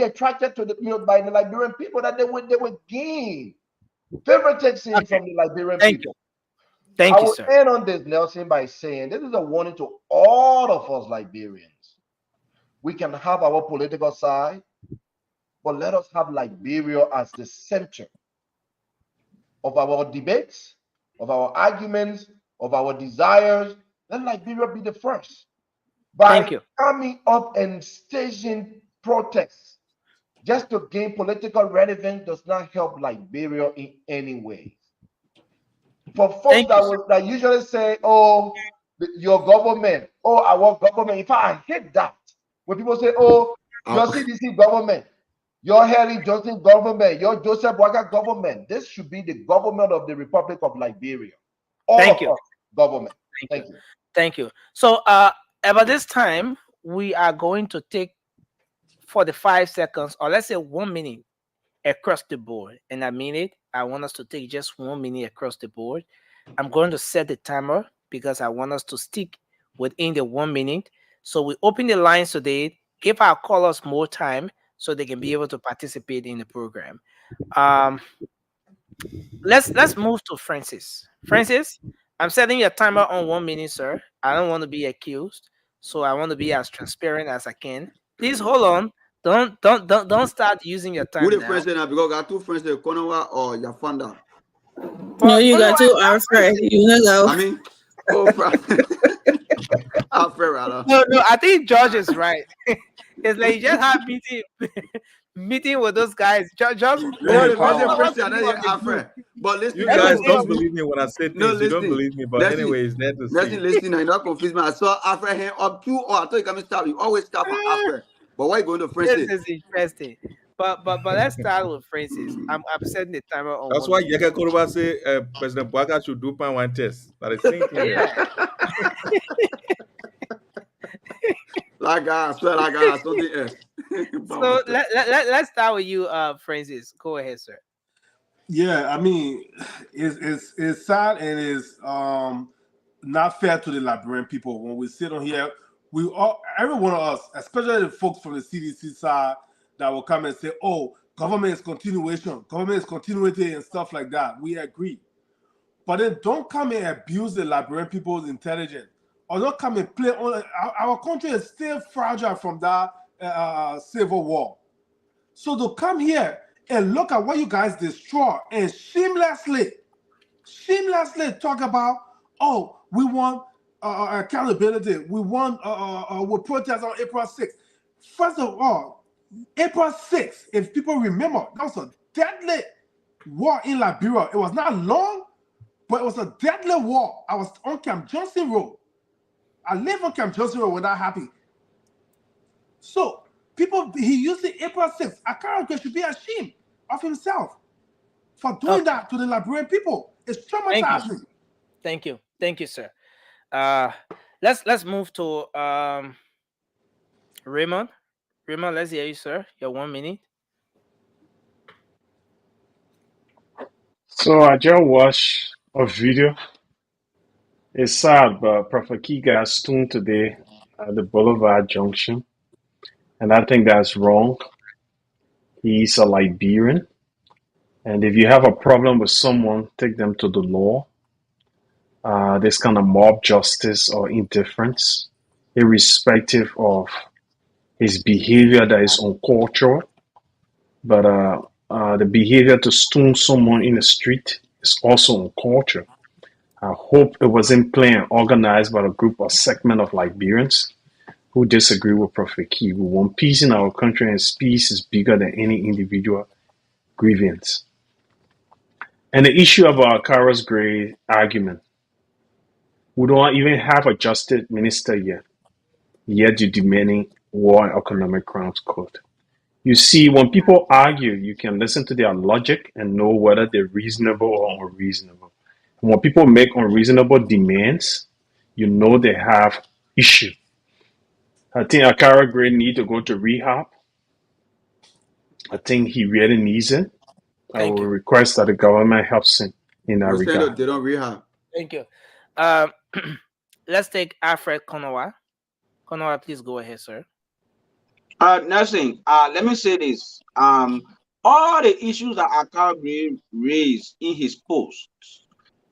Speaker 10: attracted to by the Liberian people, that they will gain favoritism from the Liberian people.
Speaker 8: Thank
Speaker 10: I
Speaker 8: you,
Speaker 10: will
Speaker 8: sir.
Speaker 10: end on this, Nelson, by saying this is a warning to all of us Liberians. We can have our political side, but let us have Liberia as the center of our debates, of our arguments, of our desires. Let Liberia be the first. By coming up and staging protests just to gain political relevance does not help Liberia in any way. For folks that usually say, oh, your government, oh, our government. In fact, I hate that. When people say, oh, your CDC government, your Harry Johnson government, your Joseph Bouaka government. This should be the government of the Republic of Liberia.
Speaker 8: Thank you.
Speaker 10: Government. Thank you.
Speaker 8: Thank you. So about this time, we are going to take 45 seconds, or let's say 1 minute across the board. And I mean it. I want us to take just 1 minute across the board. I'm going to set the timer because I want us to stick within the 1 minute. So we open the lines today, give our callers more time so they can be able to participate in the program. Let's move to Francis. Francis, I'm setting your timer on 1 minute, sir. I don't want to be accused, so I want to be as transparent as I can. Please hold on. Don't start using your time.
Speaker 9: Who the
Speaker 8: now.
Speaker 9: friends now? Because I got two friends, Konowa or Yafanda.
Speaker 15: No, you got two Alfred. You know.
Speaker 9: I mean, Alfred, rather.
Speaker 8: No, I think George is right. It's like you just have meeting with those guys. Just
Speaker 9: Alfred. But listen,
Speaker 11: you guys don't believe me when I say things. You don't believe me, but anyways, that's the same.
Speaker 9: Listen, I'm not confused, man. I saw Alfred here up two, or I thought you coming start. You always start from Alfred. But why you going to Francis?
Speaker 8: This is interesting. But let's start with Francis. I'm setting the timer on.
Speaker 11: That's why Yeka Koroba say President Bouaka should do one test. That is thinking.
Speaker 9: I swear, something else.
Speaker 8: So let's start with you, Francis. Go ahead, sir.
Speaker 5: Yeah, I mean, it's sad and it's not fair to the Liberian people when we sit on here. Every one of us, especially the folks from the CDC side, that will come and say, "Oh, government is continuity, and stuff like that." We agree, but then don't come and abuse the Liberian people's intelligence, or don't come and play on. Our country is still fragile from that civil war, so to come here and look at what you guys destroy and shamelessly talk about, oh, we want accountability. We want we protest on April 6th. First of all, April 6th, if people remember, that was a deadly war in Liberia. It was not long, but it was a deadly war. I was on Camp Johnson Road. I live on Camp Johnson Road when that happened. So he used the April 6th. Akaraka should be ashamed of himself for doing that to the Liberian people. It's traumatizing.
Speaker 8: Thank you, sir. Let's move to Raymond. Raymond, let's hear you, sir. Your 1 minute.
Speaker 13: So I just watched a video. It's sad, but Prophet Key got stoned today at the Boulevard Junction, and I think that's wrong. He's a Liberian. And if you have a problem with someone, take them to the law. This kind of mob justice or indifference, irrespective of his behavior that is uncultured. But the behavior to stone someone in the street is also uncultured. I hope it wasn't planned, organized by a group or segment of Liberians who disagree with Prophet Key. We want peace in our country, and peace is bigger than any individual grievance. And the issue of our Kara's Gray argument, we don't even have a justice minister yet you're demanding war and economic crimes court. You see, when people argue, you can listen to their logic and know whether they're reasonable or unreasonable. And when people make unreasonable demands, you know they have issue. I think Akara Gray need to go to rehab. I think he really needs it. I will request that the government helps him in that regard.
Speaker 9: They don't rehab.
Speaker 8: Thank you. Let's take Alfred Konowa. Konowa, please go ahead, sir.
Speaker 17: Nothing. Let me say this. All the issues that Akara Gray raised in his post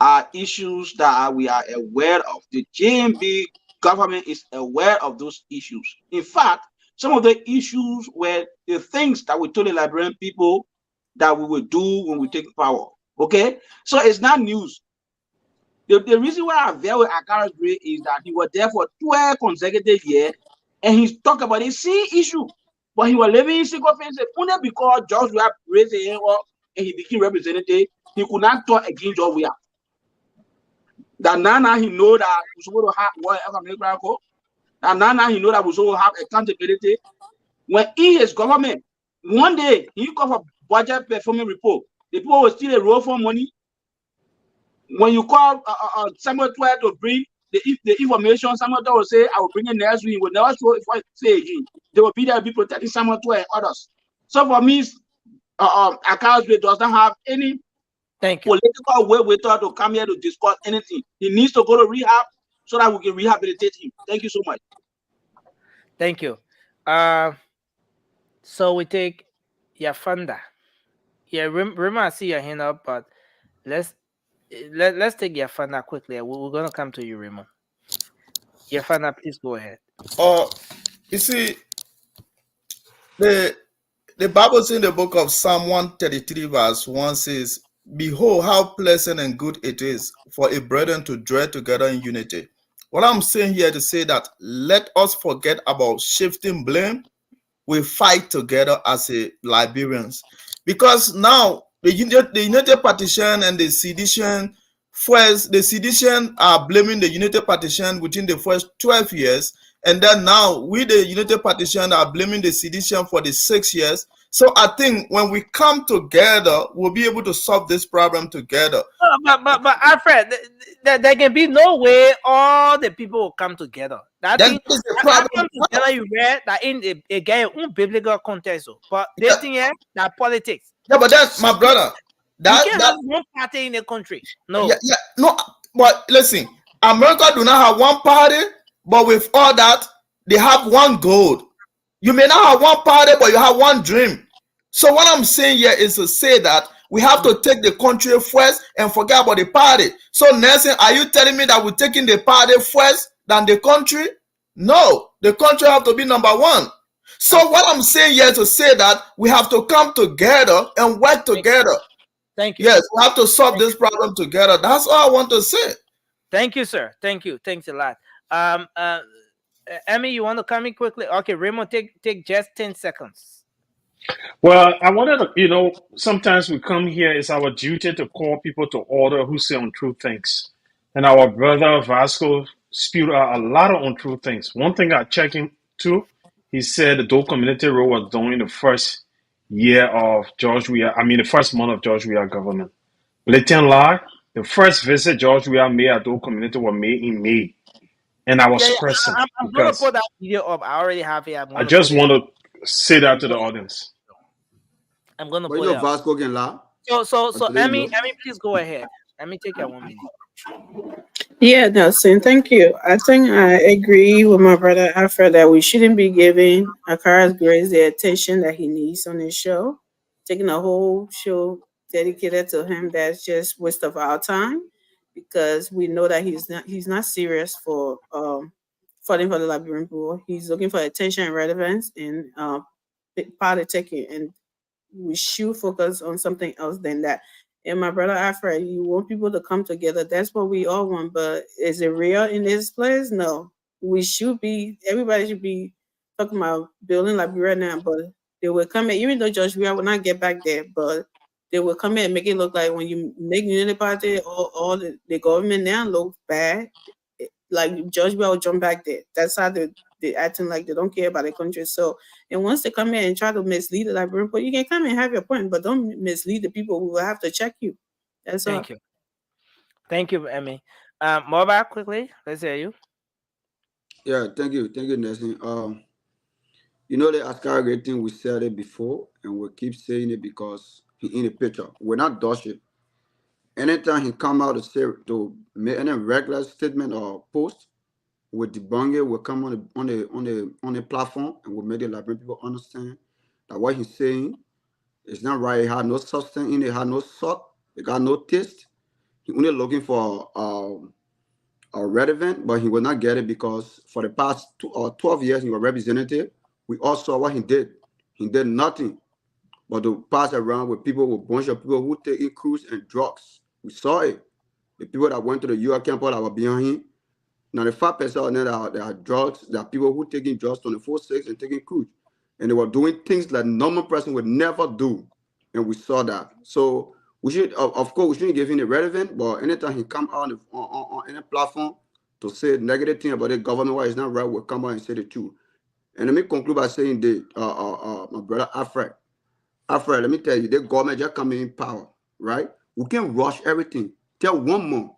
Speaker 17: are issues that we are aware of. The JMB government is aware of those issues. In fact, some of the issues were the things that we told the Liberian people that we will do when we take power. Okay? So it's not news. The reason why I veer with Akara Gray is that he was there for 12 consecutive years and he's talked about the same issue. But he was living in secret face only because George Weah raised him up and he became representative. He could not talk against George Weah. That now he know that we're supposed to have what and now he know that we're supposed to have accountability. When in his government, one day he got a budget performance report. The people will still roll for money. When you call Samuel Twain to bring the information, Samuel Twain will say, I will bring it next week. He will never show if I say again. They will be there to be protecting Samuel Twain and others. So for me, Akara Gray does not have any political way with her to come here to discuss anything. He needs to go to rehab so that we can rehabilitate him. Thank you so much.
Speaker 8: Thank you. So we take Yafanda. Yeah, remember I see your hand up, but let's take Yafanda quickly. We're gonna come to you, Raymond. Yafanda, please go ahead.
Speaker 16: You see, the Bible in the book of Psalm 133 verse 1 says, behold, how pleasant and good it is for a brethren to dwell together in unity. What I'm saying here to say that let us forget about shifting blame. We fight together as a Liberians. Because now the United Partition and the sedition are blaming the United Partition within the first 12 years. And then now we, the United Partition, are blaming the sedition for the 6 years. So I think when we come together, we'll be able to solve this problem together.
Speaker 8: But Alfred, there can be no way all the people will come together. That
Speaker 16: Then
Speaker 8: thing,
Speaker 16: this is the problem.
Speaker 8: come together, you read that in a biblical context. But this thing here, that politics.
Speaker 16: Yeah, but that's my brother.
Speaker 8: You can't have one party in the country. No.
Speaker 16: No. But listen, America do not have one party, but with all that, they have one goal. You may not have one party, but you have one dream. So what I'm saying here is to say that we have to take the country first and forget about the party. So Nelson, are you telling me that we're taking the party first than the country? No, the country have to be number one. So what I'm saying here is to say that we have to come together and work together.
Speaker 8: Thank you.
Speaker 16: Yes, we have to solve this problem together. That's all I want to say.
Speaker 8: Thank you, sir. Thank you. Thanks a lot. Emmy, you want to come in quickly? Okay, Raymond, take just 10 seconds.
Speaker 13: Well, I wanted to, sometimes we come here, it's our duty to call people to order who say untrue things. And our brother Vasco spewed out a lot of untrue things. One thing I checked him too, he said the Dole Community Road was done in the first year of the first month of George Weah government. Blatant lie. The first visit George Weah made at Dole Community was made in May. And I was present.
Speaker 8: I'm going to put that video up. I already have it.
Speaker 13: I just want to say that to the audience.
Speaker 8: I'm going to put it up.
Speaker 9: Vasco can lie.
Speaker 8: So Emmy, please go ahead. Let me take that 1 minute.
Speaker 15: Yeah, Nelson, thank you. I think I agree with my brother Alfred that we shouldn't be giving Akara Gray the attention that he needs on this show. Taking the whole show dedicated to him, that's just waste of our time, because we know that he's not serious for fighting for the Liberian people. He's looking for attention and relevance and politicking, and we should focus on something else than that. And my brother Alfred, you want people to come together. That's what we all want. But is it real in this place? No. Everybody should be talking about building Liberia now, but they will come in, even though George Weah will not get back there, but they will come in and make it look like when you make Unity Party, all the government now looks bad. Like George Weah will jump back there. That's how they're acting like they don't care about the country. So, and once they come in and try to mislead the Liberian people, you can come and have your point, but don't mislead the people who will have to check you. That's all.
Speaker 8: Thank you. Thank you, Emmy. Moba, quickly, let's hear you.
Speaker 9: Yeah, thank you, Nelson. You know the Ascarate thing, we said it before, and we keep saying it because he in the picture. We're not dodging. Anytime he come out to make any regular statement or post, we debunk it. We come on the platform and we make the Liberian people understand that what he's saying is not right. It had no substance in it. It had no salt. It got no taste. He only looking for relevant, but he will not get it because for the past 12 years he was representative. We all saw what he did. He did nothing but to pass around with people, with a bunch of people who take in cruise and drugs. We saw it. The people that went to the UR campus that were behind him. 95% of them that are drugs, there are people who taking drugs 24/6 and taking cruise. And they were doing things that normal person would never do. And we saw that. So we should, of course, we shouldn't give him the relevant, but anytime he come out on any platform to say negative thing about the government, why it's not right, we'll come out and say the truth. And let me conclude by saying that my brother Alfred, let me tell you, the government just coming in power, right? We can rush everything. Tell 1 month.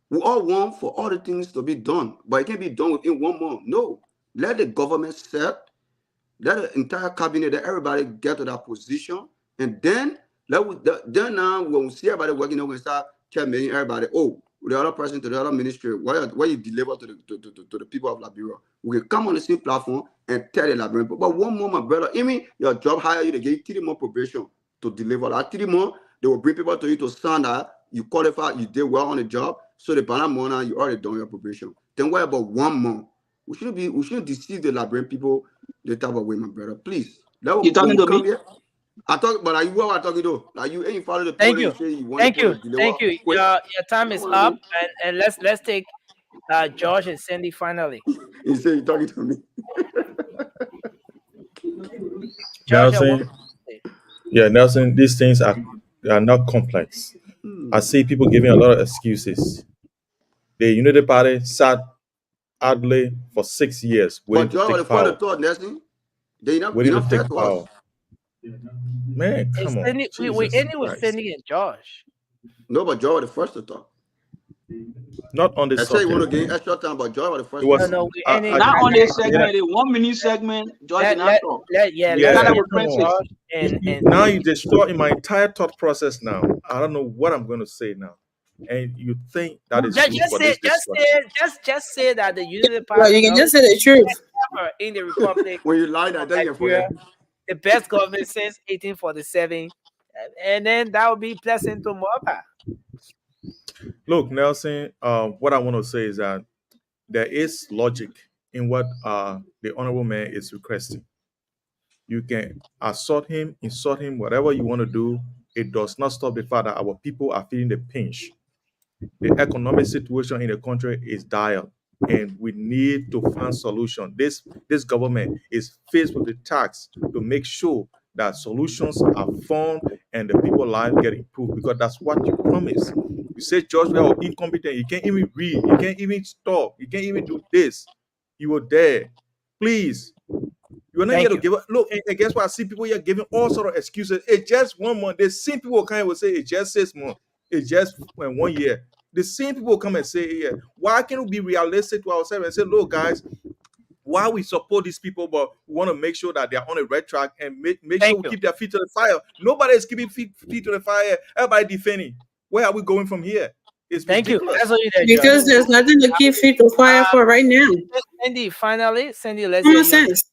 Speaker 9: We all want for all the things to be done, but it can't be done within 1 month. No. Let the government set, let the entire cabinet, let everybody get to that position, and then now when we see everybody working, we start telling everybody, oh, the other person to the other ministry, what you deliver to the people of Liberia. We can come on the same platform and tell the Liberian people. But 1 month, my brother, even your job hire you, they give you 3 months probation to deliver that 3 months. They will bring people to you to sign that you qualify, you did well on the job. So the Panama, you already done your probation. Then what about 1 month? We shouldn't deceive the Liberian people the type of way, my brother. Please.
Speaker 17: You talking to me?
Speaker 9: Here, I talk, but are you what I'm talking to? Like you ain't follow the
Speaker 8: Thank you. Thank you. Your time is up, and let's take George and Sandy finally.
Speaker 9: He said you're talking to me.
Speaker 11: Nelson, Nelson, these things are not complex. I see people giving a lot of excuses. The Unity Party sat idly for 6 years waiting to take power. Waiting to take power. Man, come on.
Speaker 8: We ended with Sandy and Josh.
Speaker 9: No, but Josh was the first to talk.
Speaker 11: Not on this
Speaker 9: subject. I say you want to gain extra time, but Josh was the first.
Speaker 17: Not on this segment. The 1 minute segment. Josh did not talk.
Speaker 11: Now you destroying my entire thought process. Now I don't know what I'm going to say now, and you think that is
Speaker 8: just say that the Unity Party.
Speaker 15: Well, you can just say the truth.
Speaker 8: In the Republic,
Speaker 9: when you lie, that then you
Speaker 8: the best government since 1847, and then that would be pleasant to Moba.
Speaker 11: Look, Nelson, what I want to say is that there is logic in what the honorable man is requesting. You can insult him, whatever you want to do. It does not stop the fact that our people are feeling the pinch. The economic situation in the country is dire, and we need to find solution. This government is faced with the task to make sure that solutions are found and the people's lives get improved, because that's what you promised. You say George Weah was incompetent. You can't even read. You can't even talk. You can't even do this. You were there. Please. You are not here to give up. Look, and guess what? I see people here giving all sort of excuses. It's just 1 month. The same people come and will say it's just 6 months. It's just 1 year. The same people come and say, yeah, why can't we be realistic to ourselves and say, look, guys, why we support these people, but we want to make sure that they're on the right track and make sure we keep their feet to the fire. Nobody is keeping feet to the fire. Everybody defending. Where are we going from here? It's ridiculous.
Speaker 15: Because there's nothing to keep feet to fire for right now.
Speaker 8: Sandy, finally, let's
Speaker 15: Common sense.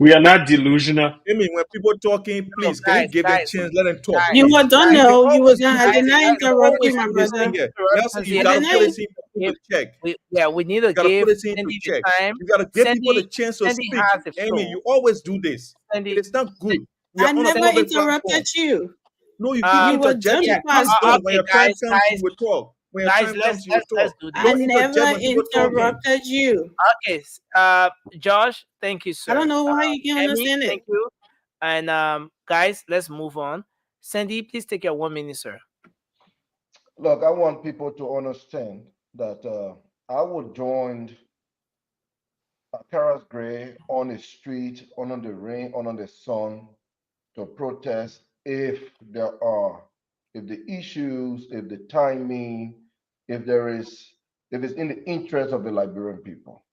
Speaker 13: We are not delusional.
Speaker 11: I mean, when people talking, please, can you
Speaker 8: guys,
Speaker 11: give them a
Speaker 8: guys,
Speaker 11: chance? Let them talk,
Speaker 8: guys,
Speaker 15: You
Speaker 11: please.
Speaker 15: were done
Speaker 11: You can
Speaker 15: though. You were
Speaker 11: always
Speaker 15: done.
Speaker 11: do
Speaker 15: I
Speaker 11: this.
Speaker 15: did not
Speaker 11: You can
Speaker 15: interrupt you,
Speaker 11: always
Speaker 15: my
Speaker 11: do this
Speaker 15: brother.
Speaker 11: thing here. Nelson, you
Speaker 15: I
Speaker 11: gotta
Speaker 15: did
Speaker 11: put
Speaker 15: not.
Speaker 11: this in people to check.
Speaker 8: we need to
Speaker 11: You gotta
Speaker 8: give
Speaker 11: put this in to
Speaker 8: Cindy the
Speaker 11: check.
Speaker 8: time.
Speaker 11: You gotta give people the
Speaker 8: Cindy,
Speaker 11: chance to
Speaker 8: Cindy
Speaker 11: speak.
Speaker 8: has the
Speaker 11: Amy,
Speaker 8: floor.
Speaker 11: you always do this.
Speaker 8: Cindy,
Speaker 11: It is not good. We
Speaker 15: I
Speaker 11: are on a
Speaker 15: never
Speaker 11: public platform.
Speaker 15: interrupted you.
Speaker 11: No, you keep
Speaker 8: Uh,
Speaker 15: You were
Speaker 11: interjecting.
Speaker 15: just
Speaker 11: Calm
Speaker 15: paused.
Speaker 11: down. When
Speaker 8: okay,
Speaker 11: your time
Speaker 8: guys,
Speaker 11: comes, you will talk. When your time
Speaker 8: let's
Speaker 11: comes, you will
Speaker 8: let's
Speaker 11: talk.
Speaker 8: do
Speaker 15: I
Speaker 8: this.
Speaker 11: Don't interject
Speaker 15: never
Speaker 11: when people talking.
Speaker 15: interrupted you.
Speaker 8: Okay, Josh, thank you,
Speaker 15: I don't
Speaker 8: sir.
Speaker 15: know why you can't
Speaker 8: Emmy,
Speaker 15: understand
Speaker 8: thank
Speaker 15: it.
Speaker 8: you. And guys, let's move on. Sandy, please take your 1 minute, sir.
Speaker 10: Look, I want people to understand that I would join Karas Gray on the street, under the rain, under the sun, to protest if the issues, if the timing, if it's in the interest of the Liberian people.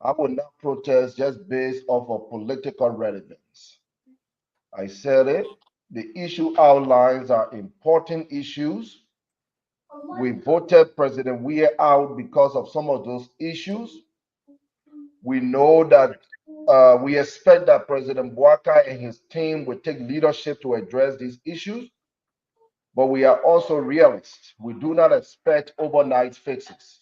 Speaker 10: I would not protest just based off of political relevance. I said it. The issue outlines are important issues. We voted President Weir out because of some of those issues. We know that we expect that President Bouaka and his team will take leadership to address these issues, but we are also realists. We do not expect overnight fixes.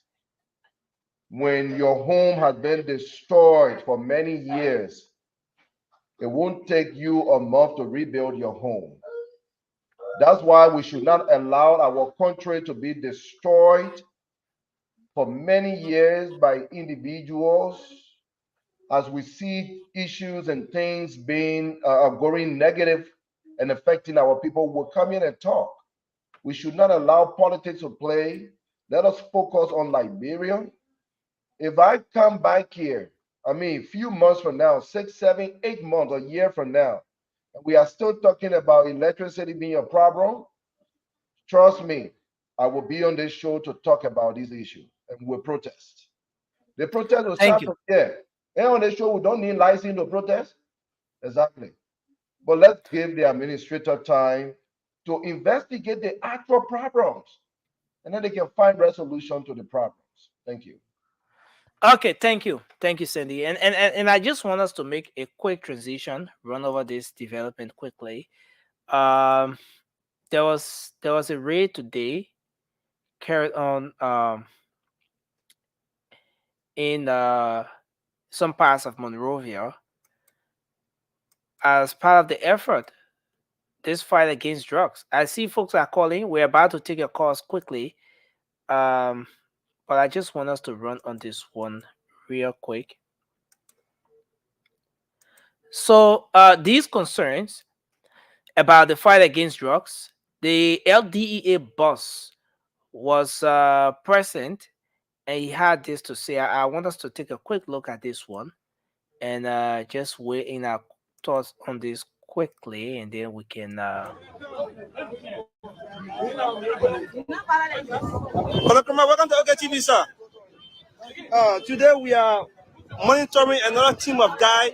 Speaker 10: When your home has been destroyed for many years, it won't take you a month to rebuild your home. That's why we should not allow our country to be destroyed for many years by individuals. As we see issues and things being going negative and affecting our people, we'll come in and talk. We should not allow politics to play. Let us focus on Liberia. If I come back here, I mean, a few months from now, 6, 7, 8 months, a year from now, and we are still talking about electricity being a problem, trust me, I will be on this show to talk about these issues and we'll protest. The protest will
Speaker 8: Thank
Speaker 10: start
Speaker 8: you.
Speaker 10: from here. And on this show, we don't need license to protest. Exactly. But let's give the administrator time to investigate the actual problems, and then they can find resolution to the problems. Thank you.
Speaker 8: Okay, thank you, Sandy. And I just want us to make a quick transition, run over this development quickly. There was a raid today carried on in some parts of Monrovia as part of the effort, this fight against drugs. I see folks are calling. We're about to take your calls quickly, but I just want us to run on this one real quick. So these concerns about the fight against drugs, the LDEA boss was present, and he had this to say. I want us to take a quick look at this one and just weigh in our thoughts on this quickly, and then we can.
Speaker 3: Welcome to OKTV, sir. Today we are monitoring another team of guys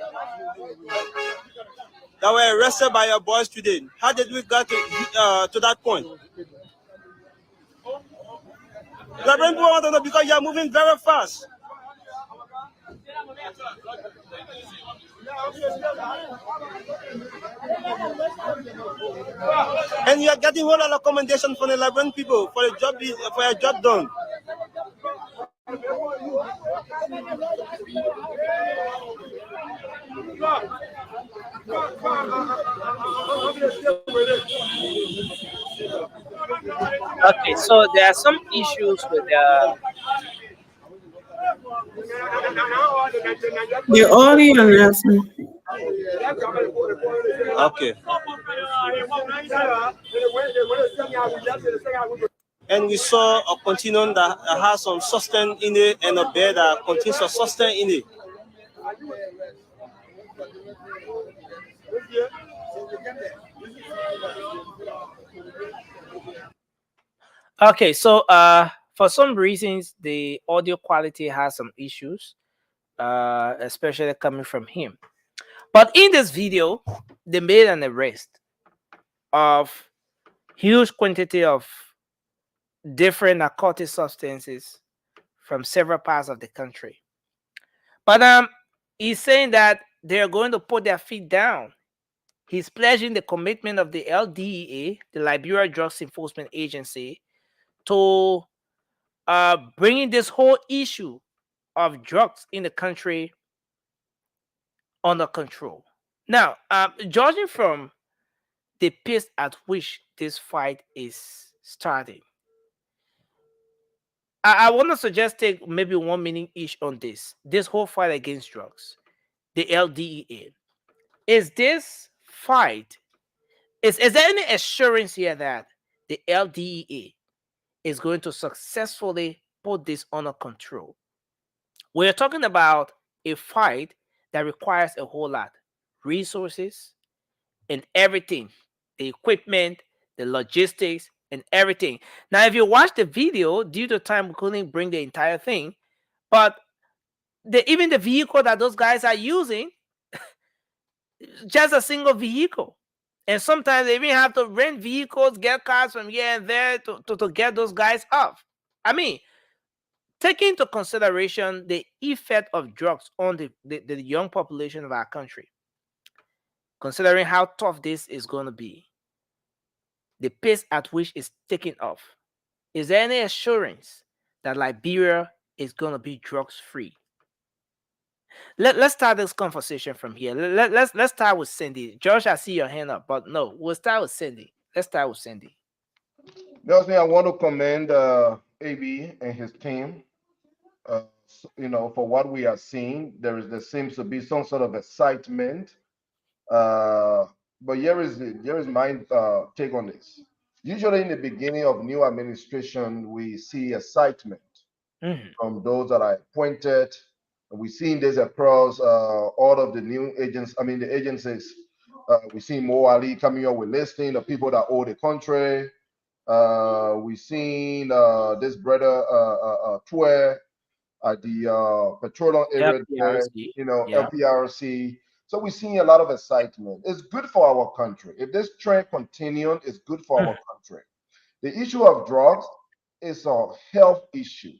Speaker 3: that were arrested by your boys today. How did we get to that point? The people want to know because you are moving very fast. And you are getting a whole lot of commendation from the Liberian people for your job done.
Speaker 8: Okay, so there are some issues with
Speaker 15: The audio lesson.
Speaker 3: Okay. And we saw a continuum that has some sustain in it and a bed that contains some sustain in it.
Speaker 8: Okay, so for some reasons the audio quality has some issues, especially coming from him. But in this video, they made an arrest of huge quantity of different narcotic substances from several parts of the country. But he's saying that they are going to put their feet down. He's pledging the commitment of the LDEA, the Liberia Drugs Enforcement Agency, to bringing this whole issue of drugs in the country under control. Now, judging from the pace at which this fight is starting, I want to suggest take maybe 1 minute each on this whole fight against drugs, the LDEA. Is this fight, is there any assurance here that the LDEA is going to successfully put this under control? We're talking about a fight that requires a whole lot, resources and everything, the equipment, the logistics, and everything. Now, if you watch the video, due to time, we couldn't bring the entire thing, but even the vehicle that those guys are using, just a single vehicle. And sometimes they even have to rent vehicles, get cars from here and there to get those guys off. I mean, taking into consideration the effect of drugs on the young population of our country, considering how tough this is going to be, the pace at which it's taking off, is there any assurance that Liberia is going to be drugs free? Let's start this conversation from here. Let's start with Cindy. Josh, I see your hand up, but no, we'll start with Cindy. Let's start with Cindy.
Speaker 10: Nelson, I want to commend AB and his team. For what we are seeing, there seems to be some sort of excitement. But here is my take on this. Usually, in the beginning of new administration, we see excitement from those that are appointed. We've seen this across all of the new agents. I mean, the agencies. We've seen Mo Ali coming up with listing of people that owe the country. We've seen this brother Tue at the petroleum area, LPRC. So we're seeing a lot of excitement. It's good for our country. If this trend continues, it's good for our country. The issue of drugs is a health issue.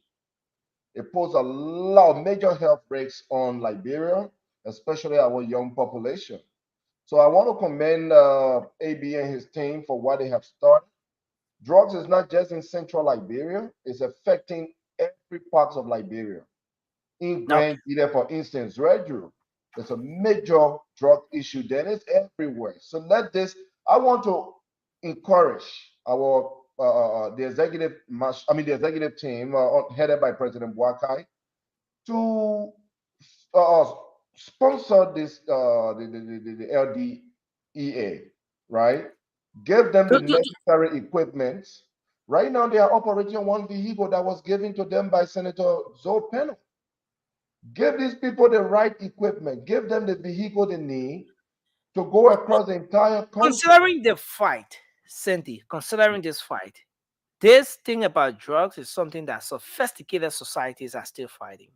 Speaker 10: It poses a lot of major health risks on Liberia, especially our young population. So I want to commend AB and his team for what they have started. Drugs is not just in central Liberia, it's affecting every part of Liberia. In Grand Guinea, for instance, Redru, there's a major drug issue there. It's everywhere. So I want to encourage our the executive team headed by President Boakai to sponsor this the LDEA, right? Give them the necessary equipment. Right now, they are operating one vehicle that was given to them by Senator Zoe Penno. Give these people the right equipment. Give them the vehicle they need to go across the entire country.
Speaker 8: Considering the fight, Cindy, considering this fight, this thing about drugs is something that sophisticated societies are still fighting.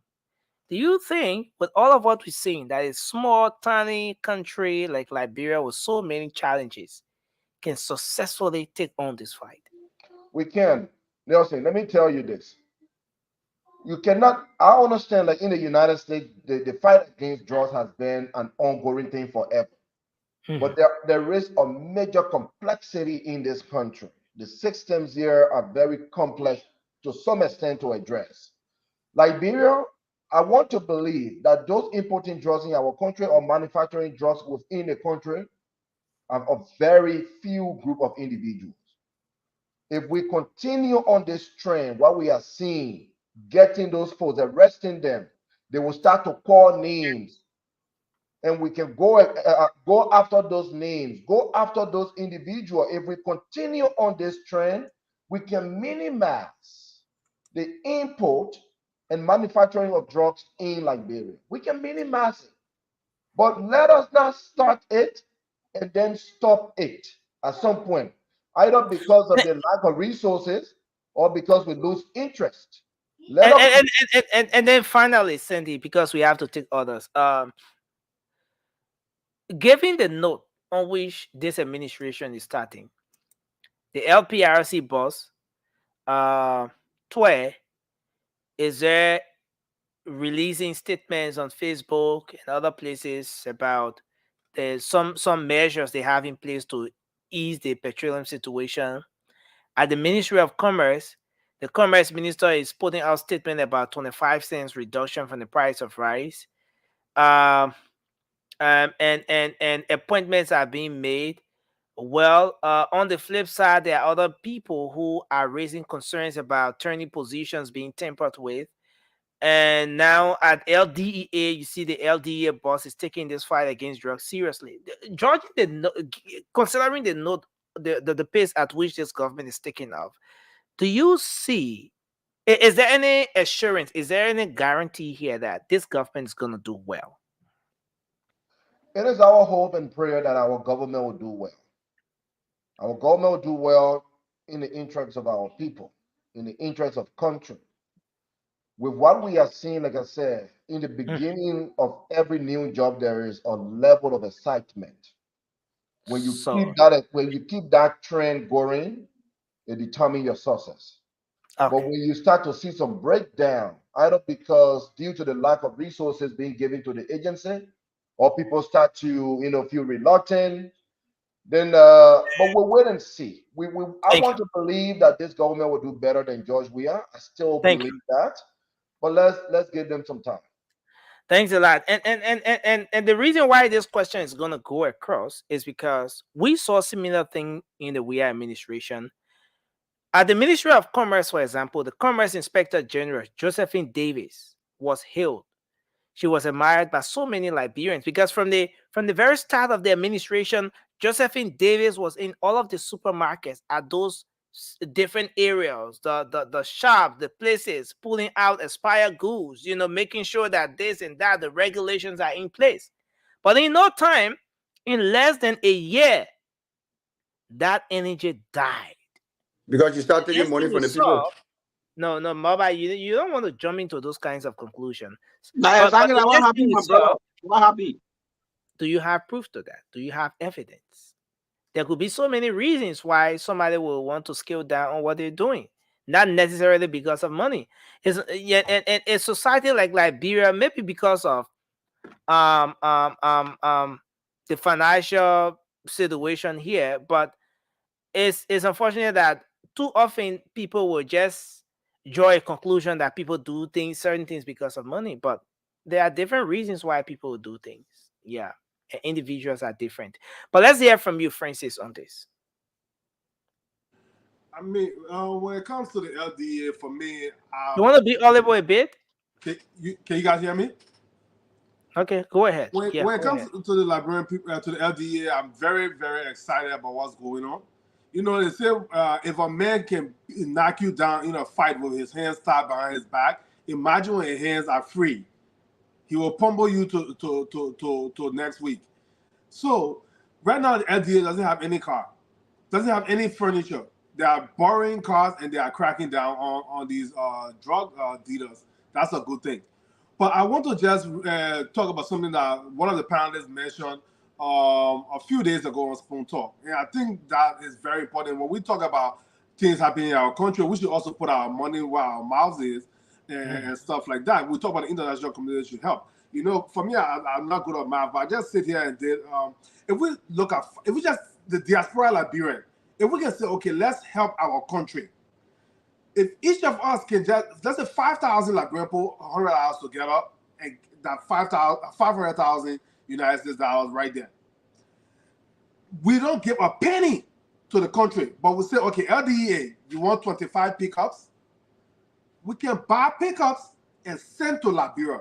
Speaker 8: Do you think, with all of what we're seeing, that a small, tiny country like Liberia with so many challenges can successfully take on this fight?
Speaker 10: We can. Nelson, let me tell you this. You cannot, I understand, like in the United States, the fight against drugs has been an ongoing thing forever. But there is a major complexity in this country. The systems here are very complex to some extent to address. Liberia, I want to believe that those importing drugs in our country or manufacturing drugs within the country are a very few group of individuals. If we continue on this trend, what we are seeing, getting those folks, arresting them, they will start to call names, and we can go after those names, go after those individuals. If we continue on this trend, we can minimize the import and manufacturing of drugs in Liberia. We can minimize it, but let us not start it and then stop it at some point, either because of the lack of resources or because we lose interest.
Speaker 8: And then finally, Cindy, because we have to take others, given the note on which this administration is starting, the LPRC boss, Tue, is there releasing statements on Facebook and other places about some measures they have in place to ease the petroleum situation. At the Ministry of Commerce, the Commerce Minister is putting out statement about 25 cents reduction from the price of rice. And appointments are being made. Well, on the flip side, there are other people who are raising concerns about turning positions being tampered with. And now at LDEA, you see the LDEA boss is taking this fight against drugs seriously. George, considering the pace at which this government is taking off, do you see, is there any assurance, is there any guarantee here that this government is going to do well?
Speaker 10: It is our hope and prayer that our government will do well. Our government will do well in the interest of our people, in the interest of country. With what we are seeing, like I said, in the beginning of every new job, there is a level of excitement. When you keep that trend going, it determines your success.
Speaker 8: Okay.
Speaker 10: But when you start to see some breakdown, either because due to the lack of resources being given to the agency, or people start to feel reluctant, then but we'll wait and see. I want to believe that this government will do better than George Weah. I still believe that. But let's give them some time.
Speaker 8: Thanks a lot. And the reason why this question is going to go across is because we saw similar thing in the Weah administration. At the Ministry of Commerce, for example, the Commerce Inspector General, Josephine Davis, was hailed. She was admired by so many Liberians because from the very start of the administration, Josephine Davis was in all of the supermarkets at those different areas, the shop, the places, pulling out expired goods, making sure that this and that, the regulations are in place. But in no time, in less than a year, that energy died.
Speaker 9: Because you start taking money from the people.
Speaker 8: No, Maba, you don't want to jump into those kinds of conclusions.
Speaker 17: What happened, my brother? What happened?
Speaker 8: Do you have proof to that? Do you have evidence? There could be so many reasons why somebody will want to scale down on what they're doing, not necessarily because of money. And a society like Liberia, maybe because of the financial situation here, but it's unfortunate that too often people will just draw a conclusion that people do certain things because of money, but there are different reasons why people do things. Yeah, individuals are different. But let's hear from you, Francis, on this.
Speaker 5: I mean, when it comes to the LDA, for me,
Speaker 8: you want to be audible a bit?
Speaker 5: Can you guys hear me?
Speaker 8: Okay, go ahead.
Speaker 5: When it comes to the Liberian people, to the LDA, I'm very, very excited about what's going on. They say if a man can knock you down in a fight with his hands tied behind his back, imagine when his hands are free. He will pummel you to next week. So right now, the LDA doesn't have any car, doesn't have any furniture. They are borrowing cars and they are cracking down on these drug dealers. That's a good thing. But I want to just talk about something that one of the panelists mentioned a few days ago on Spoon Talk. And I think that is very important. When we talk about things happening in our country, we should also put our money where our mouths is and stuff like that. We talk about the international community should help. For me, I'm not good at math, but I just sit here and did. If we just the diaspora Liberian, if we can say, okay, let's help our country. If each of us can let's say 5,000 Liberian put $100 together, and that 500,000 United States dollars right there. We don't give a penny to the country, but we say, okay, LDEA, you want 25 pickups? We can buy pickups and send to Liberia.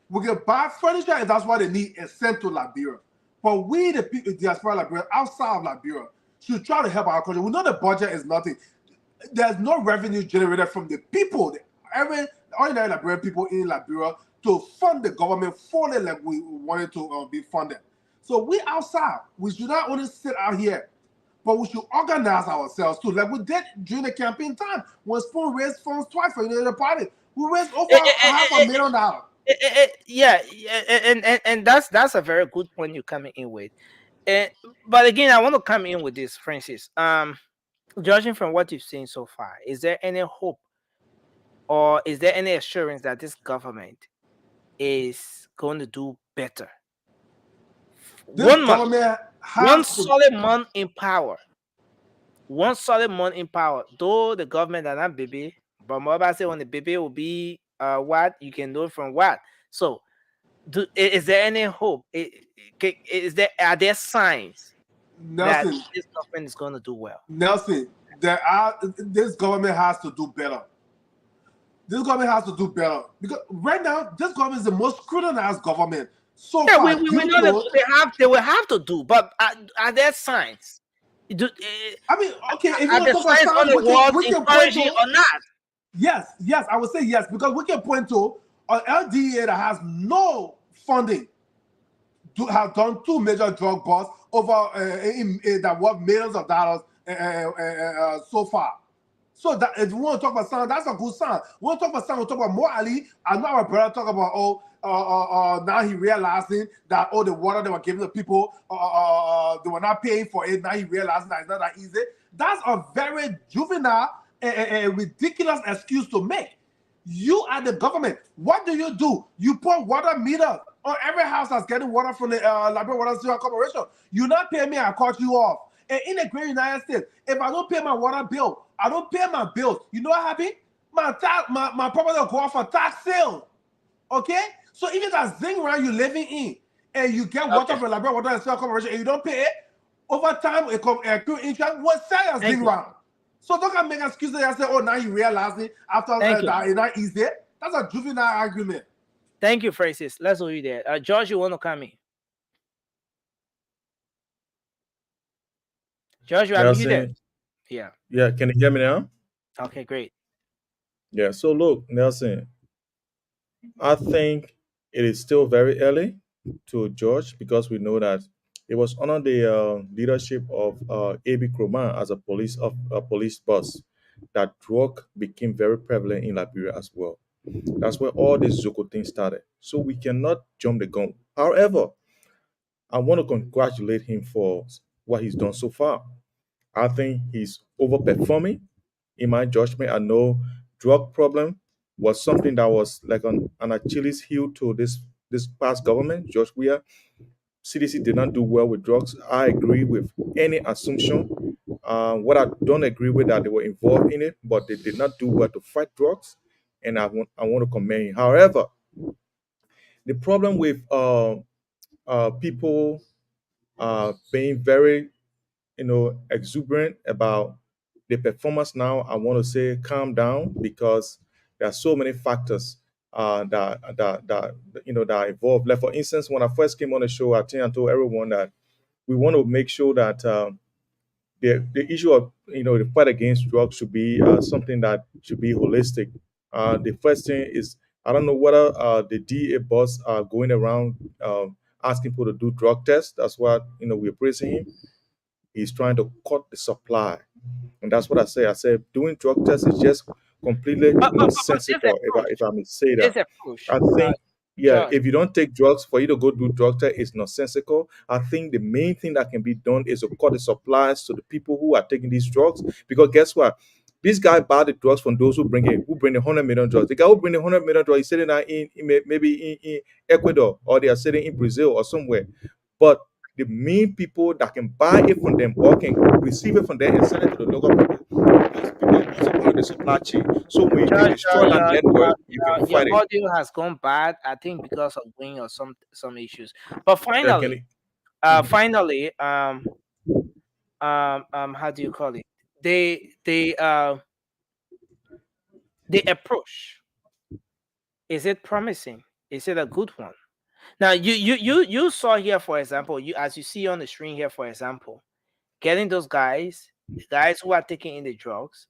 Speaker 5: We can buy furniture, and that's what they need, and send to Liberia. But we, the people, diaspora Liberia, outside of Liberia, should try to help our country. We know the budget is nothing. There's no revenue generated from the people, the ordinary Liberian people in Liberia, to fund the government fully like we wanted to be funded. So we outside, we should not only sit out here, but we should organize ourselves too, like we did during the campaign time when Spoon raised funds twice for the party. We raised over $500,000.
Speaker 8: Yeah, and that's a very good point you're coming in with. But again, I want to come in with this, Francis. Judging from what you've seen so far, is there any hope or is there any assurance that this government is going to do better?
Speaker 5: This
Speaker 8: 1 month,
Speaker 5: government
Speaker 8: one
Speaker 5: has to.
Speaker 8: solid month in power. 1 solid month in power. Though the government are not baby, but Mobile say when the baby will be what you can know from what. So, is there any hope? Are there signs that
Speaker 5: Nelson,
Speaker 8: this government is going to do well?
Speaker 5: Nelson, this government has to do better. This government has to do better because right now this government is the most scrutinized government so
Speaker 8: Yeah,
Speaker 5: far.
Speaker 8: we
Speaker 5: You
Speaker 8: know
Speaker 5: know,
Speaker 8: that they will have to do, but are there signs?
Speaker 5: I mean, okay, if you
Speaker 8: Are
Speaker 5: want to
Speaker 8: the
Speaker 5: talk about
Speaker 8: signs on
Speaker 5: signs,
Speaker 8: the wall
Speaker 5: we can point
Speaker 8: encouraging
Speaker 5: to
Speaker 8: or not?
Speaker 5: yes, I would say yes because we can point to an LDA that has no funding to have done 2 major drug busts over that worth millions of dollars so far. So that if you want to talk about sign, that's a good sign. We want to talk about sign, we'll talk about Mo Ali. I know our brother talk about now he realizing that the water they were giving the people they were not paying for it. Now he realizing that it's not that easy. That's a very juvenile and ridiculous excuse to make. You are the government. What do? You put water meter on every house that's getting water from the Liberia Water Supply Corporation. You not pay me, I cut you off. And in the great United States, if I don't pay my water bill, I don't pay my bills. You know what happens? My property will go off for tax sale. Okay? So if it's a zing round you're living in and you get water from Liberia Water Supply Corporation and you don't pay it, over time it come accrue interest, will sell a zing round. So don't come make excuses and say, now you realize it after that it's not easy. That's a juvenile argument.
Speaker 8: Thank you, Francis. Let's hold you there. George, you want to come in? George, you are muted. Yeah.
Speaker 11: Yeah, can you hear me now?
Speaker 8: Okay, great.
Speaker 11: Yeah, so look, Nelson, I think it is still very early to judge because we know that it was under the leadership of A.B. Kroman as a police boss that drug became very prevalent in Liberia as well. That's where all this Zoko thing started. So we cannot jump the gun. However, I want to congratulate him for what he's done so far. I think he's overperforming. In my judgment, I know drug problem was something that was like an Achilles heel to this past government, George Weah. CDC did not do well with drugs. I agree with any assumption. What I don't agree with that they were involved in it, but they did not do well to fight drugs, and I want to commend him. However, the problem with people being very exuberant about the performance now, I want to say calm down because there are so many factors that are involved. Like for instance, when I first came on the show, I think I told everyone that we want to make sure that the issue of the fight against drugs should be something that should be holistic. The first thing is I don't know whether the DA boss are going around asking people to do drug tests. That's what we're praising him. He's trying to cut the supply. And that's what I say. I said doing drug tests is just completely nonsensical, if I may say that. I think, if you don't take drugs, for you to go do drug test is nonsensical. I think the main thing that can be done is to cut the supplies to the people who are taking these drugs. Because guess what? This guy buy the drugs from those who bring the 100 million drugs. The guy who bring the 100 million drugs is sitting maybe in Ecuador, or they are sitting in Brazil or somewhere. But the main people that can buy it from them or can receive it from them and sell it to the local people, these people are also part of the supply chain. So when you can destroy that network, you can fight
Speaker 8: your
Speaker 11: it.
Speaker 8: audio has gone bad, I think, because of Wing or some issues. But finally, how do you call it? The approach, is it promising? Is it a good one? Now you saw here, for example, as you see on the screen here, for example, getting those guys, the guys who are taking in the drugs,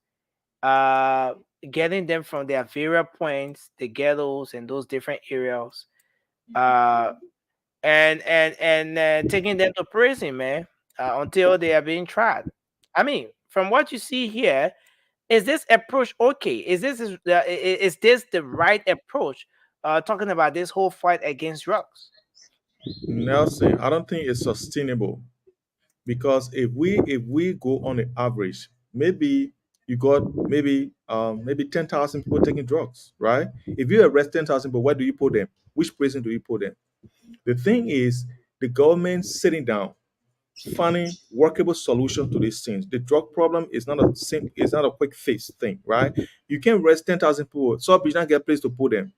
Speaker 8: getting them from their various points, the ghettos and those different areas, and taking them to prison, man, until they are being tried. I mean, from what you see here, is this approach okay? Is this the right approach? Talking about this whole fight against drugs.
Speaker 11: Nelson, I don't think it's sustainable because if we go on the average, maybe you got maybe 10,000 people taking drugs, right? If you arrest 10,000 people, where do you put them? Which prison do you put them? The thing is, the government sitting down, finding workable solution to these things. The drug problem is not it's not a quick fix thing, right? You can't arrest 10,000 people, so you don't get a place to put them.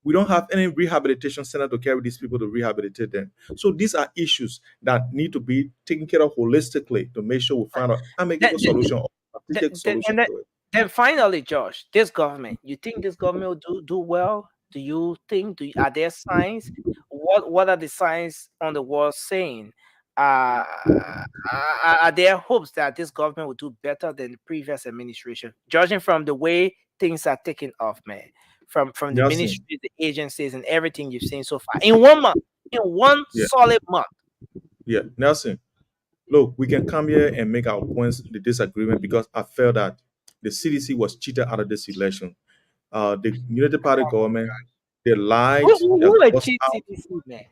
Speaker 11: We don't have any rehabilitation center to carry these people to rehabilitate them. So these are issues that need to be taken care of holistically to make sure we find an amicable solution or strategic solution to it.
Speaker 8: Then finally, Josh, this government, you think this government will do well? Do you think, are there signs? What are the signs on the wall saying? Are there hopes that this government will do better than the previous administration? Judging from the way things are taking off, man, from the
Speaker 11: Nelson.
Speaker 8: ministry, the agencies, and everything you've seen so far in 1 month, in one
Speaker 11: Yeah.
Speaker 8: solid month.
Speaker 11: Yeah, Nelson, look, we can come here and make our points, the disagreement, because I felt that the CDC was cheated out of this election. The Unity Party government, they lied.
Speaker 8: Who
Speaker 11: they
Speaker 8: will
Speaker 11: gossed
Speaker 8: cheat
Speaker 11: out.
Speaker 8: CDC, man?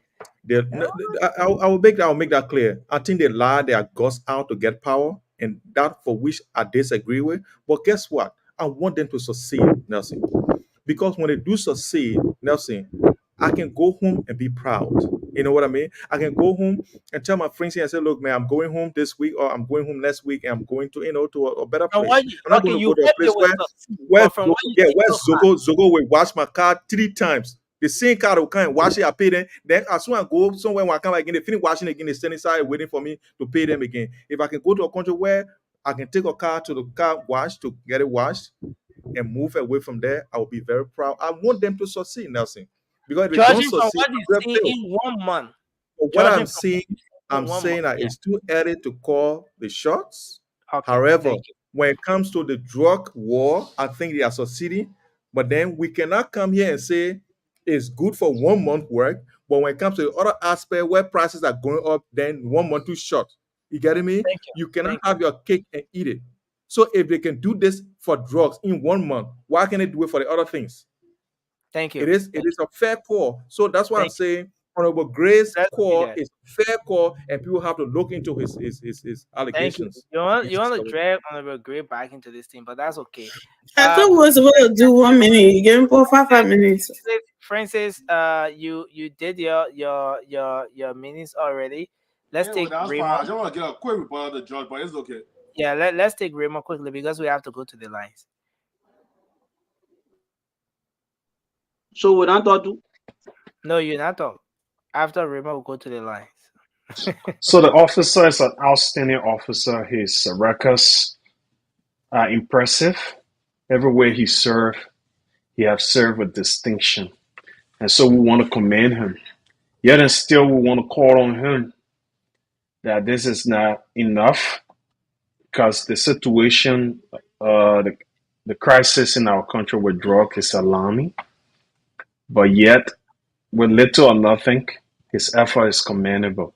Speaker 11: I will make that clear. I think they lied, they are gossed out to get power, and that for which I disagree with. But guess what? I want them to succeed, Nelson. Because when they do succeed, Nelson, I can go home and be proud. You know what I mean? I can go home and tell my friends here and say, look, man, I'm going home this week, or I'm going home next week, and I'm going to, to a better
Speaker 8: And
Speaker 11: place.
Speaker 8: what
Speaker 11: I'm not going to go to a place where Zogo will wash my car 3 times. The same car will come and wash it, I pay them. Then as soon as I go somewhere when I come again, they finish washing again, they stand inside waiting for me to pay them again. If I can go to a country where I can take a car to the car wash to get it washed and move away from there, I will be very proud. I want them to succeed, Nelson. Because if they don't
Speaker 8: Judging from
Speaker 11: succeed,
Speaker 8: what you
Speaker 11: they'll
Speaker 8: see
Speaker 11: fail.
Speaker 8: in 1 month,
Speaker 11: But what
Speaker 8: judging
Speaker 11: I'm
Speaker 8: from
Speaker 11: saying, I'm
Speaker 8: one
Speaker 11: saying
Speaker 8: month,
Speaker 11: that it's too early to call the shots.
Speaker 8: Okay,
Speaker 11: However,
Speaker 8: thank you.
Speaker 11: when it comes to the drug war, I think they are succeeding. But then we cannot come here and say it's good for 1 month work. But when it comes to the other aspect where prices are going up, then 1 month too short. You getting me?
Speaker 8: Thank you.
Speaker 11: You cannot
Speaker 8: Thank
Speaker 11: have your cake and eat it. So if they can do this for drugs in 1 month, why can't they do it for the other things?
Speaker 8: Thank you.
Speaker 11: It is a fair call. So that's why I'm
Speaker 8: Thank you.
Speaker 11: saying Honorable Gray's
Speaker 8: Let's do
Speaker 11: call
Speaker 8: that.
Speaker 11: is a fair call, and people have to look into his
Speaker 8: Thank you.
Speaker 11: allegations.
Speaker 8: You want
Speaker 11: His
Speaker 8: to
Speaker 11: story.
Speaker 8: drag Honorable Gray back into this thing, but that's okay.
Speaker 15: I thought we were supposed to do 1 minute. You gave me 5 minutes.
Speaker 8: Francis, you did your minutes already. Let's
Speaker 5: Yeah,
Speaker 8: take
Speaker 5: that's fine. I
Speaker 8: Raymond.
Speaker 5: just want to get a quick report of the judge, but it's okay.
Speaker 8: Yeah, let's take Raymond quickly because we have to go to the lines.
Speaker 17: So we don't talk to.
Speaker 8: No, you're not talk. After Raymond, we'll go to the lines.
Speaker 13: So the officer is an outstanding officer. His records are impressive. Everywhere he served, he has served with distinction. And so we want to commend him. Yet and still we want to call on him that this is not enough because the situation, the crisis in our country with drug is alarming. But yet, with little or nothing, his effort is commendable.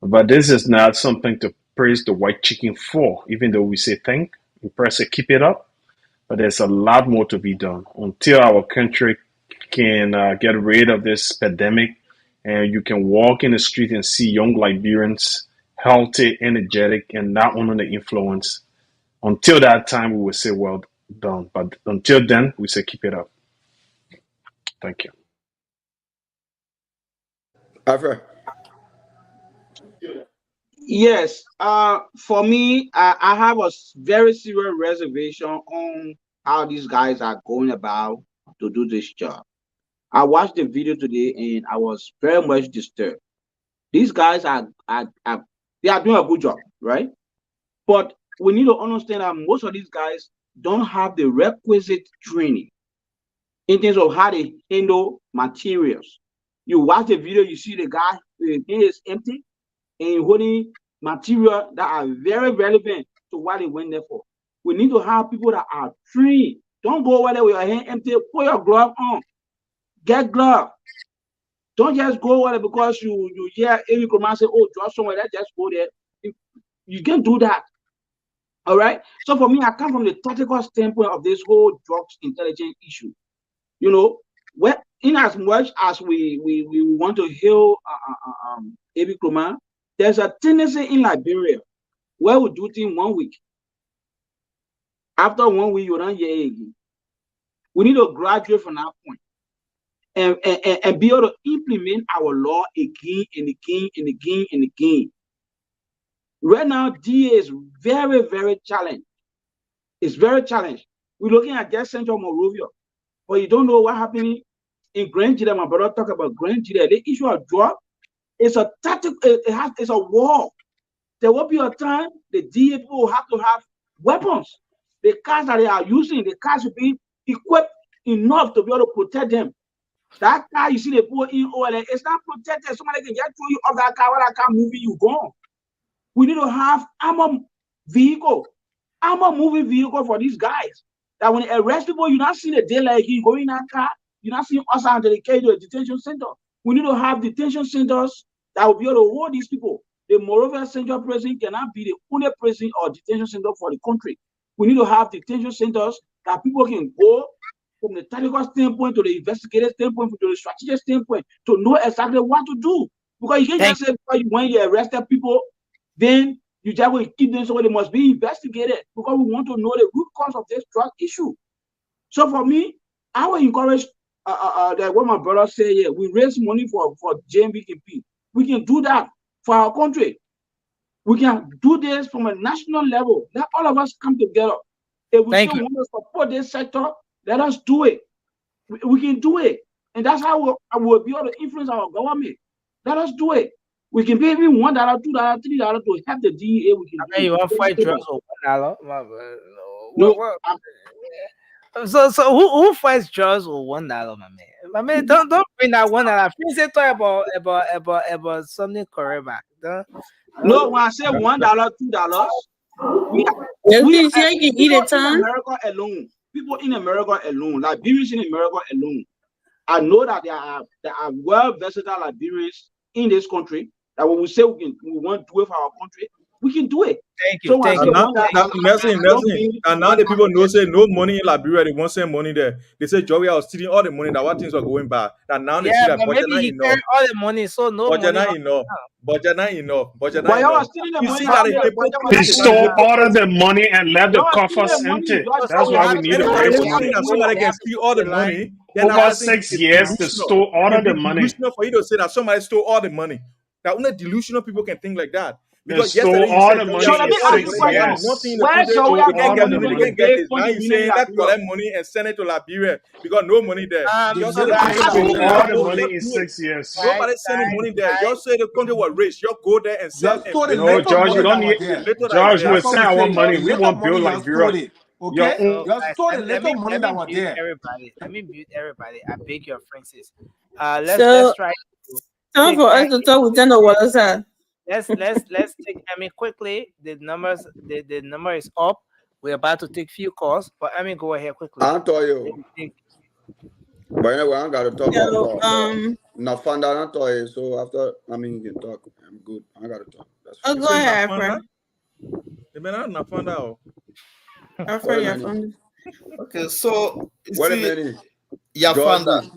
Speaker 13: But this is not something to praise the white chicken for, even though we say impressive, keep it up. But there's a lot more to be done until our country can get rid of this pandemic and you can walk in the street and see young Liberians healthy, energetic, and not under the influence. Until that time, we will say well done. But until then, we say keep it up. Thank you.
Speaker 9: Alfred.
Speaker 17: Yes. For me, I have a very serious reservation on how these guys are going about to do this job. I watched the video today and I was very much disturbed. These guys are they are doing a good job, right? But we need to understand that most of these guys don't have the requisite training in terms of how they handle materials. You watch the video, you see the guy, his hand is empty, and holding material that are very relevant to what they went there for. We need to have people that are trained. Don't go over there with your hand empty. Put your glove on. Get glove. Don't just go over there because you hear every command say, oh, draw somewhere, let's just go there. You can't do that. All right. So for me, I come from the tactical standpoint of this whole drugs intelligence issue. You know, where in as much as we want to heal Avi Kroma, there's a tendency in Liberia where we do things 1 week. After 1 week, you don't hear it again. We need to graduate from that point and be able to implement our law again and again and again and again. Right now, DA is very, very challenged. It's very challenged. We're looking at Death Central Monrovia, but you don't know what happening in Grand Judah. My brother talk about Grand Judah. The issue of drug, it's a tactic. It's a war. There will be a time the DA people will have to have weapons. The cars that they are using, the cars will be equipped enough to be able to protect them. That car you see they put in oil, it's not protected. Somebody can just throw you off that car, while that car moving, you gone. We need to have armor vehicle, armor moving vehicle for these guys. That when they arrest people, you're not seeing a day like you go in that car, you're not seeing us until they carry to a detention center. We need to have detention centers that will be able to hold these people. The Monrovia Central Prison cannot be the only prison or detention center for the country. We need to have detention centers that people can go from the tactical standpoint to the investigative standpoint to the strategic standpoint to know exactly what to do. Because you can't just say when you arrested people, then you just will keep them so they must be investigated, because we want to know the root cause of this drug issue. So for me, I would encourage that what my brother said here, we raise money for JMBKP. We can do that for our country. We can do this from a national level. Let all of us come together. If we still want to support this sector, let us do it. We can do it. And that's how we'll be able to influence our government. Let us do it. We can pay even $1, $2, $3 to help the DEA. We can.
Speaker 8: I mean, you want to fight drugs for $1? No. So who fights drugs for $1, my man? My man, don't bring that $1. Please say talk about something correct back.
Speaker 17: No, when I say $1, $2, we in America alone. People in America alone, Liberians in America alone. I know that there are well versatile Liberians in this country. That when we say we want to do it for our country, we can do it.
Speaker 8: Thank you.
Speaker 17: So
Speaker 11: And now the people know say no money in Liberia, they won't send money there. They say Joey was stealing all the money, that what things were going bad. And now they see that
Speaker 8: but maybe he carried all the money, so no
Speaker 11: but
Speaker 8: money.
Speaker 11: you're not enough. But you're not enough. But you're
Speaker 17: But
Speaker 11: not
Speaker 17: y'all are
Speaker 11: enough.
Speaker 17: stealing the
Speaker 11: You
Speaker 17: money
Speaker 11: see
Speaker 17: out
Speaker 11: that
Speaker 17: there,
Speaker 11: the
Speaker 17: but
Speaker 11: people
Speaker 13: They stole all of the money and left the
Speaker 17: Y'all are
Speaker 13: coffers
Speaker 17: stealing the money.
Speaker 13: empty.
Speaker 17: Y'all
Speaker 13: That's why we need to pray for money.
Speaker 11: that somebody can steal all the money. Then
Speaker 13: Over
Speaker 11: I think
Speaker 13: 6
Speaker 11: it's
Speaker 13: years, they
Speaker 11: delusional.
Speaker 13: stole all of the
Speaker 11: It's
Speaker 13: money.
Speaker 11: delusional for you to say that somebody stole all the money. That only delusional people can think like that.
Speaker 13: They
Speaker 11: Because
Speaker 13: stole
Speaker 11: yesterday you
Speaker 13: all
Speaker 11: said
Speaker 13: the
Speaker 11: Joey
Speaker 13: money
Speaker 17: So
Speaker 11: has
Speaker 17: let
Speaker 13: in
Speaker 17: me
Speaker 11: all the
Speaker 17: ask you
Speaker 13: 6
Speaker 17: a
Speaker 11: money. That
Speaker 17: question.
Speaker 11: is nothing
Speaker 13: years.
Speaker 11: in the
Speaker 17: Where
Speaker 11: country.
Speaker 17: Joey
Speaker 11: You
Speaker 17: get
Speaker 11: can't
Speaker 17: all
Speaker 11: get
Speaker 17: the
Speaker 11: money.
Speaker 17: money
Speaker 11: You
Speaker 17: to
Speaker 11: can't get
Speaker 17: pay
Speaker 11: this. Now
Speaker 17: $20
Speaker 11: you
Speaker 17: million
Speaker 11: saying
Speaker 17: in
Speaker 11: that
Speaker 17: Liberia?
Speaker 11: collect money and send it to Liberia because no money there.
Speaker 17: Just
Speaker 11: You're
Speaker 17: let me
Speaker 11: saying
Speaker 17: ask
Speaker 13: Stole
Speaker 17: you.
Speaker 13: all the
Speaker 11: go
Speaker 13: money in
Speaker 11: do it.
Speaker 13: 6 years.
Speaker 11: Nobody's sending money there. You say the country was rich. You go there and sell
Speaker 5: Just
Speaker 11: and
Speaker 5: stole the
Speaker 11: pay
Speaker 13: No,
Speaker 5: little
Speaker 13: George, we
Speaker 5: money
Speaker 13: don't
Speaker 5: that was
Speaker 13: need.
Speaker 11: the
Speaker 5: there.
Speaker 11: little that is
Speaker 13: George,
Speaker 11: there.
Speaker 13: we'll
Speaker 5: That's what
Speaker 13: send
Speaker 5: we
Speaker 13: our
Speaker 5: say.
Speaker 13: money.
Speaker 5: The
Speaker 13: We
Speaker 5: little
Speaker 13: want
Speaker 5: money,
Speaker 13: build
Speaker 5: you just stole
Speaker 13: Liberia.
Speaker 5: it.
Speaker 13: Your
Speaker 5: Okay?
Speaker 13: own.
Speaker 5: You just stole the
Speaker 8: Let
Speaker 5: little
Speaker 8: me
Speaker 5: money that was
Speaker 8: mute
Speaker 5: there.
Speaker 8: everybody. Let me mute everybody. I beg your Francis. Let's
Speaker 15: So
Speaker 8: try to
Speaker 15: time
Speaker 8: take
Speaker 15: for us to talk with Tendo Wallace.
Speaker 8: let's take quickly. The number is up. We're about to take few calls, but I mean go ahead quickly.
Speaker 9: I tell you. But anyway, I got to talk
Speaker 15: So
Speaker 9: about Nafanda. I tell you. So after, you can talk. I'm good. I got to talk. That's fine.
Speaker 15: go ahead, Afra.
Speaker 11: They may not find out.
Speaker 15: Afra, you're from.
Speaker 16: Okay, so you
Speaker 9: Wait a
Speaker 16: see,
Speaker 9: minute.
Speaker 16: Yafanda.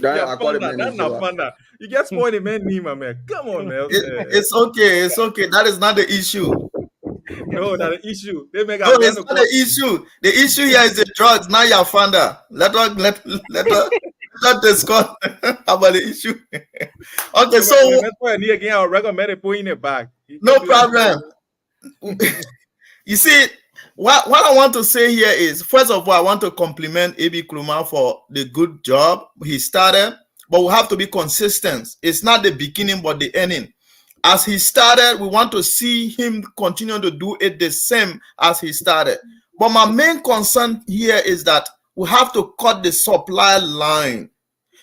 Speaker 9: I call him
Speaker 11: That's not Fanda. You get spoiled the man name, my man. Come on, man.
Speaker 16: It's okay. It's okay. That is not the issue.
Speaker 11: No, that's the issue. They make
Speaker 16: No, it's not the issue. The issue here is the drugs, not Yafanda. Let us discuss about the issue. Okay, so
Speaker 11: again, I'll recommend it put in it back.
Speaker 16: no problem. You see, what I want to say here is, first of all, I want to compliment A.B. Kluma for the good job he started, but we have to be consistent. It's not the beginning, but the ending. As he started, we want to see him continue to do it the same as he started. But my main concern here is that we have to cut the supply line.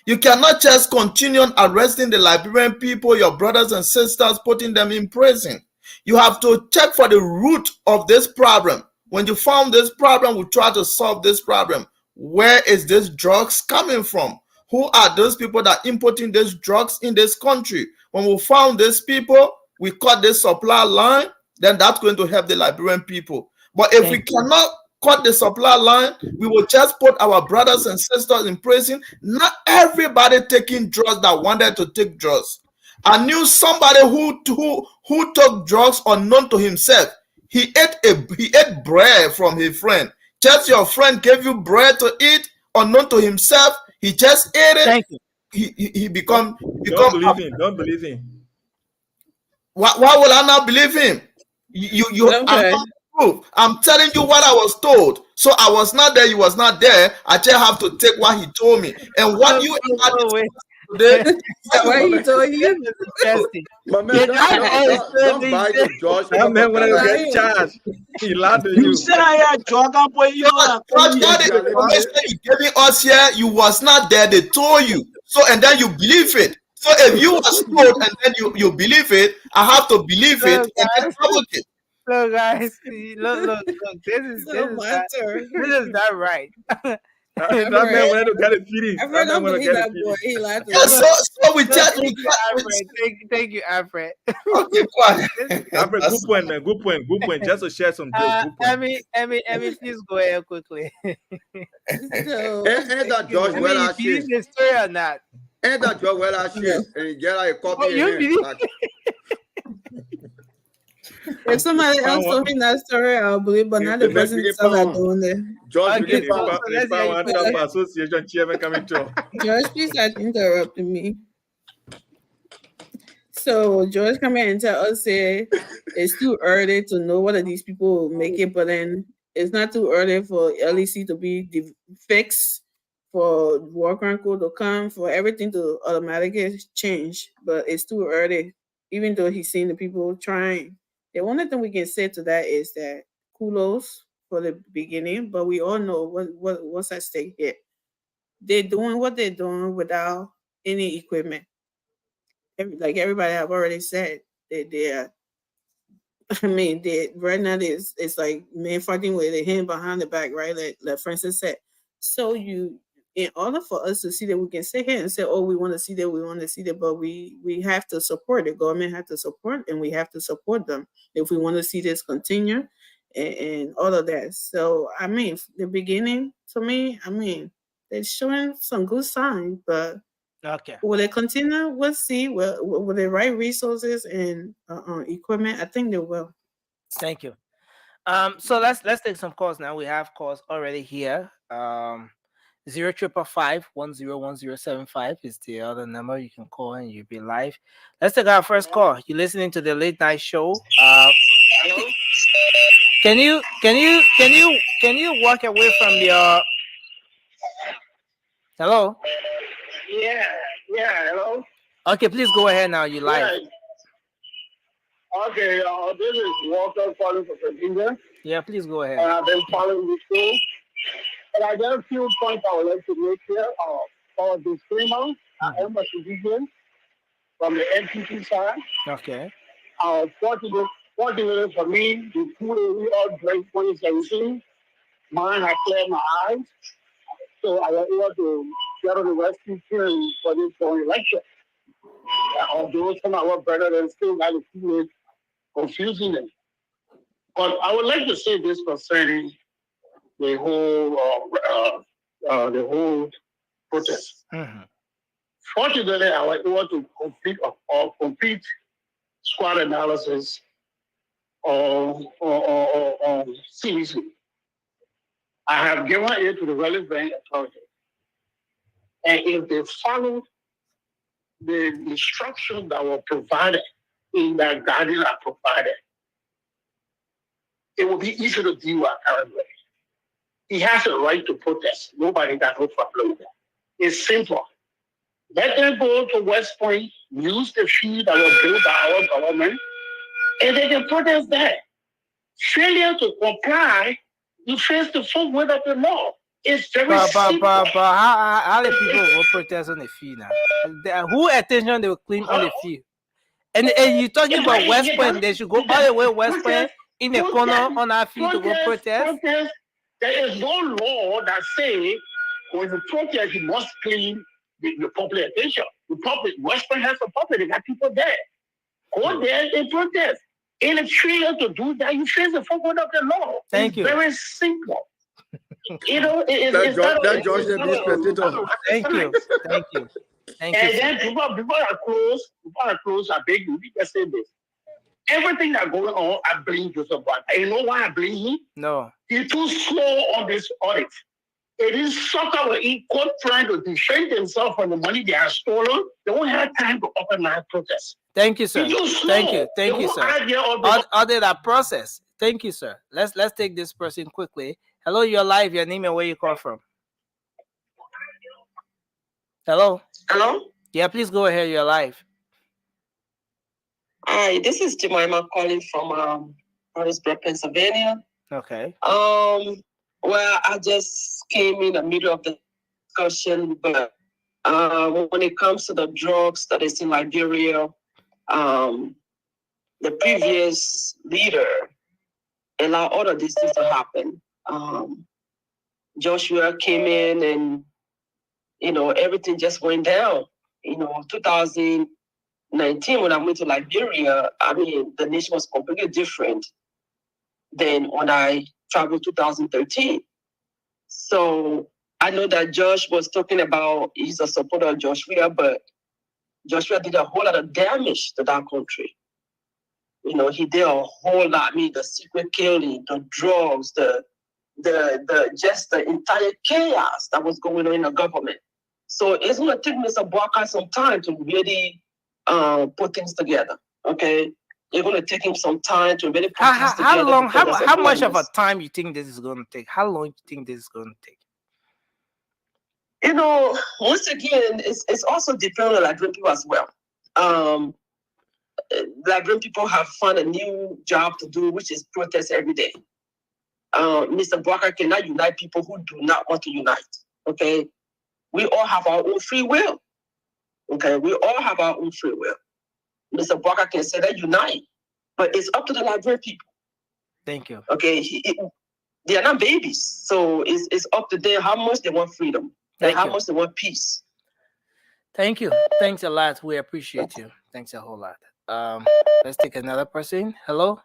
Speaker 16: You cannot just continue arresting the Liberian people, your brothers and sisters, putting them in prison. You have to check for the root of this problem. When you found this problem, we try to solve this problem. Where is this drugs coming from? Who are those people that are importing these drugs in this country? When we found these people, we cut this supply line, then that's going to help the Liberian people. But if we cannot cut the supply line, we will just put our brothers and sisters in prison. Not everybody taking drugs that wanted to take drugs. I knew somebody who took drugs unknown to himself. He ate bread from his friend. just your friend gave you bread to eat, unknown to himself. He just ate it.
Speaker 8: Thank you.
Speaker 16: He become
Speaker 11: Don't believe him. Don't believe him.
Speaker 16: Why would I not believe him? You I'm
Speaker 15: Okay.
Speaker 16: not proof. I'm telling you what I was told. So I was not there. You was not there. I just have to take what he told me. And what you
Speaker 8: wait.
Speaker 16: today.
Speaker 15: What he told you?
Speaker 9: My man, don't buy the George.
Speaker 11: That man when I get charged, he lied to you.
Speaker 17: You said I had Jordan boy. You
Speaker 16: George, that is the information you giving us here. You was not there. They told you. So and then you believe it. So if you was told and then you believe it, I have to believe it and then public it.
Speaker 8: Look, guys, look. This is not right.
Speaker 11: That man wanted to get a feeding.
Speaker 15: I don't believe that boy. He lied to
Speaker 16: Yeah,
Speaker 15: us.
Speaker 16: so we just
Speaker 8: Thank you, Alfred.
Speaker 16: Okay, quiet.
Speaker 11: Alfred, good point, man. Good point. Just to share some jokes. Good point.
Speaker 8: Emmy, please go ahead quickly.
Speaker 9: Ain't that George well
Speaker 8: Emmy,
Speaker 9: as
Speaker 8: you
Speaker 9: shit?
Speaker 8: believe the story or not?
Speaker 9: Ain't that George well as shit? And you get like a copy in
Speaker 8: You
Speaker 9: hand.
Speaker 8: believe?
Speaker 9: Like,
Speaker 15: If somebody else told me that story, I'll believe, but not the person itself that doing it.
Speaker 9: George,
Speaker 8: Okay,
Speaker 9: really
Speaker 8: so
Speaker 9: fast.
Speaker 8: let's
Speaker 11: If I
Speaker 8: get
Speaker 11: want to talk about association chairman coming through.
Speaker 15: George, please stop interrupting me. So George come here and tell us say it's too early to know whether these people will make it, but then it's not too early for LEC to be fixed, for worker code to come, for everything to automatically change. But it's too early, even though he's seen the people trying. The only thing we can say to that is that kudos for the beginning, but we all know what's at stake here. They're doing what they're doing without any equipment. Like everybody have already said, they're I mean, right now it's like men fighting with their hand behind the back, right? Like Francis said. So in order for us to see that, we can sit here and say, oh, we want to see that, but we have to support the government, have to support, and we have to support them if we want to see this continue and all of that. So I mean, the beginning to me, I mean, they're showing some good signs, but
Speaker 8: Okay.
Speaker 15: will they continue? We'll see. Will the right resources and equipment? I think they will.
Speaker 8: Thank you. So let's take some calls now. We have calls already here. 0555-101075 is the other number you can call and you'll be live. Let's take our first call. You're listening to the late night show. Can you walk away from your hello?
Speaker 18: Yeah, hello.
Speaker 8: Okay, please go ahead now. You live.
Speaker 18: Yeah. Okay, this is Walter calling from Virginia.
Speaker 8: Yeah, please go ahead.
Speaker 18: And I've been following the show. And I got a few points I would like to make here. For disclaimer, I am a citizen from the NPP side.
Speaker 8: Okay.
Speaker 18: 40 minutes for me, the 2 we all drank 2017. Mine had cleared my eyes. So I was able to get on the rescue team for this election. Although some of our brothers still got a few confusing them. But I would like to say this concerning the whole protest.
Speaker 8: Mm-hmm.
Speaker 18: Fortunately, I was able to complete squad analysis on CBC. I have given it to the relevant authority. And if they follow the instructions that were provided in that guidance I provided, it will be easy to deal with currently. He has a right to protest. Nobody got no problem with that. It's simple. Let them go to West Point, use the fee that was built by our government, and they can protest there. Failure to comply, you face the full weight of the law. It's very simple.
Speaker 8: But how the people will protest on the fee now? Who attention they will claim on the fee? And you're talking about West Point, they should go all the way West Point in the corner on our fee to go protest?
Speaker 18: There is no law that says when you protest, you must claim the public attention. The public, West Point has a public, they got people there. Go there and protest. And if you fail to do that, you face the full weight of the law.
Speaker 8: Thank you.
Speaker 18: Very simple. You know,
Speaker 9: That George the spectator.
Speaker 8: Thank you.
Speaker 18: And then before I close, I beg you, just say this. everything that going on, I blame Joseph Boakai. And you know why I blame him?
Speaker 8: No.
Speaker 18: He's too slow on this audit. It is soccer in court trying to defend themselves from the money they have stolen. They won't have time to organize protests.
Speaker 8: Thank you, sir.
Speaker 18: It's too slow.
Speaker 8: Thank you. Thank
Speaker 18: The
Speaker 8: you,
Speaker 18: whole
Speaker 8: sir.
Speaker 18: idea of the
Speaker 8: Audit that process. Thank you, sir. Let's take this person quickly. Hello, you're live. Your name and where you call from. Hello.
Speaker 19: Hello?
Speaker 8: Yeah, please go ahead. You're live.
Speaker 19: Hi, this is Jemima calling from Harrisburg, Pennsylvania.
Speaker 8: Okay.
Speaker 19: Well, I just came in the middle of the discussion, but when it comes to the drugs that is in Liberia, the previous leader allowed all of these things to happen. Joshua came in and, you know, everything just went down. You know, 2019, when I went to Liberia, I mean, the nation was completely different than when I traveled 2013. So I know that Josh was talking about he's a supporter of Joshua, but Joshua did a whole lot of damage to that country. You know, he did a whole lot. I mean, the secret killing, the drugs, the just the entire chaos that was going on in the government. So it's going to take Mr. Boakai some time to really put things together. Okay, it's going to take him some time to really put things together.
Speaker 8: How long?
Speaker 19: because there's
Speaker 8: How much of a
Speaker 19: awareness.
Speaker 8: time you think this is going to take? How long do you think this is going to take?
Speaker 19: You know, once again, it's also depending on the Liberian people as well. Liberian people have found a new job to do, which is protest every day. Mr. Boakai cannot unite people who do not want to unite. Okay, we all have our own free will. Okay, we all have our own free will. Mr. Boakai can say that unite, but it's up to the Liberian people.
Speaker 8: Thank you.
Speaker 19: Okay, they are not babies, so it's up to them how much they want freedom and how much they want peace.
Speaker 8: Thank you. Thanks a lot. We appreciate you. Thanks a whole lot. Let's take another person. Hello.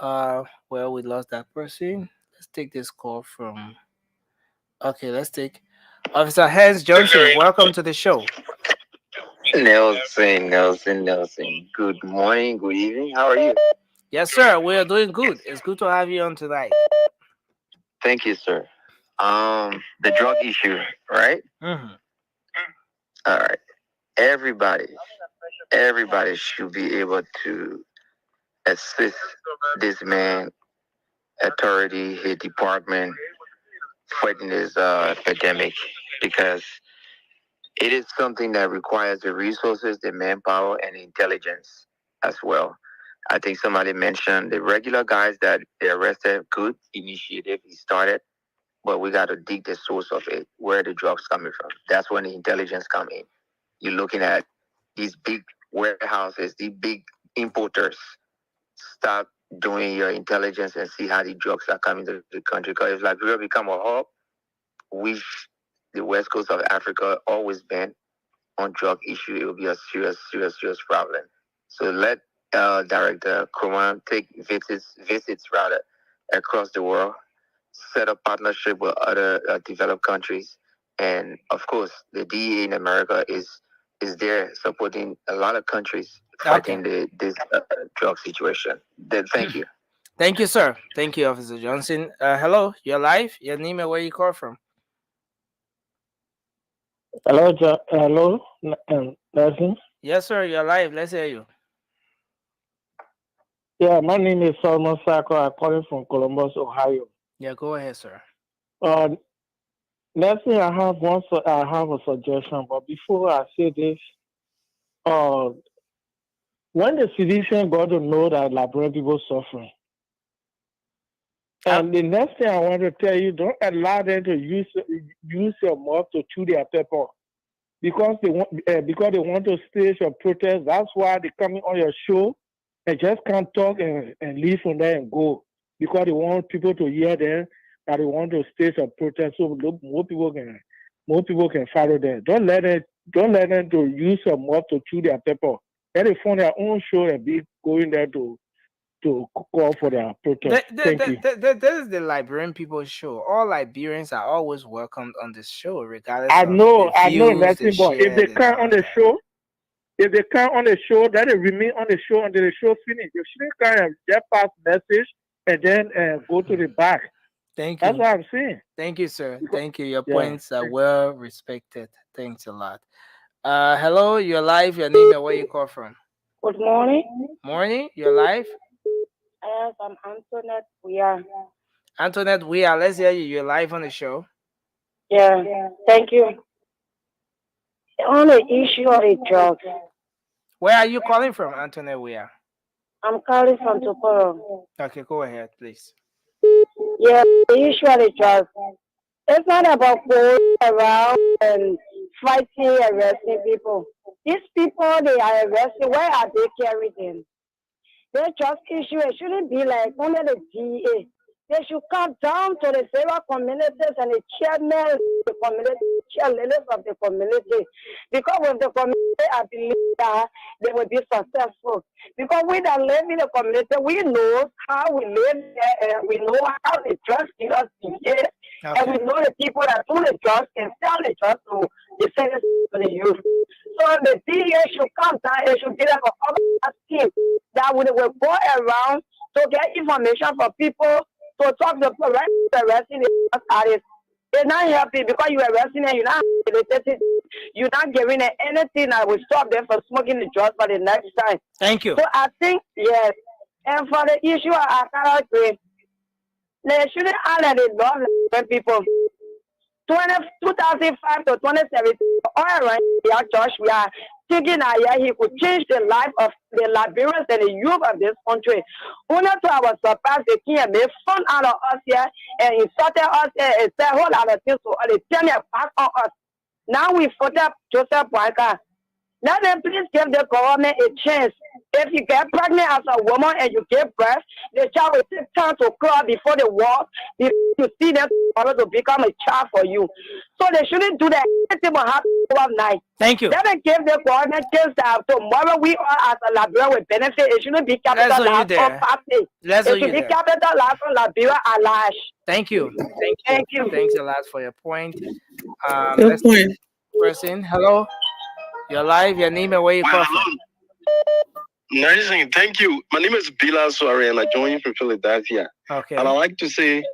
Speaker 8: Well, we lost that person. Let's take this call from. Okay, let's take Officer Hans Johnson. Welcome to the show.
Speaker 20: Nelson. Good morning, good evening. How are you?
Speaker 8: Yes, sir. We are doing good. It's good to have you on tonight.
Speaker 20: Thank you, sir. The drug issue, right?
Speaker 8: Mm-hmm.
Speaker 20: All right. Everybody should be able to assist this man, authority, his department, fighting this epidemic, because it is something that requires the resources, the manpower, and intelligence as well. I think somebody mentioned the regular guys that they arrested, good initiative, he started, but we got to dig the source of it, where the drugs coming from. That's when the intelligence come in. You're looking at these big warehouses, these big importers. Start doing your intelligence and see how the drugs are coming to the country. Because if Liberia become a hub, which the west coast of Africa always been on drug issue, it will be a serious problem. So let Director Kruman take visits rather across the world, set up partnership with other developed countries, and of course the DEA in America is there supporting a lot of countries fighting this drug situation. Thank you.
Speaker 8: Thank you, sir. Thank you, Officer Johnson. Hello, you're live. Your name and where you call from?
Speaker 21: Hello, Nelson.
Speaker 8: Yes, sir. You're live. Let's hear you.
Speaker 21: Yeah, my name is Solomon Sako. I'm calling from Columbus, Ohio.
Speaker 8: Yeah, go ahead, sir.
Speaker 21: Nelson, I have a suggestion, but before I say this, when the citizen got to know that Liberian people suffering, and the next thing I want to tell you, don't allow them to use your mouth to chew their pepper, because they want to stage a protest. That's why they coming on your show and just can't talk and leave from there and go, because they want people to hear them that they want to stage a protest so more people can follow them. Don't let them to use your mouth to chew their pepper. Let them find their own show and be going there to call for their protest. Thank you.
Speaker 8: This is the Liberian People's Show. All Liberians are always welcomed on this show, regardless
Speaker 21: I
Speaker 8: of
Speaker 21: know
Speaker 8: the views
Speaker 21: nothing,
Speaker 8: they
Speaker 21: but if
Speaker 8: share
Speaker 21: they
Speaker 8: and
Speaker 21: come
Speaker 8: all
Speaker 21: on the
Speaker 8: that.
Speaker 21: show, If they come on the show, let it remain on the show until the show finish. You shouldn't come and just pass message and then go to the back.
Speaker 8: Thank
Speaker 21: That's
Speaker 8: you.
Speaker 21: what I'm saying.
Speaker 8: Thank you, sir. Thank you. Your
Speaker 21: Yeah.
Speaker 8: points are well respected. Thanks a lot. Hello, you're live. Your name and where you call from?
Speaker 2: Good morning.
Speaker 8: Morning, you're live.
Speaker 2: Yes, I'm Antoinette. Yeah.
Speaker 8: Antoinette, let's hear you. You're live on the show.
Speaker 2: Yeah. Thank you. On the issue of the drugs,
Speaker 8: Where are you calling from, Antoinette?
Speaker 2: I'm calling from Tuporo.
Speaker 8: Okay, go ahead, please.
Speaker 2: Yeah, the issue of the drugs. It's not about going around and fighting, arresting people. These people they are arresting, where are they carrying them? Their drug issue, it shouldn't be like only the DA. They should come down to the several communities and the chairmen of the community, chairleaders of the community. Because with the community, I believe that they will be successful. Because we that live in the community, we know how we live there, and we know how the drug dealers behave, and we know the people that do the drugs and sell the drugs to the citizens, to the youth. So the DA should come down and should get up an organized team that will go around to get information from people, to talk to people, arresting the artists. It's not helping because you're arresting them, you're not giving them anything that will stop them from smoking the drugs for the next time.
Speaker 8: Thank you.
Speaker 2: So I think, yes. And for the issue, I cannot agree. They shouldn't honor the law of people. 2005 to 2017, all around the church, we are thinking that he could change the life of the Liberians and the youth of this country. Only to our surprise, the king made fun out of us here and insulted us and said a whole lot of things to us. They tell me back on us. Now we voted Joseph Boyka. Let them please give the government a chance. If you get pregnant as a woman and you give birth, the child will take time to crawl before the wall, before you see them to become a child for you. So they shouldn't do that. Anything will happen overnight.
Speaker 8: Thank you.
Speaker 2: Let them give the government chance that tomorrow we all as a Liberia will benefit. It shouldn't be capitalized on party. It should be capitalized on Liberia at large.
Speaker 8: Thank you.
Speaker 2: Thank you.
Speaker 8: Thanks a lot for your point.
Speaker 15: Good
Speaker 8: Let's
Speaker 15: point.
Speaker 8: take the person. Hello, you're live. Your name and where you call from?
Speaker 22: Nice, thank you. My name is Bilal Soare and I join you from Philadelphia.
Speaker 8: Okay.
Speaker 22: And I'd like to say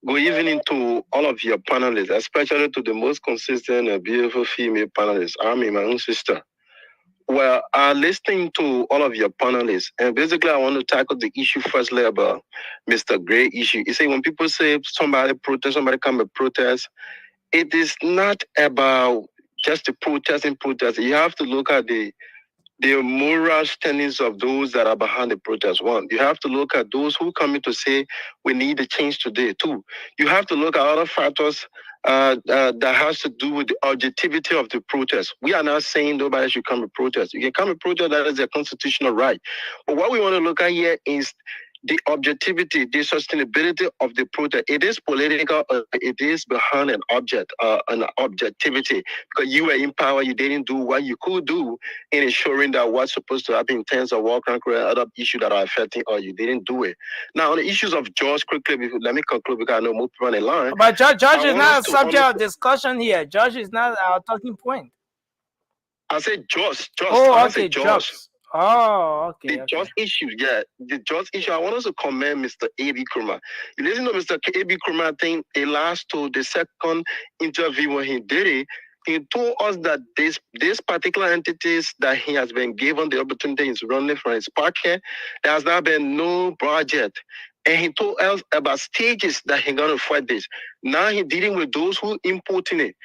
Speaker 22: good evening to all of your panelists, especially to the most consistent and beautiful female panelists, Army, my own sister. Well, listening to all of your panelists, and basically I want to tackle the issue firstly about Mr. Gray issue. You see, when people say somebody protest, somebody come and protest, it is not about just the protesting. You have to look at the moral standings of those that are behind the protest. One, you have to look at those who come in to say we need a change today. Two, you have to look at other factors that has to do with the objectivity of the protest. We are not saying nobody should come and protest. You can come and protest, that is their constitutional right. But what we want to look at here is the objectivity, the sustainability of the protest. It is political, it is behind an objectivity. Because you were in power, you didn't do what you could do in ensuring that what's supposed to happen in terms of war control and other issues that are affecting us, you didn't do it. Now, on the issues of George, quickly, let me conclude because I know more people on the line.
Speaker 8: But George is not a subject of discussion here. George is not our talking point.
Speaker 22: I said George.
Speaker 8: Oh, okay, George. Oh, okay.
Speaker 22: The just issue, yeah. The just issue. I want us to commend Mr. A.B. Kurma. You listen to Mr. A.B. Kurma, I think the last to the second interview when he did it, he told us that this particular entities that he has been given the opportunity is running from his pocket. There has not been no budget. And he told us about stages that he's going to fight this. Now he's dealing with those who importing it.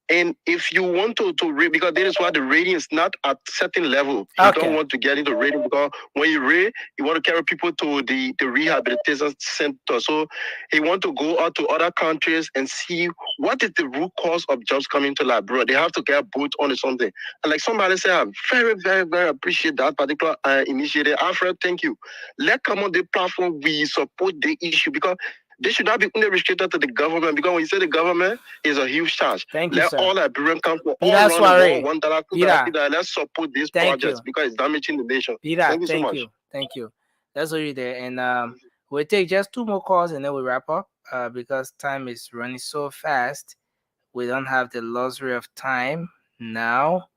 Speaker 22: And if you want to read, because this is why the rating is not at certain level. You don't want to get into rating because when you read, you want to carry people to the rehabilitation center. So he want to go out to other countries and see what is the root cause of jobs coming to Liberia. They have to get boots on something. And like somebody said, I very, very, very appreciate that particular initiative. Alfred, thank you. Let's come on the platform. We support the issue because this should not be only restricted to the government, because when you say the government, is a huge charge.
Speaker 8: Thank you,
Speaker 22: Let
Speaker 8: sir.
Speaker 22: all Liberians come from all
Speaker 8: Peter
Speaker 22: around the
Speaker 8: Soare.
Speaker 22: world, $1, $2, let's support these
Speaker 8: Thank
Speaker 22: projects
Speaker 8: you.
Speaker 22: because it's damaging the nation.
Speaker 8: Peter,
Speaker 22: Thank you so much.
Speaker 8: Thank you. That's already there. And we'll take just 2 more calls and then we'll wrap up because time is running so fast. We don't have the luxury of time now.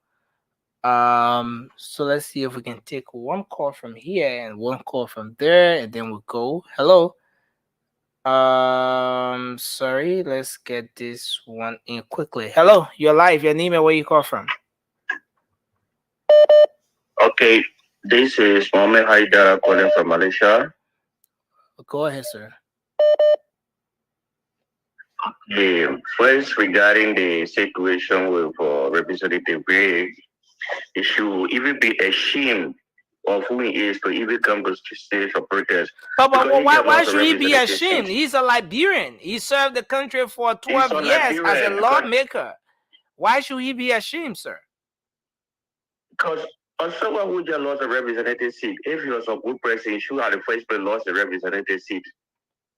Speaker 8: So let's see if we can take one call from here and one call from there, and then we'll go. Hello. Sorry, let's get this one in quickly. Hello, you're live. Your name and where you call from?
Speaker 7: Okay, this is Mohamed Haidara calling from Malaysia.
Speaker 8: Go ahead, sir.
Speaker 7: Okay, first regarding the situation with Representative Gray, he should even be ashamed of who he is to even come to stage of protest.
Speaker 8: But
Speaker 7: Because he
Speaker 8: why
Speaker 7: got lots of
Speaker 8: should he be
Speaker 7: representatives.
Speaker 8: ashamed? He's a Liberian. He served the country for 12
Speaker 7: a
Speaker 8: years as a
Speaker 7: Liberian,
Speaker 8: lawmaker. Why should he be ashamed, sir?
Speaker 7: Because on someone who just lost a representative seat, if he was a good person, he should have the first place lost a representative seat.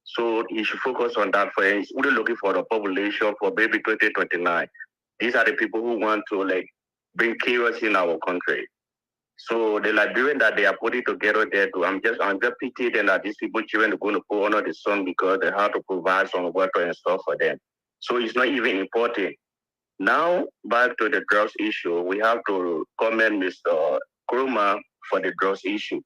Speaker 7: So he should focus on that for him. He's only looking for the population for maybe 2029. These are the people who want to like bring chaos in our country. So the Liberian that they are putting together there too, I'm just pitying them that these people children are going to go under the sun because they have to provide some water and stuff for them. So it's not even important. Now back to the drugs issue, we have to commend Mr. Kroma for the drugs issue.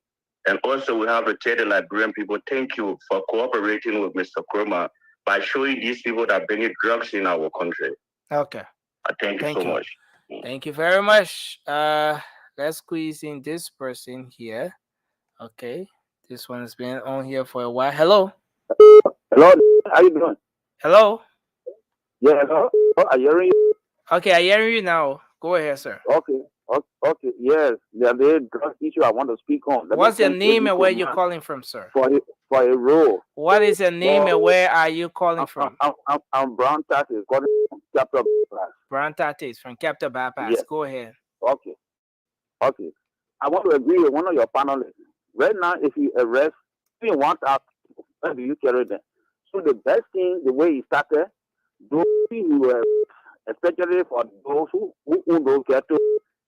Speaker 7: And also we have to tell the Liberian people, thank you for cooperating with Mr. Kroma by showing these people that bring drugs in our country.
Speaker 8: Okay.
Speaker 7: Thank you so much.
Speaker 8: Thank you very much. Let's squeeze in this person here. Okay. This one has been on here for a while. Hello.
Speaker 14: Hello. How you doing?
Speaker 8: Hello.
Speaker 14: Yeah, hello. Oh, are you hearing you?
Speaker 8: Okay, I hear you now. Go ahead, sir.
Speaker 14: Okay. Okay. Yes. There's a drug issue I want to speak on.
Speaker 8: What's your name and where you're calling from, sir?
Speaker 14: For a role.
Speaker 8: What is your name and where are you calling from?
Speaker 14: I'm Brown Tatis, calling from Capital Bypass.
Speaker 8: Brown Tatis from Capital Bypass.
Speaker 14: Yes.
Speaker 8: Go ahead.
Speaker 14: Okay. I want to agree with one of your panelists. Right now, if you arrest 1,000 people, where do you carry them? So the best thing, the way he started, those who especially for those who don't get to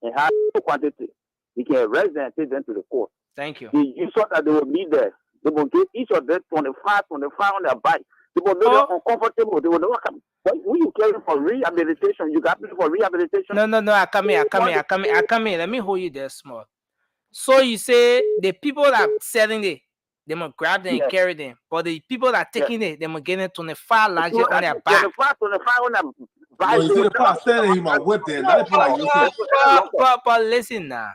Speaker 14: and have no quantity, you can arrest them and take them to the court.
Speaker 8: Thank you.
Speaker 14: You saw that they will be there. They will give each of them 25 on their bike. They will make them uncomfortable. They will never come. But when you carry for rehabilitation, you got me for rehabilitation.
Speaker 8: No. I come here. Let me hold you there small. So you say the people that are selling it, they must grab them and carry them. But the people that are taking it, they must get it 25 larger on their back.
Speaker 14: 25 on their back.
Speaker 5: You see the part standing, he might whip them.
Speaker 8: But listen now.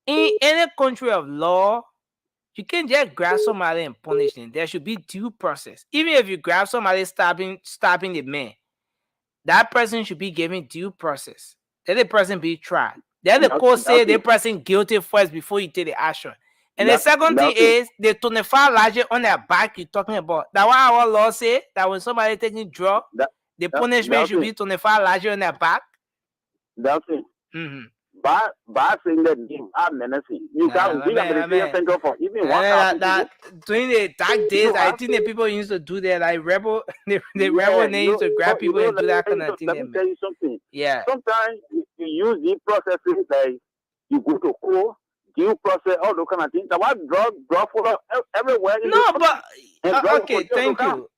Speaker 8: In any country of law, you can't just grab somebody and punish them. There should be due process. Even if you grab somebody stabbing the man, that person should be given due process. Let the person be tried. Then the court say the person guilty first before you take the action. And the second thing is the 25 larger on their back you're talking about. That's why our law say that when somebody taking drug, the punishment should be 25 larger on their back.
Speaker 14: That's it.
Speaker 8: Mm-hmm.
Speaker 14: By saying that I'm menacing. You can't be a center for even 1,000
Speaker 8: during the dark days, I think the people used to do that. Like rebel, the rebel they used to grab people and do that kind of thing.
Speaker 14: Let me tell you something.
Speaker 8: Yeah.
Speaker 14: Sometimes you use these processes like you go to court, due process, all those kind of things. That's why drug full of everywhere.
Speaker 8: Okay,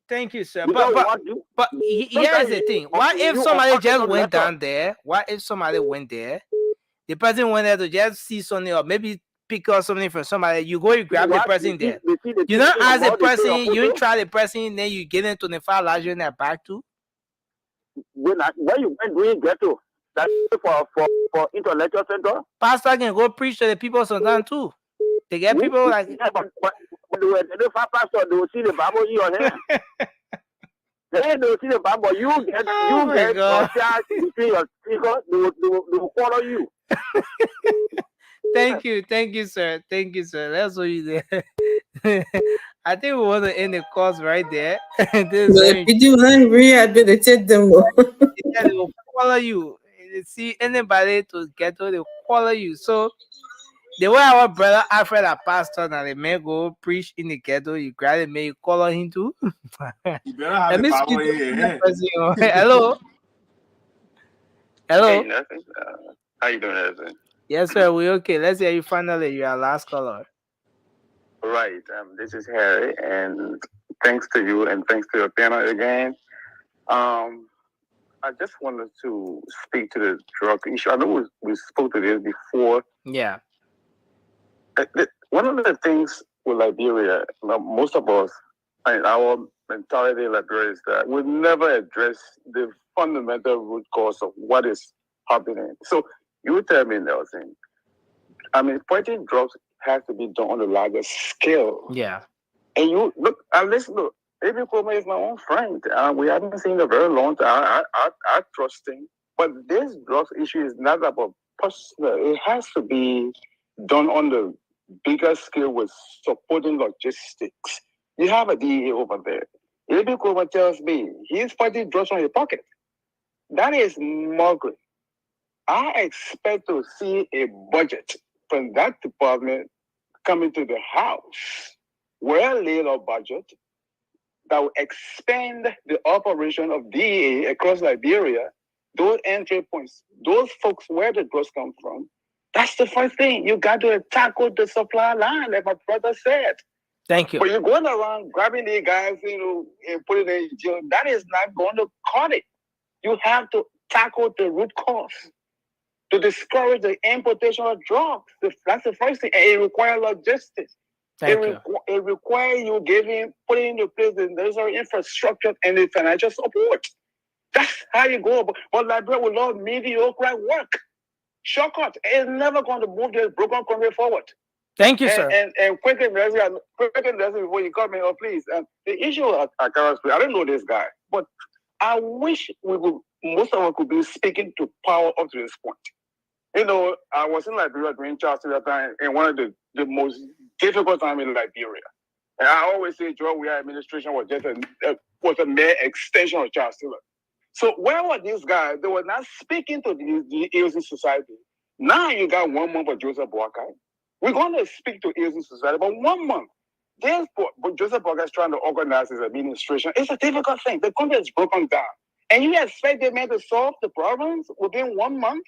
Speaker 8: thank you, sir. But here's the thing. What if somebody just went down there? What if somebody went there? The person went there to just see something or maybe pick up something from somebody. You go, you grab the person there. You don't ask the person, you don't try the person, then you get into the file larger in their back too.
Speaker 14: When you went doing ghetto, that's for intellectual center.
Speaker 8: Pastor can go preach to the people sometimes too. They get people like.
Speaker 14: Yeah, but the pastor, they will see the Bible in your hand. They will see the Bible. You get your charge between your speaker. They will follow you.
Speaker 8: Thank you, sir. That's what you did. I think we want to end the course right there.
Speaker 15: If you want rehabilitate them,
Speaker 8: yeah, they will follow you. You see anybody to get to, they will follow you. So the way our brother Alfred a pastor now, the man go preach in the ghetto, you grab him, you call on him too.
Speaker 5: You better have the power in your hand.
Speaker 8: Hello.
Speaker 7: Hey, nothing. How you doing, Edson?
Speaker 8: Yes, sir. We okay. Let's hear you finally. You are last caller.
Speaker 7: Right. This is Harry, and thanks to you and thanks to your panel again.
Speaker 22: I just wanted to speak to the drug issue. I know we spoke to this before.
Speaker 8: Yeah.
Speaker 22: One of the things with Liberia, most of us, and our mentality in Liberia is that we never address the fundamental root cause of what is happening. So you tell me, Nelson, I mean, fighting drugs has to be done on a larger scale.
Speaker 8: Yeah.
Speaker 22: And you look, listen, look, Amy Kuma is my own friend. We haven't seen a very long time. I trust him. But this drugs issue is not about personal. It has to be done on the bigger scale with supporting logistics. You have a DEA over there. Amy Kuma tells me he's fighting drugs from your pocket. That is smuggling. I expect to see a budget from that department coming to the House, well-laid-out budget that will expand the operation of DEA across Liberia, those entry points, those folks where the drugs come from. That's the first thing. You got to tackle the supply line, like my brother said.
Speaker 8: Thank you.
Speaker 22: But you're going around grabbing these guys, and putting them in jail. That is not going to cut it. You have to tackle the root cause to discourage the importation of drugs. That's the first thing. And it requires logistics. It requires you putting in place the necessary infrastructure and the financial support. That's how you go. But Liberia will love mediocre work. Shortcut. It's never going to move this broken country forward.
Speaker 8: Thank you, sir.
Speaker 22: And quickly, before you come in, please. The issue at Akaras, I don't know this guy, but I wish most of us could be speaking to power up to this point. I was in Liberia during Charles Taylor time, and one of the most difficult time in Liberia. And I always say George Weah administration was just a mere extension of Charles Taylor. So where were these guys? They were not speaking to the AOC society. Now you got 1 month for Joseph Boakai. We're going to speak to AOC society, but 1 month. But Joseph Boakai is trying to organize his administration. It's a difficult thing. The country is broken down. And you expect the man to solve the problems within 1 month?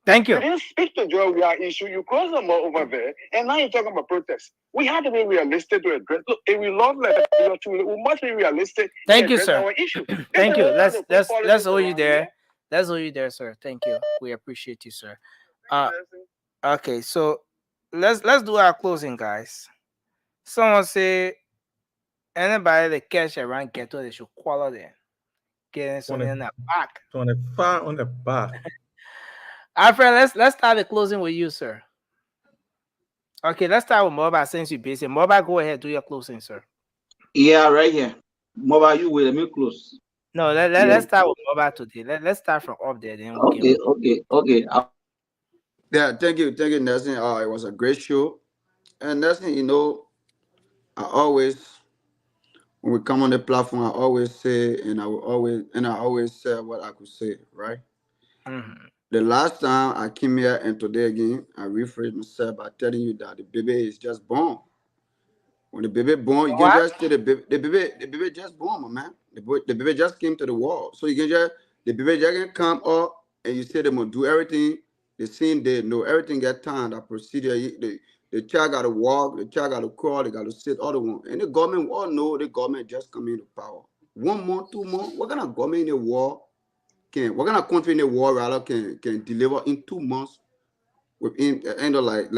Speaker 8: Thank you.
Speaker 22: You didn't speak to Joe Weah issue. You closed them over there, and now you're talking about protests. We have to be realistic to address. Look, if we love Liberia, we must be realistic.
Speaker 8: Thank you, sir.
Speaker 22: Our issue.
Speaker 8: Thank you. Let's hold you there. Let's hold you there, sir. Thank you. We appreciate you, sir. Okay, so let's do our closing, guys. Someone say anybody that catch around ghetto, they should call them. Getting something in the back.
Speaker 11: On the back.
Speaker 8: Alfred, let's start the closing with you, sir. Okay, let's start with Mobile since you're busy. Mobile, go ahead, do your closing, sir.
Speaker 17: Yeah, right here. Mobile, you will let me close.
Speaker 8: No, let's start with Mobile today. Let's start from up there. Then
Speaker 17: Okay.
Speaker 9: Yeah, thank you, Nelson. It was a great show. And Nelson, I always, when we come on the platform, I always say, and I always say what I could say, right?
Speaker 8: Mm-hmm.
Speaker 9: The last time I came here and today again, I rephrased myself by telling you that the baby is just born. When the baby born, you can just say the baby just born, my man. The baby just came to the world. So you can just, the baby just can come up and you say they must do everything the same day. No, everything get time, that procedure. The child got to walk, the child got to crawl, they got to sit, all the one. And the government, we all know the government just come into power. 1 month, 2 months, what kind of government in the war what kind of country in the world rather can deliver in 2 months within the end of like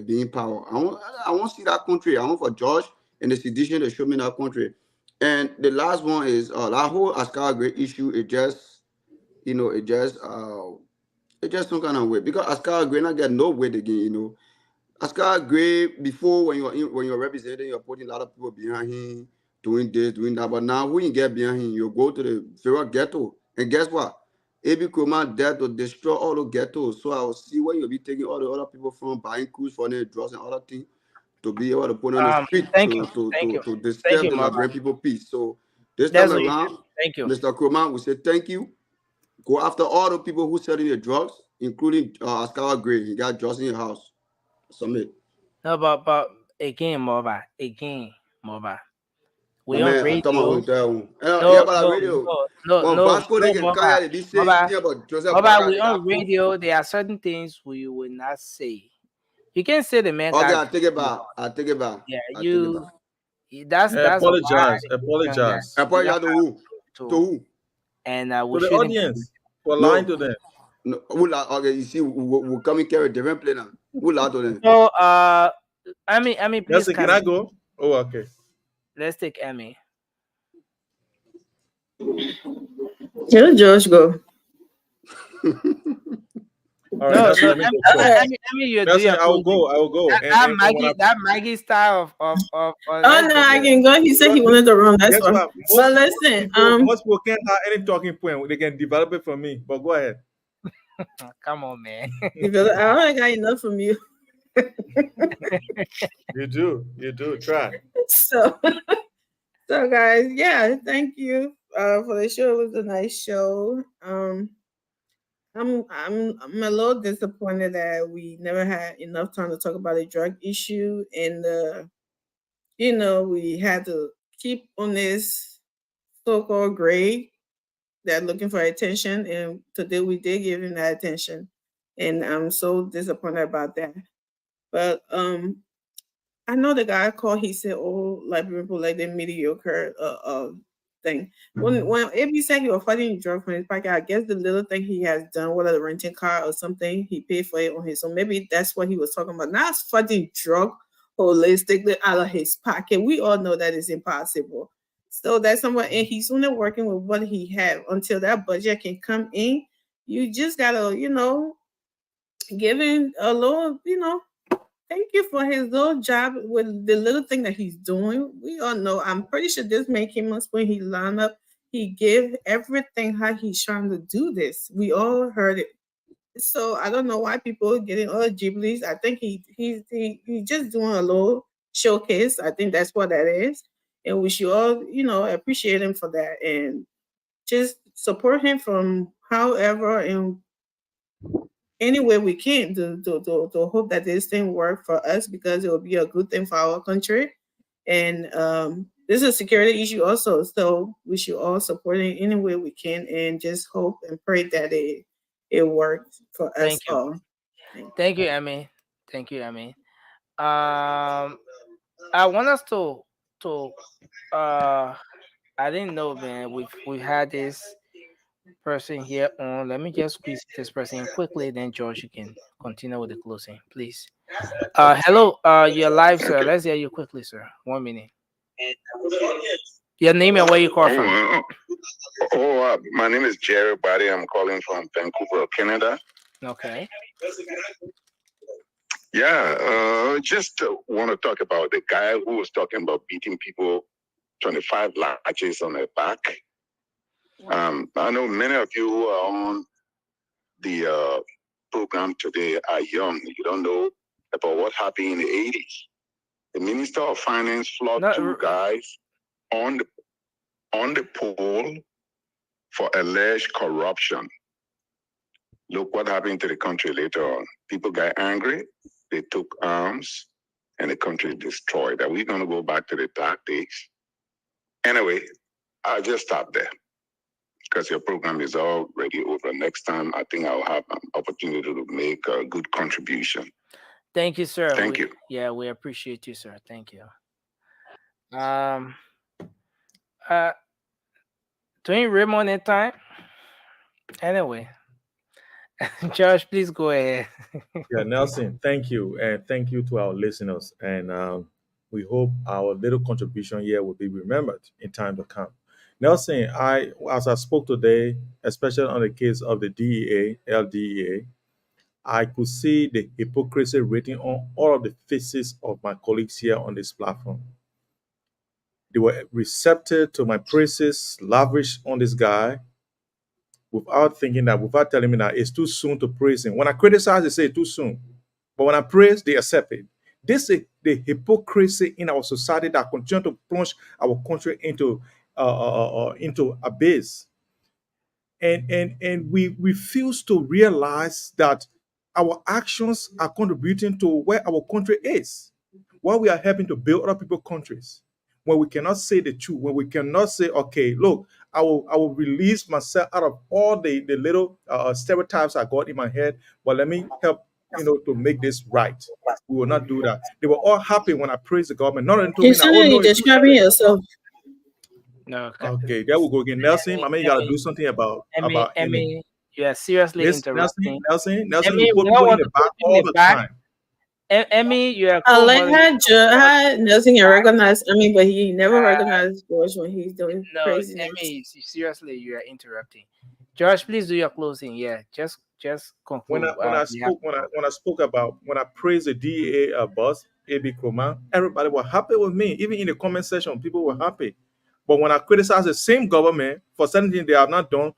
Speaker 9: being power? I want to see that country. I want for George and the sedition to show me that country. And the last one is that whole Askara Gray issue. It just some kind of way, because Askara Gray not get no weight again. Askara Gray before, when you're representing, you're putting a lot of people behind him, doing this, doing that. But now when you get behind him, you go to the federal ghetto. And guess what? Abbey Kroma there to destroy all the ghettos. So I will see where you'll be taking all the other people from, buying crews for their drugs and other things, to be able to put on the street to disturb the Liberian people peace. So this time around, Mr. Kroma, we say thank you. Go after all the people who selling the drugs, including Askara Gray. He got drugs in your house. Submit.
Speaker 8: No, but again, Mobile. We on radio. We on radio. There are certain things we will not say. You can't say the man.
Speaker 9: Okay, I take it back.
Speaker 8: Yeah, that's
Speaker 11: apologize.
Speaker 9: Apologize to who? To who?
Speaker 8: and
Speaker 11: To
Speaker 8: we
Speaker 11: the
Speaker 8: shouldn't.
Speaker 11: audience, for lying to them.
Speaker 9: No, okay, you see, we'll come and carry different plane now. We'll lie to them.
Speaker 8: So, Emmy, please
Speaker 11: Nelson, can
Speaker 8: come.
Speaker 11: I go? Oh, okay.
Speaker 8: Let's take Emmy.
Speaker 15: Yeah, Josh, go.
Speaker 11: All right,
Speaker 8: No,
Speaker 11: Nelson,
Speaker 8: no,
Speaker 11: let me go first.
Speaker 8: Emmy, you do
Speaker 11: Nelson,
Speaker 8: your
Speaker 11: I will
Speaker 8: closing.
Speaker 11: go. I will go.
Speaker 8: That Maggie style of
Speaker 15: Oh no, I can go. He said he wanted to run. That's
Speaker 11: Guess
Speaker 15: why.
Speaker 11: what?
Speaker 15: But listen,
Speaker 11: Most people can't have any talking point. They can develop it from me. But go ahead.
Speaker 8: Come on, man.
Speaker 15: I already got enough from you.
Speaker 11: You do. Try.
Speaker 15: So guys, yeah, thank you for the show. It was a nice show. I'm a little disappointed that we never had enough time to talk about the drug issue, and we had to keep on this so-called grade that looking for attention, and today we did give him that attention, and I'm so disappointed about that. But I know the guy called. He said, "Oh, Liberian people like the mediocre thing." When AB said he was fighting drugs from his pocket, I guess the little thing he has done, whether the renting car or something, he paid for it on his own. Maybe that's what he was talking about. Not fighting drug holistically out of his pocket. We all know that is impossible. So that's somewhere, and he's only working with what he have until that budget can come in. You just gotta, give him a little, thank you for his little job with the little thing that he's doing. We all know. I'm pretty sure this man came up when he lined up. He gave everything how he's trying to do this. We all heard it. So I don't know why people are getting all gibblies. I think he's just doing a little showcase. I think that's what that is. And we should all, appreciate him for that and just support him from however and any way we can to hope that this thing work for us, because it will be a good thing for our country. And this is a security issue also. So we should all support it any way we can and just hope and pray that it works for us all.
Speaker 8: Thank you, Emmy. I want us to I didn't know, man. We had this person here on. Let me just squeeze this person in quickly, then George, you can continue with the closing, please. Hello, you're live, sir. Let's hear you quickly, sir. 1 minute. Your name and where you call from?
Speaker 4: My name is Jerry Buddy. I'm calling from Vancouver, Canada.
Speaker 8: Okay.
Speaker 4: Yeah, just want to talk about the guy who was talking about beating people 25 lashes on their back. I know many of you who are on the program today are young. You don't know about what happened in the 80s. The Minister of Finance flogged two guys on the pole for alleged corruption. Look what happened to the country later on. People got angry, they took arms, and the country destroyed. Are we going to go back to the dark days? Anyway, I'll just stop there because your program is already over. Next time, I think I'll have an opportunity to make a good contribution.
Speaker 8: Thank you, sir.
Speaker 4: Thank you.
Speaker 8: Yeah, we appreciate you, sir. Thank you. Doing Raymond in time. Anyway, Josh, please go ahead.
Speaker 11: Yeah, Nelson, thank you. And thank you to our listeners. And we hope our little contribution here will be remembered in time to come. Nelson, as I spoke today, especially on the case of the DEA, LDEA, I could see the hypocrisy written on all of the faces of my colleagues here on this platform. They were receptive to my praises, lavish on this guy, without telling me that it's too soon to praise him. When I criticize, they say it's too soon. But when I praise, they accept it. This is the hypocrisy in our society that continues to plunge our country into abyss. And we refuse to realize that our actions are contributing to where our country is, while we are helping to build other people's countries. When we cannot say the truth, when we cannot say, okay, look, I will release myself out of all the little stereotypes I got in my head, but let me help, to make this right. We will not do that. They were all happy when I praised the government. Not until
Speaker 15: you're describing yourself.
Speaker 8: No.
Speaker 11: Okay, there we go again. Nelson, I mean, you gotta do something about
Speaker 8: Emmy, you are seriously
Speaker 11: this.
Speaker 8: interrupting.
Speaker 11: Nelson,
Speaker 8: Emmy,
Speaker 11: you put
Speaker 8: we don't
Speaker 11: people in
Speaker 8: want
Speaker 11: the
Speaker 8: to
Speaker 11: back
Speaker 8: put you
Speaker 11: all
Speaker 8: in the
Speaker 11: the
Speaker 8: back.
Speaker 11: time.
Speaker 8: Emmy, you are
Speaker 15: I like
Speaker 8: co-moderator.
Speaker 15: how Nelson can recognize. I mean, but he never recognizes George when he's doing
Speaker 8: No,
Speaker 15: craziness.
Speaker 8: Emmy, seriously, you are interrupting. George, please do your closing. Yeah, just
Speaker 11: When
Speaker 8: conclude.
Speaker 11: I
Speaker 8: We have
Speaker 11: spoke when I praised the DEA boss AB Kroma, everybody was happy with me. Even in the comment section, people were happy. But when I criticize the same government for something they have not done,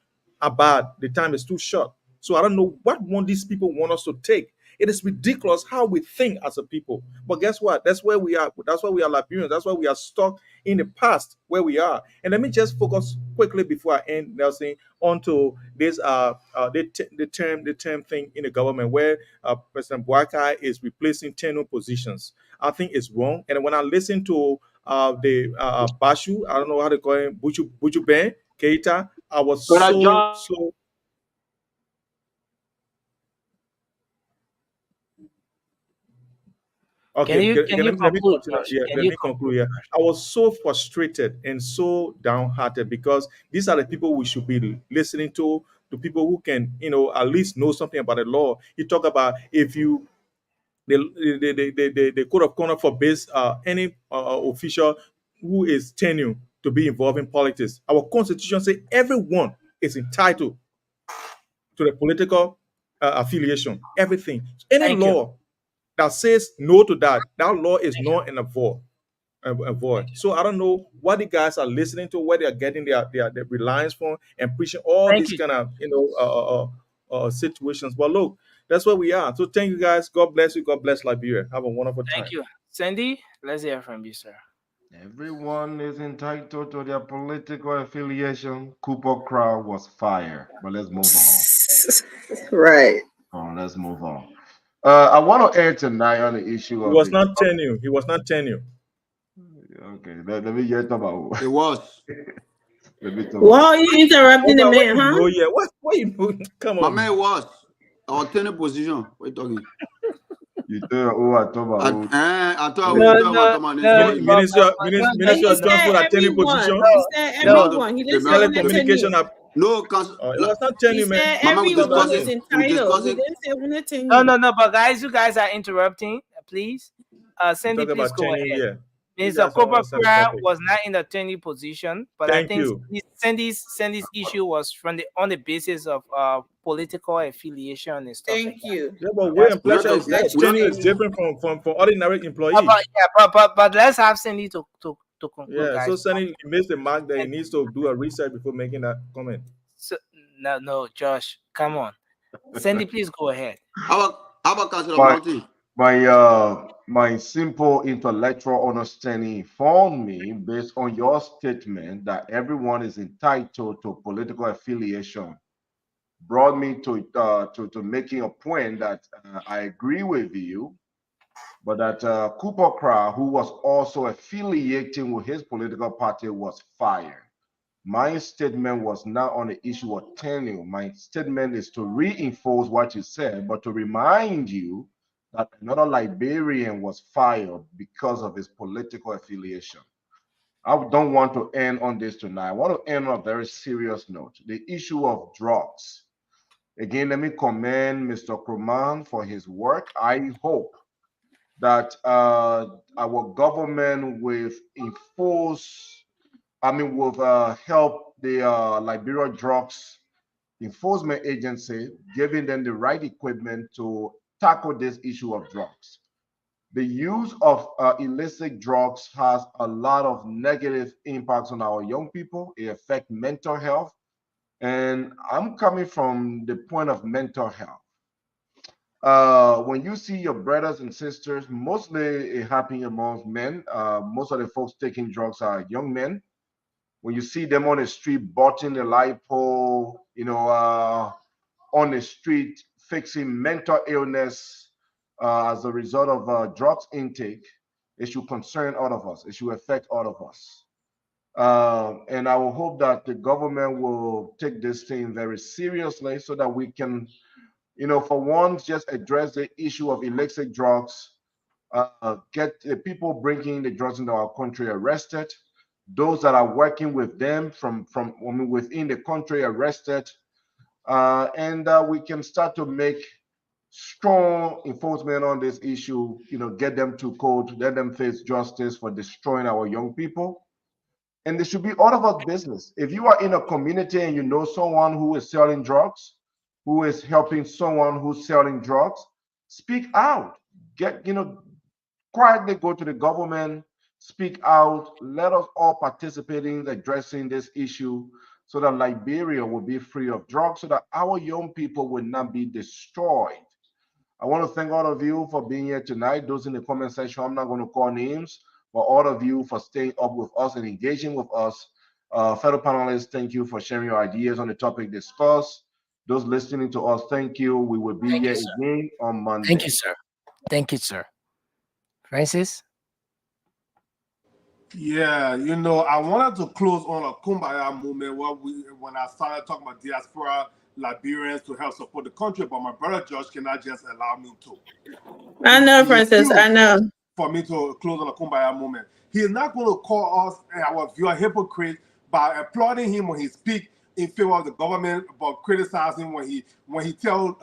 Speaker 11: bad, the time is too short. So I don't know what one these people want us to take. It is ridiculous how we think as a people. But guess what? That's where we are. That's why we are Liberians. That's why we are stuck in the past where we are. And let me just focus quickly before I end, Nelson, onto this the term thing in the government where President Boakai is replacing tenure positions. I think it's wrong. And when I listen to the Bashu, I don't know how to call him, Buju Ben Keita, I was
Speaker 17: Brother
Speaker 11: so
Speaker 17: John,
Speaker 11: so. Okay,
Speaker 8: Can you
Speaker 11: let me
Speaker 8: conclude,
Speaker 11: continue.
Speaker 8: Josh?
Speaker 11: Yeah,
Speaker 8: Can
Speaker 11: let
Speaker 8: you
Speaker 11: me
Speaker 8: conclude?
Speaker 11: conclude. Yeah, I was so frustrated and so downhearted because these are the people we should be listening to people who can, at least know something about the law. You talk about if you the code of conduct forbids any official who is tenure to be involved in politics. Our constitution says everyone is entitled to the political affiliation. Everything, any
Speaker 8: Thank you.
Speaker 11: law that says no to that law is not in a void. So I don't know what the guys are listening to, where they are getting their reliance from, and preaching all
Speaker 8: Thank
Speaker 11: these
Speaker 8: you.
Speaker 11: kind of situations. But look, that's where we are. So thank you guys. God bless you. God bless Liberia. Have a wonderful time.
Speaker 8: Thank you. Sandy, let's hear from you, sir.
Speaker 10: Everyone is entitled to their political affiliation. Cooper Crow was fired, but let's move on.
Speaker 15: Right.
Speaker 10: Let's move on. I want to add tonight on the issue
Speaker 11: He
Speaker 10: of
Speaker 11: was
Speaker 10: the.
Speaker 11: not tenure. He was not tenure.
Speaker 10: Okay, let me get about.
Speaker 9: It was.
Speaker 10: Let me talk.
Speaker 15: Why are you interrupting the man, huh?
Speaker 11: Oh yeah, what you come
Speaker 9: My
Speaker 11: on?
Speaker 9: man was. Our tenant position. What you talking?
Speaker 10: You tell who I talk about.
Speaker 9: I thought we
Speaker 8: No,
Speaker 9: talking
Speaker 8: no,
Speaker 9: about this
Speaker 8: no,
Speaker 9: morning.
Speaker 11: Minister of
Speaker 15: He
Speaker 11: Transport
Speaker 15: said
Speaker 11: at tenure
Speaker 15: everyone.
Speaker 11: position.
Speaker 15: He said
Speaker 8: No,
Speaker 15: everyone. He didn't say on the
Speaker 11: Telecommunication.
Speaker 15: tenure.
Speaker 9: No,
Speaker 11: It was not tenure,
Speaker 15: He
Speaker 11: man.
Speaker 15: said
Speaker 9: Mama, we
Speaker 15: everyone is
Speaker 9: discussing.
Speaker 15: entitled. He didn't say on the tenure.
Speaker 8: No, but guys, you guys are interrupting. Please, Sandy,
Speaker 11: Talk
Speaker 8: please
Speaker 11: about
Speaker 8: go
Speaker 11: tenure,
Speaker 8: ahead.
Speaker 11: yeah. You
Speaker 8: Mr.
Speaker 11: guys don't
Speaker 8: Cooper
Speaker 11: understand the
Speaker 8: Cry
Speaker 11: topic.
Speaker 8: was not in the tenure position, but I
Speaker 11: Thank
Speaker 8: think
Speaker 11: you.
Speaker 8: Sandy's issue was on the basis of political affiliation and stuff like
Speaker 15: Thank
Speaker 8: that.
Speaker 15: you.
Speaker 11: Yeah, but way and pleasure is
Speaker 9: we
Speaker 11: tenure
Speaker 9: have
Speaker 11: is different from ordinary employee.
Speaker 8: But let's have Sandy to conclude,
Speaker 11: Yeah,
Speaker 8: guys.
Speaker 11: so Sandy missed the mark that he needs to do a research before making that comment.
Speaker 8: So, no, Josh, come on. Sandy, please go ahead.
Speaker 9: How about Councilor Martin?
Speaker 10: My simple intellectual understanding informed me, based on your statement, that everyone is entitled to political affiliation, brought me to making a point that I agree with you, but that Cooper Crow, who was also affiliating with his political party, was fired. My statement was not on the issue of tenure. My statement is to reinforce what you said, but to remind you that another Liberian was fired because of his political affiliation. I don't want to end on this tonight. I want to end on a very serious note. The issue of drugs. Again, let me commend Mr. Kroman for his work. I hope that our government will help the Liberia Drugs Enforcement Agency, giving them the right equipment to tackle this issue of drugs. The use of illicit drugs has a lot of negative impacts on our young people. It affects mental health. And I'm coming from the point of mental health. When you see your brothers and sisters, mostly it happens amongst men. Most of the folks taking drugs are young men. When you see them on the street, botching the lipo, on the street, fixing mental illness as a result of drugs intake, it should concern all of us. It should affect all of us. And I will hope that the government will take this thing very seriously so that we can, for once, just address the issue of illicit drugs, get the people bringing the drugs into our country arrested, those that are working with them from within the country arrested, and we can start to make strong enforcement on this issue, get them to court, let them face justice for destroying our young people. And this should be all of our business. If you are in a community and you know someone who is selling drugs, who is helping someone who's selling drugs, speak out. Quietly go to the government, speak out. Let us all participate in addressing this issue so that Liberia will be free of drugs, so that our young people will not be destroyed. I want to thank all of you for being here tonight. Those in the comment section, I'm not going to call names, but all of you for staying up with us and engaging with us. Fellow panelists, thank you for sharing your ideas on the topic discussed. Those listening to us, thank you. We will be here again on Monday.
Speaker 8: Thank you, sir. Thank you, sir. Francis?
Speaker 5: Yeah, I wanted to close on a kumbaya moment when I started talking about diaspora Liberians to help support the country, but my brother Josh cannot just allow me to.
Speaker 15: I know, Francis, I know.
Speaker 5: For me to close on a kumbaya moment. He is not going to call us our viewer hypocrite by applauding him when he speaks in favor of the government, but criticizing when he tells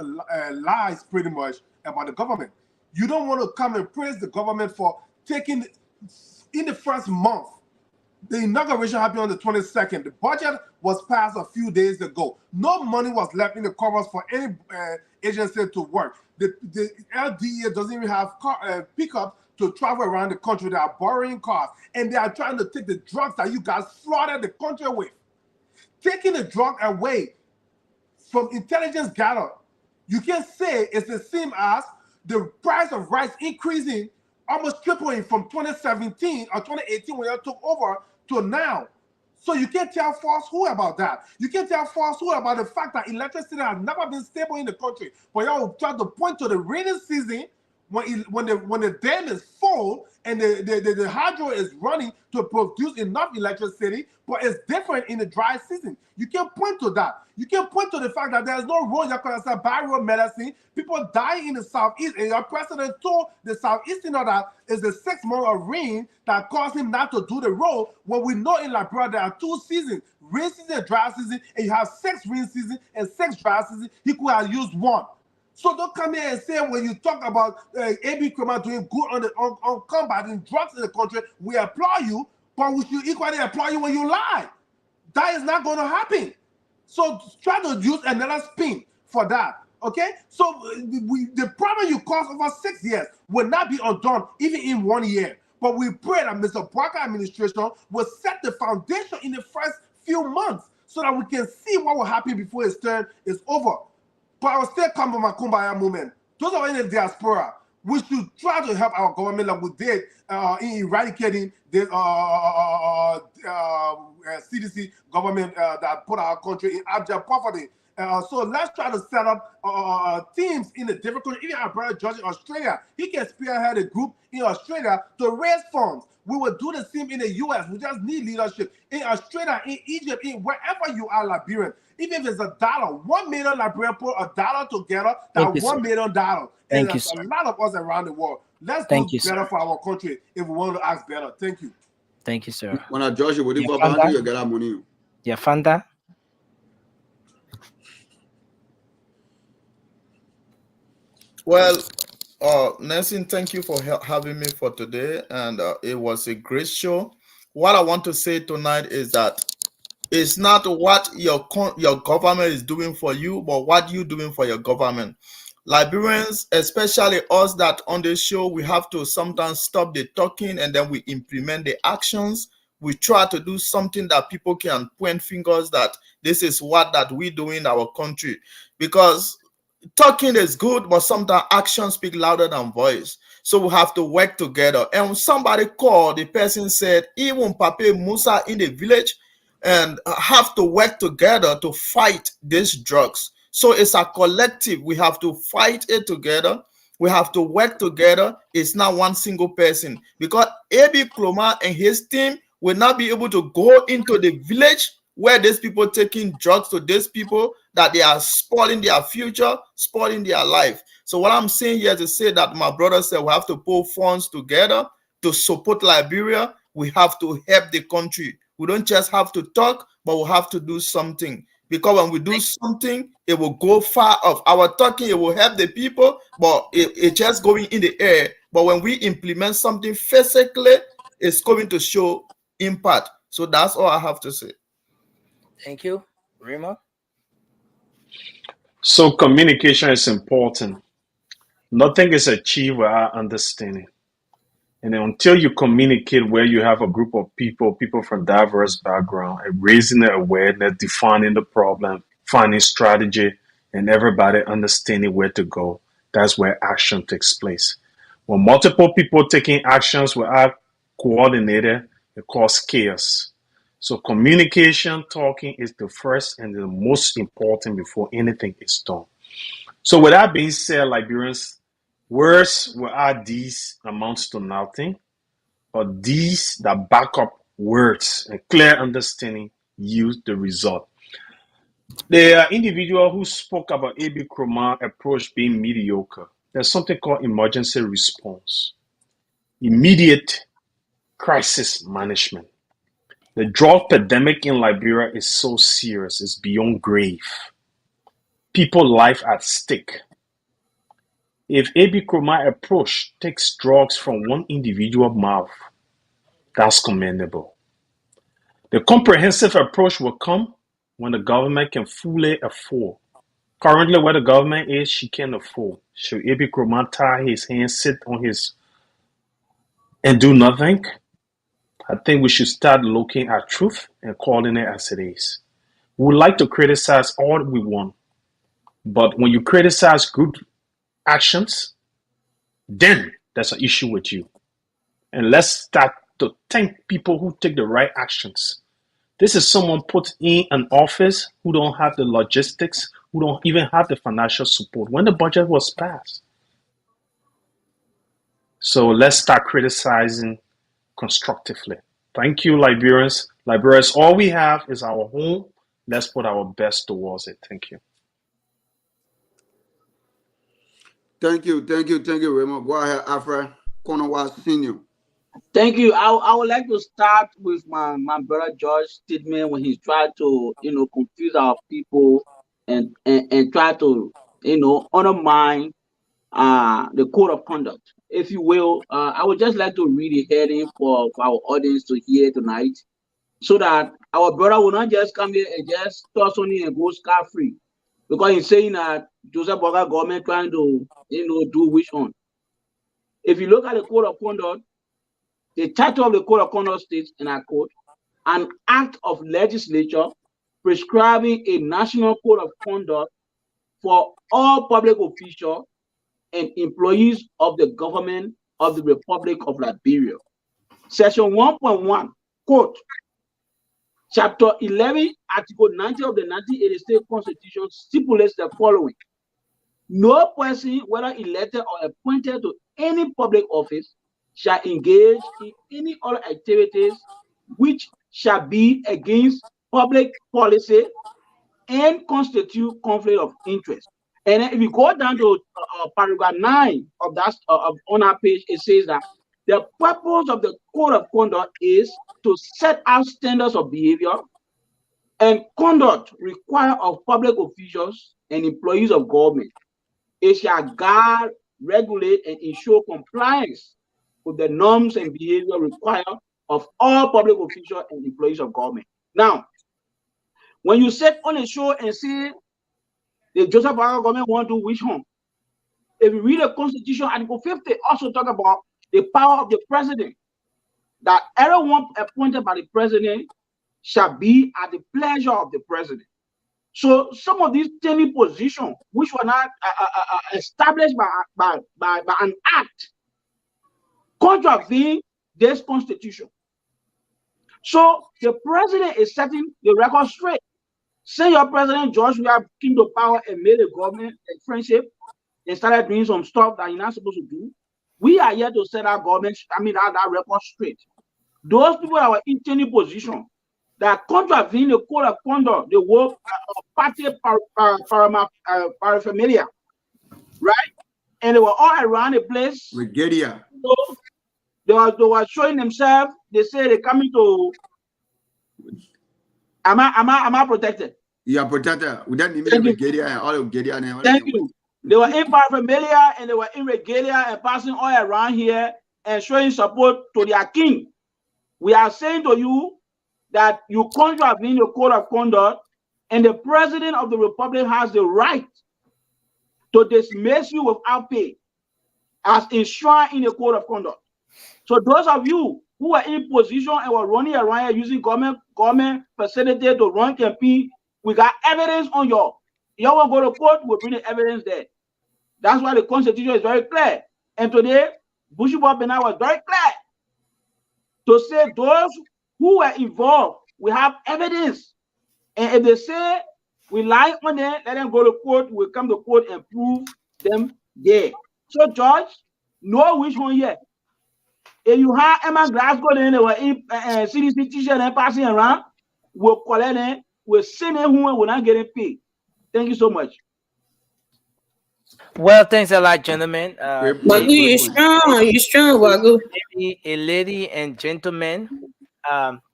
Speaker 5: lies pretty much about the government. You don't want to come and praise the government for taking, in the first month, the inauguration happened on the 22nd. The budget was passed a few days ago. No money was left in the covers for any agency to work. The LDA doesn't even have pickup to travel around the country. They are borrowing cars, and they are trying to take the drugs that you guys flooded the country with. Taking the drug away from intelligence gather, you can say it's the same as the price of rice increasing, almost tripling from 2017 or 2018 when you took over to now. So you can't tell falsehood about that. You can't tell falsehood about the fact that electricity has never been stable in the country. But y'all try to point to the rainy season when the dam is full and the hydro is running to produce enough electricity, but it's different in the dry season. You can't point to that. You can't point to the fact that there's no road you can say burial medicine. People die in the southeast, and your president told the southeastern that is the 6 months of rain that caused him not to do the road. When we know in Liberia there are 2 seasons, rain season and dry season, and you have 6 rain seasons and 6 dry seasons. He could have used 1. So don't come here and say when you talk about A.B. Kroma doing good on combating drugs in the country, we applaud you, but we should equally applaud you when you lie. That is not going to happen. So try to use another spin for that, okay? So the problem you caused over 6 years will not be undone even in 1 year. But we pray that Mr. Parker administration will set the foundation in the first few months so that we can see what will happen before his term is over. But I will still come from my kumbaya moment. Those are in the diaspora. We should try to help our government like we did in eradicating the CDC government that put our country in abject poverty. So let's try to set up teams in the different countries. Even our brother George in Australia, he can spearhead a group in Australia to raise funds. We will do the same in the US. We just need leadership. In Australia, in Egypt, in wherever you are, Liberian, even if it's $1, 1 million Liberian put $1 together, that's $1 million. And there's a lot of us around the world. Let's do better for our country if we want to ask better. Thank you.
Speaker 8: Thank you, sir.
Speaker 9: When I George, what do you want to get money?
Speaker 8: Yeah, Fanda.
Speaker 16: Well, Nelson, thank you for having me for today, and it was a great show. What I want to say tonight is that it's not what your government is doing for you, but what you're doing for your government. Liberians, especially us that on the show, we have to sometimes stop the talking and then we implement the actions. We try to do something that people can point fingers that this is what that we do in our country. Because talking is good, but sometimes actions speak louder than voice. So we have to work together. And when somebody called, the person said, even Pape Musa in the village and have to work together to fight these drugs. So it's a collective. We have to fight it together. We have to work together. It's not one single person. Because A.B. Kroma and his team will not be able to go into the village where these people taking drugs to these people that they are spoiling their future, spoiling their life. So what I'm saying here is to say that my brother said we have to pull funds together to support Liberia. we have to help the country. We don't just have to talk, but we have to do something. Because when we do something, it will go far off. Our talking, it will help the people, but it's just going in the air. But when we implement something physically, it's going to show impact. So that's all I have to say.
Speaker 8: Thank you. Rima?
Speaker 13: So communication is important. Nothing is achieved without understanding. And until you communicate where you have a group of people from diverse backgrounds, and raising the awareness, defining the problem, finding strategy, and everybody understanding where to go, that's where action takes place. When multiple people taking actions without coordinated, it causes chaos. So communication, talking is the first and the most important before anything is done. So with that being said, Liberians, words without deeds amounts to nothing, but deeds that back up words and clear understanding yield the result. The individual who spoke about A.B. Nkrumah's approach being mediocre, there's something called emergency response, immediate crisis management. The drug pandemic in Liberia is so serious, it's beyond grave. People's life at stake. If A.B. Nkrumah's approach takes drugs from one individual mouth, that's commendable. The comprehensive approach will come when the government can fully afford. Currently, where the government is, she can't afford. Should A.B. Nkrumah tie his hands, sit on his, and do nothing? I think we should start looking at truth and calling it as it is. We would like to criticize all we want, but when you criticize good actions, then there's an issue with you. And let's start to thank people who take the right actions. This is someone put in an office who don't have the logistics, who don't even have the financial support when the budget was passed. So let's start criticizing constructively. Thank you, Liberians. Liberians, all we have is our home. Let's put our best towards it. Thank you.
Speaker 9: Thank you, Raymond. Go ahead, Afra Konawa Senior.
Speaker 17: Thank you. I would like to start with my brother George's statement when he tried to, confuse our people and try to, undermine the code of conduct. If you will, I would just like to read a heading for our audience to hear tonight, so that our brother will not just come here and just toss on it and go scot-free, because he's saying that Joseph Boakai government trying to, do which one. If you look at the code of conduct, the title of the code of conduct states, and I quote, "An act of legislature prescribing a national code of conduct for all public officials and employees of the government of the Republic of Liberia." Section 1.1, quote, Chapter 11, Article 90 of the 1986 Constitution stipulates the following: "No person, whether elected or appointed to any public office, shall engage in any other activities which shall be against public policy and constitute conflict of interest." And then if you go down to paragraph 9 of that on our page, it says that the purpose of the code of conduct is to set out standards of behavior and conduct required of public officials and employees of government. It shall guard, regulate, and ensure compliance with the norms and behavior required of all public officials and employees of government. Now, when you sit on a show and see the Joseph Boakai government want to do which one, if you read the Constitution, Article 50 also talk about the power of the president, that everyone appointed by the president shall be at the pleasure of the president. So some of these tiny positions, which were not established by an act, contravene this Constitution. So the president is setting the record straight. Say your President George, we have came to power and made a government a friendship and started doing some stuff that you're not supposed to do. We are here to set our government, that record straight. Those people that were in any position that contravene the code of conduct, the word party paraphernalia, right? And they were all around the place.
Speaker 9: Regalia.
Speaker 17: They were showing themselves. They say they're coming to. Am I protected?
Speaker 9: You are protected. We don't need regalia and all of regalia and
Speaker 17: Thank you. They were in paraphernalia and they were in regalia and passing all around here and showing support to their king. We are saying to you that you contravene the code of conduct, and the president of the republic has the right to dismiss you without pay, as enshrined in the code of conduct. So those of you who are in position and were running around here using government facility to run campaign, we got evidence on y'all. Y'all want to go to court, we'll bring the evidence there. That's why the Constitution is very clear. And today, Bushie Bobina was very clear to say those who were involved, we have evidence. And if they say we lie on them, let them go to court, we'll come to court and prove them there. So, George, know which one here. If you have Emma Glasgow, then they were in CDC t-shirt and passing around, we'll collect them, we'll send them home, we're not getting paid. Thank you so much.
Speaker 8: Well, thanks a lot, gentlemen.
Speaker 15: Wagu, you strong, Wagu.
Speaker 8: A lady and gentlemen,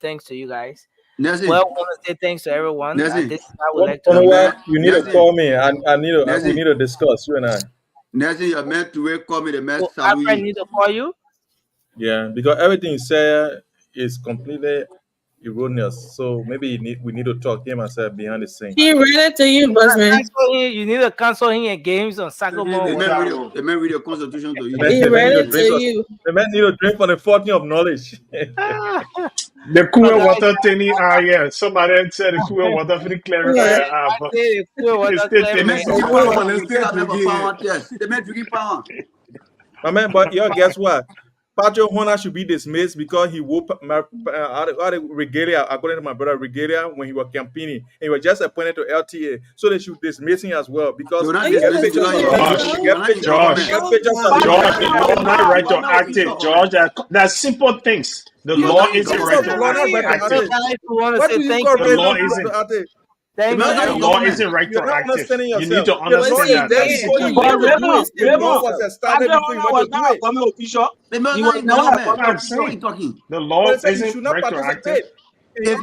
Speaker 8: thanks to you guys.
Speaker 9: Nelson.
Speaker 8: Well, I want to say thanks to everyone.
Speaker 11: Nelson.
Speaker 8: This I would like to.
Speaker 11: You need to call me. I need to. We need to discuss, you and I.
Speaker 9: Nelson, you're meant to call me the mess.
Speaker 8: I need to call you.
Speaker 11: Yeah, because everything you say is completely erroneous. So maybe we need to talk to him and say behind the scene.
Speaker 15: He read it to you, Buzzman.
Speaker 8: You need to cancel him in games on Sacramento.
Speaker 9: The man read the Constitution to you.
Speaker 15: He read it to you.
Speaker 11: The man need to drink from the fountain of knowledge.
Speaker 13: The cool water thing, yeah. Somebody said the cool water for the clarify.
Speaker 11: My man, but guess what? Patrick Horner should be dismissed because he wore regalia, according to my brother, regalia when he was campaigning. And he was just appointed to LTA. So they should dismiss him as well because
Speaker 13: George, you have not right to act it, George. That's simple things. The law isn't right to act it. The law isn't. The law isn't right to act it. You need to understand that. The law isn't right to act it. You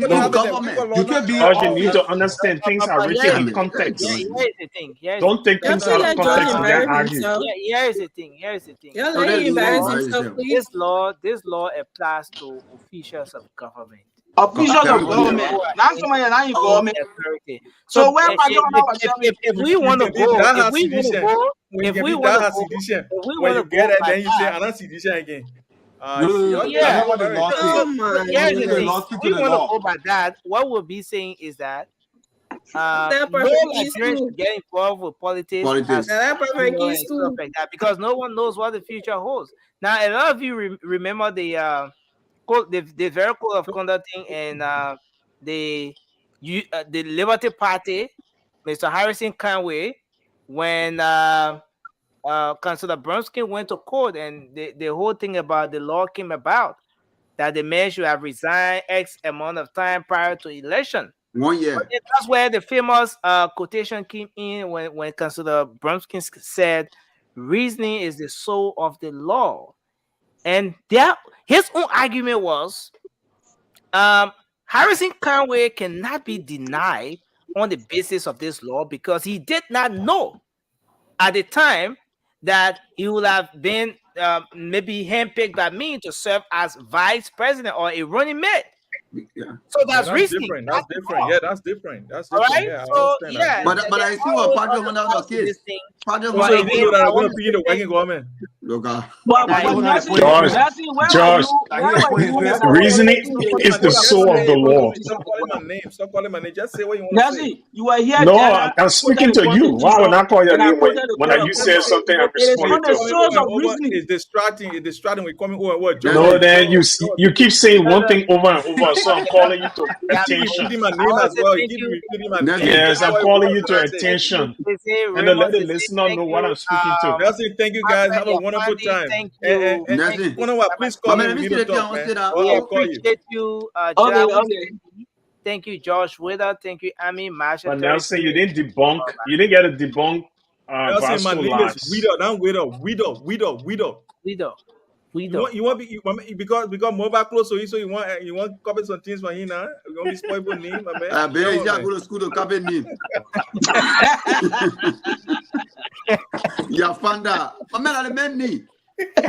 Speaker 13: need to understand things are written in context. Don't take things out of context and then argue.
Speaker 8: Here's the thing. This law applies to officials of government.
Speaker 17: Officials of government. Not somebody not in government. So where am I going?
Speaker 8: If we want to go, if we want to
Speaker 11: get it, then you say another sedition again.
Speaker 8: Here's the thing. If we want to go by that, what we'll be saying is that no Nigerians should get involved with politics and stuff like that, because no one knows what the future holds. Now, a lot of you remember the very code of conduct thing and the Liberty Party, Mr. Harrison Conway, when Councilor Brumskin went to court and the whole thing about the law came about that the man should have resigned X amount of time prior to election.
Speaker 9: 1 year.
Speaker 8: That's where the famous quotation came in when Councilor Brumskin said, "Reasoning is the soul of the law." And his own argument was Harrison Conway cannot be denied on the basis of this law because he did not know at the time that he would have been maybe handpicked by me to serve as vice president or a running mate.
Speaker 9: Yeah.
Speaker 8: So that's reasoning.
Speaker 11: That's different. Yeah, that's different. That's
Speaker 8: all
Speaker 11: different.
Speaker 8: right.
Speaker 11: Yeah,
Speaker 8: So yeah,
Speaker 9: but I see what Patrick Honda was case. Patrick
Speaker 11: Honda is going to be the working government.
Speaker 13: George, reasoning is the soul of the law.
Speaker 11: Stop calling my name. Stop calling my name. Just say what you want to say.
Speaker 17: You are here.
Speaker 13: No, I'm speaking to you. Why would I call your name when you say something I'm responding to?
Speaker 11: It's distracting. It's distracting. We're coming over what?
Speaker 13: No, then you keep saying one thing over and over, so I'm calling you to attention. Yes, I'm calling you to attention. And to let the listener know what I'm speaking to.
Speaker 11: Nelson, thank you guys. Have a wonderful time.
Speaker 8: Thank you.
Speaker 11: Please call me. We need to talk, man.
Speaker 8: We appreciate you. Thank you, Josh Wither. Thank you, Amy Marsha.
Speaker 13: But Nelson, you didn't get a debunk.
Speaker 11: Nelson, my name is Widow. Not Widow.
Speaker 8: We
Speaker 11: You
Speaker 8: don't.
Speaker 11: want because mobile close so you want copy some things for him now. You want me spoil your name, my man.
Speaker 9: Better
Speaker 11: Yeah,
Speaker 9: you
Speaker 11: man.
Speaker 9: go to school to copy name. You found that. My man, I meant me.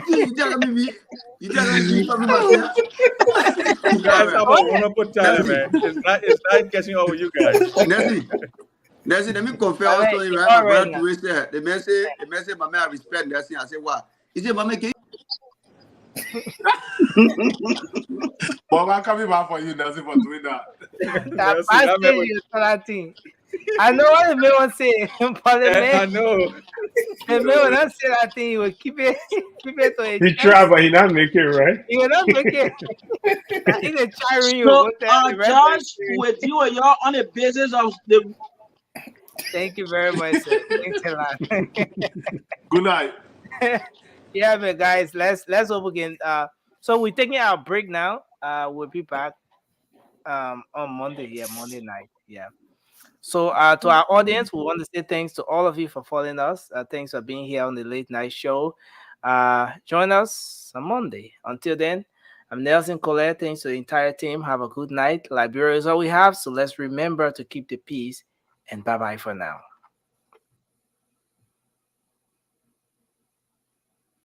Speaker 9: You tell me. You tell me for me myself.
Speaker 11: That's about wonderful talent, man. It's not catching up with you guys.
Speaker 9: Nancy, let me confess
Speaker 8: All right,
Speaker 9: also, right?
Speaker 8: all
Speaker 9: My
Speaker 8: right
Speaker 9: brother
Speaker 8: now.
Speaker 9: to it there. The message, my man, I respect Nancy. I say, what? He said, Mama, can
Speaker 5: But I'm coming back for you, Nancy, for doing that.
Speaker 8: That basket you that thing. I know what the man want say, but the man,
Speaker 11: I know.
Speaker 8: the man will not say that thing. He will keep it to a
Speaker 13: He tried, but he not make it, right?
Speaker 8: He will not make it. In the chat room, you
Speaker 17: So,
Speaker 8: will go tell the rest of
Speaker 17: Josh,
Speaker 8: the
Speaker 17: with you and y'all on the basis of the.
Speaker 8: Thank you very much, sir. Thanks a lot.
Speaker 5: Good night.
Speaker 8: Yeah, man, guys, let's hope again. So we're taking our break now. We'll be back on Monday. Yeah, Monday night. Yeah. So to our audience, we want to say thanks to all of you for following us. Thanks for being here on the late night show. Join us on Monday. Until then, I'm Nelson Colette. Thanks to the entire team. Have a good night. Liberia is all we have. So let's remember to keep the peace. And bye-bye for now.